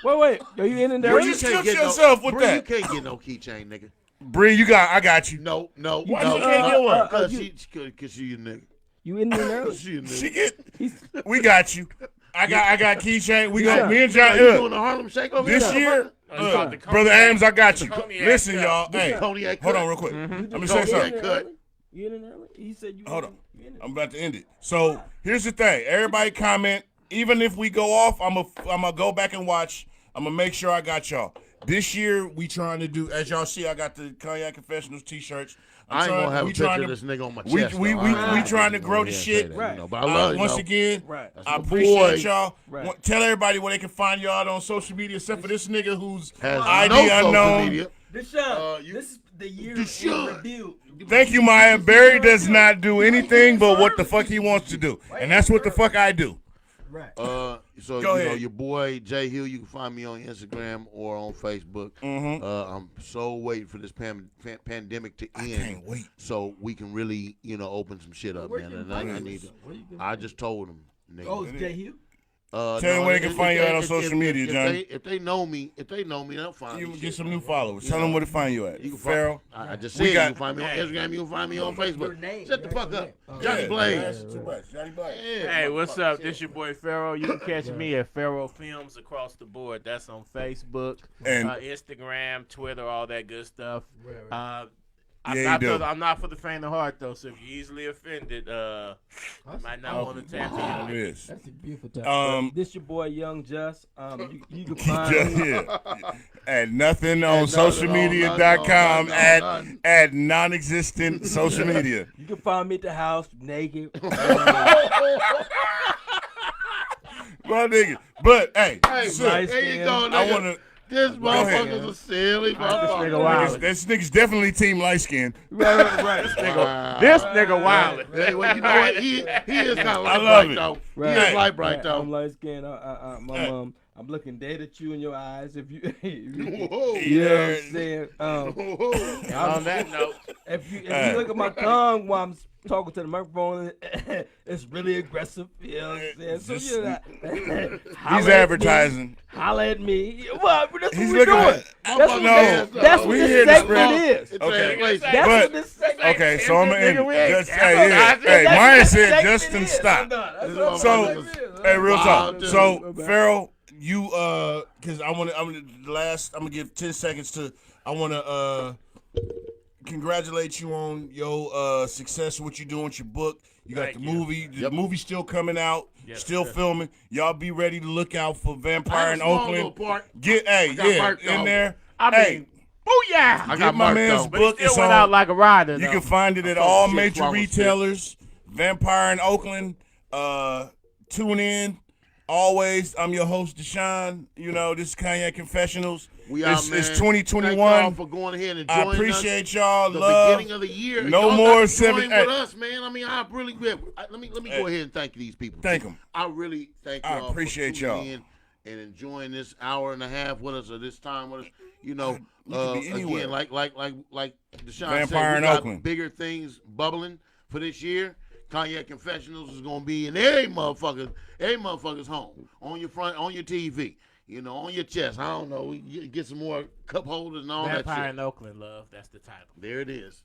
Speaker 1: Wait. Are you in the
Speaker 3: Bro,
Speaker 1: early?
Speaker 3: you killed yourself with
Speaker 4: Bree,
Speaker 3: that.
Speaker 4: You can't get no keychain, nigga.
Speaker 3: Bree, I got you.
Speaker 4: No.
Speaker 3: Why you can't get one?
Speaker 4: Because she a nigga.
Speaker 1: You in the early?
Speaker 4: She a nigga.
Speaker 3: She get. We got you. I got keychain. We got me and
Speaker 4: You
Speaker 3: John.
Speaker 4: doing the Harlem Shake over
Speaker 3: This
Speaker 4: here?
Speaker 3: year,
Speaker 2: It's called the
Speaker 3: Brother
Speaker 2: Cognac-
Speaker 3: Ames, I got you.
Speaker 2: Cognac
Speaker 3: Listen,
Speaker 2: cut.
Speaker 3: y'all. Hey,
Speaker 4: Cognac
Speaker 3: hold
Speaker 4: cut.
Speaker 3: on real quick. Let me
Speaker 4: Cognac
Speaker 3: say something.
Speaker 4: cut.
Speaker 1: You in the early? He said you.
Speaker 3: Hold on.
Speaker 1: You in
Speaker 3: I'm about to end it. So here's the thing. Everybody comment. Even if we go off, I'm gonna go back and watch. I'm gonna make sure I got y'all. This year we trying to do, as y'all see, I got the Cognac Confessionals t-shirts.
Speaker 4: I ain't gonna have a picture of this nigga on my chest.
Speaker 3: We
Speaker 4: though.
Speaker 3: trying to grow the
Speaker 4: Yeah,
Speaker 3: shit.
Speaker 4: say that,
Speaker 1: Right.
Speaker 4: But I love you.
Speaker 3: Once
Speaker 4: know.
Speaker 3: again,
Speaker 1: Right.
Speaker 4: That's
Speaker 3: I
Speaker 4: my
Speaker 3: appreciate
Speaker 4: boy.
Speaker 3: y'all.
Speaker 1: Right.
Speaker 3: Tell everybody where they can find y'all on social media, except for this nigga who's
Speaker 4: Has
Speaker 3: ID
Speaker 4: no social
Speaker 3: unknown.
Speaker 4: media.
Speaker 1: Deshaun,
Speaker 4: you-
Speaker 1: this is the year
Speaker 4: Deshaun.
Speaker 1: in review.
Speaker 3: Thank you, Maya. Barry does not do anything but what the fuck he wants to do, and that's what the fuck I do.
Speaker 1: Right.
Speaker 4: So
Speaker 3: Go
Speaker 4: you know
Speaker 3: ahead.
Speaker 4: your boy Jay Hughes. You can find me on Instagram or on Facebook. I'm so waiting for this pandemic to end.
Speaker 3: Can't wait.
Speaker 4: So we can really, open some shit up,
Speaker 1: Where
Speaker 4: man.
Speaker 1: you
Speaker 4: And
Speaker 1: can
Speaker 4: I
Speaker 1: find
Speaker 4: need.
Speaker 1: us? Where you can
Speaker 4: I
Speaker 1: find
Speaker 4: just told him, nigga.
Speaker 1: Oh, it's Jay Hughes?
Speaker 3: Tell them where they can find you at on social media, Johnny.
Speaker 4: If they know me, they'll find
Speaker 3: You
Speaker 4: me.
Speaker 3: get
Speaker 4: shit.
Speaker 3: some new followers. Tell them where to find you at.
Speaker 4: You can
Speaker 3: Pharaoh.
Speaker 4: I just
Speaker 3: We
Speaker 4: said you
Speaker 3: got-
Speaker 4: can find me on Instagram. You can find me on
Speaker 1: Your
Speaker 4: Facebook.
Speaker 1: name.
Speaker 4: Shut the fuck up,
Speaker 1: Oh,
Speaker 4: Johnny
Speaker 3: Yeah.
Speaker 4: Blaze.
Speaker 3: That's too much. Johnny Blaze.
Speaker 4: Yeah,
Speaker 2: Hey, what's
Speaker 4: motherfucker.
Speaker 2: up? This your boy Pharoah. You can catch me at Pharoah Films across the board. That's on Facebook,
Speaker 3: And-
Speaker 2: Instagram, Twitter, all that good stuff.
Speaker 1: Right.
Speaker 3: Yeah, you do.
Speaker 2: I'm not for the faint of heart though. So if you're easily offended, you might not want to tap in.
Speaker 3: Yes.
Speaker 1: That's a beautiful time. This your boy Young Just. You can find
Speaker 3: Yeah. At nothing on
Speaker 4: nothing
Speaker 3: socialmedia.com
Speaker 4: nothing.
Speaker 3: at non-existent social media.
Speaker 1: you can find me at the house naked.
Speaker 3: Well, nigga. But hey,
Speaker 4: Hey,
Speaker 3: shit,
Speaker 4: man, there you go, nigga.
Speaker 3: I want to.
Speaker 4: This
Speaker 3: ahead.
Speaker 4: motherfucker's a silly motherfucker.
Speaker 2: wild.
Speaker 3: This nigga's definitely team light skin.
Speaker 1: right.
Speaker 2: This nigga wild.
Speaker 4: Hey, well, you know what? He is kind of
Speaker 3: I
Speaker 4: light
Speaker 3: love
Speaker 4: bright,
Speaker 3: it.
Speaker 4: though.
Speaker 1: Right.
Speaker 4: He is light bright,
Speaker 1: I'm
Speaker 4: though.
Speaker 1: light skinned. I'm looking dead at you in your eyes. If you,
Speaker 4: Whoa.
Speaker 1: you know what I'm saying.
Speaker 2: On that note,
Speaker 1: If you look at my tongue while I'm talking to the microphone, it's really aggressive. You know what I'm saying? So, you know,
Speaker 3: He's advertising.
Speaker 1: Holla at me. Well, that's
Speaker 3: He's
Speaker 1: what we're
Speaker 3: looking
Speaker 1: doing.
Speaker 3: at.
Speaker 1: That's
Speaker 3: We
Speaker 1: what
Speaker 3: here
Speaker 1: this
Speaker 3: to
Speaker 1: segment
Speaker 3: spread-
Speaker 1: is.
Speaker 3: Okay.
Speaker 1: That's
Speaker 3: But-
Speaker 1: what this segment
Speaker 3: Okay, so I'm gonna end
Speaker 2: Nigga, we
Speaker 3: it.
Speaker 2: ain't-
Speaker 3: Just, hey, Maya said Justin stop. So, hey, real talk. So, Pharaoh, you because I'm gonna give 10 seconds to. I wanna congratulate you on your success, what you're doing with your book. You got the movie. The movie's still coming out, still filming. Y'all be ready to look out for Vampire in Oakland. Get in there.
Speaker 2: Booyah!
Speaker 3: I got my man's book.
Speaker 2: It went out like a rider.
Speaker 3: You can find it at all major retailers. Vampire in Oakland. Tune in. Always, I'm your host, Deshaun. You know, this is Cognac Confessionals.
Speaker 4: We out, man.
Speaker 3: It's 2021.
Speaker 4: Thank y'all for going ahead and joining us.
Speaker 3: I appreciate y'all.
Speaker 4: The
Speaker 3: love.
Speaker 4: beginning of the year.
Speaker 3: No
Speaker 4: y'all
Speaker 3: more
Speaker 4: got
Speaker 3: 7
Speaker 4: with us, man. I mean, I really let me go ahead and thank these people.
Speaker 3: Thank them.
Speaker 4: I really thank y'all.
Speaker 3: I appreciate
Speaker 4: for
Speaker 3: y'all
Speaker 4: in and enjoying this hour and a half with us, or this time with us. You know,
Speaker 3: anywhere.
Speaker 4: again, like Deshaun
Speaker 3: Vampire
Speaker 4: said,
Speaker 3: in
Speaker 4: we got
Speaker 3: Oakland.
Speaker 4: bigger things bubbling for this year. Cognac Confessionals is gonna be in every motherfucker's home, on your front, on your TV, you know, on your chest. I don't know, get some more cup holders and all that shit.
Speaker 2: Vampire in Oakland, love. That's the title.
Speaker 4: There it is.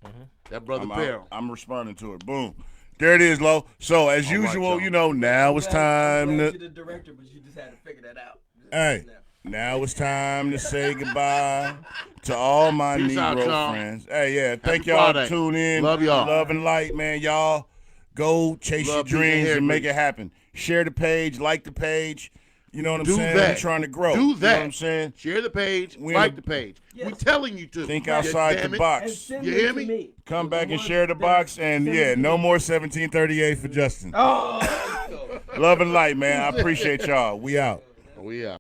Speaker 4: That brother Pharoah.
Speaker 3: I'm responding to it. Boom. There it is, Lo. So as usual, you know, now it's time to.
Speaker 1: You're the director, but you just had to figure that out.
Speaker 3: Hey, now it's time to say goodbye to all my
Speaker 4: Peace out,
Speaker 3: Negro
Speaker 4: y'all.
Speaker 3: friends. Hey, yeah, thank
Speaker 4: Happy
Speaker 3: y'all
Speaker 4: Friday.
Speaker 3: for tuning in.
Speaker 4: Love y'all.
Speaker 3: Love and light, man. Y'all go chase
Speaker 4: Love,
Speaker 3: your
Speaker 4: peace, and
Speaker 3: dreams
Speaker 4: hair
Speaker 3: and make
Speaker 4: grease.
Speaker 3: it happen. Share the page, like the page. You know what I'm
Speaker 4: Do
Speaker 3: saying?
Speaker 4: that.
Speaker 3: We're trying to grow.
Speaker 4: Do
Speaker 3: You know
Speaker 4: that.
Speaker 3: what I'm saying?
Speaker 4: Share the page,
Speaker 3: We
Speaker 4: like
Speaker 3: in
Speaker 4: the page.
Speaker 1: Yes.
Speaker 4: We're telling you to.
Speaker 3: Think
Speaker 4: God
Speaker 3: outside
Speaker 4: damn
Speaker 3: the
Speaker 4: it.
Speaker 1: And
Speaker 3: box.
Speaker 1: send
Speaker 4: You
Speaker 1: it
Speaker 4: hear
Speaker 1: to
Speaker 4: me?
Speaker 3: Come back and
Speaker 1: one
Speaker 3: share the
Speaker 1: that-
Speaker 3: box. And,
Speaker 1: send
Speaker 3: yeah,
Speaker 1: it to
Speaker 3: no
Speaker 1: me.
Speaker 3: more 1738 for Justin.
Speaker 1: Oh, let's go.
Speaker 3: Love and light, man. I appreciate y'all. We out.
Speaker 4: We out.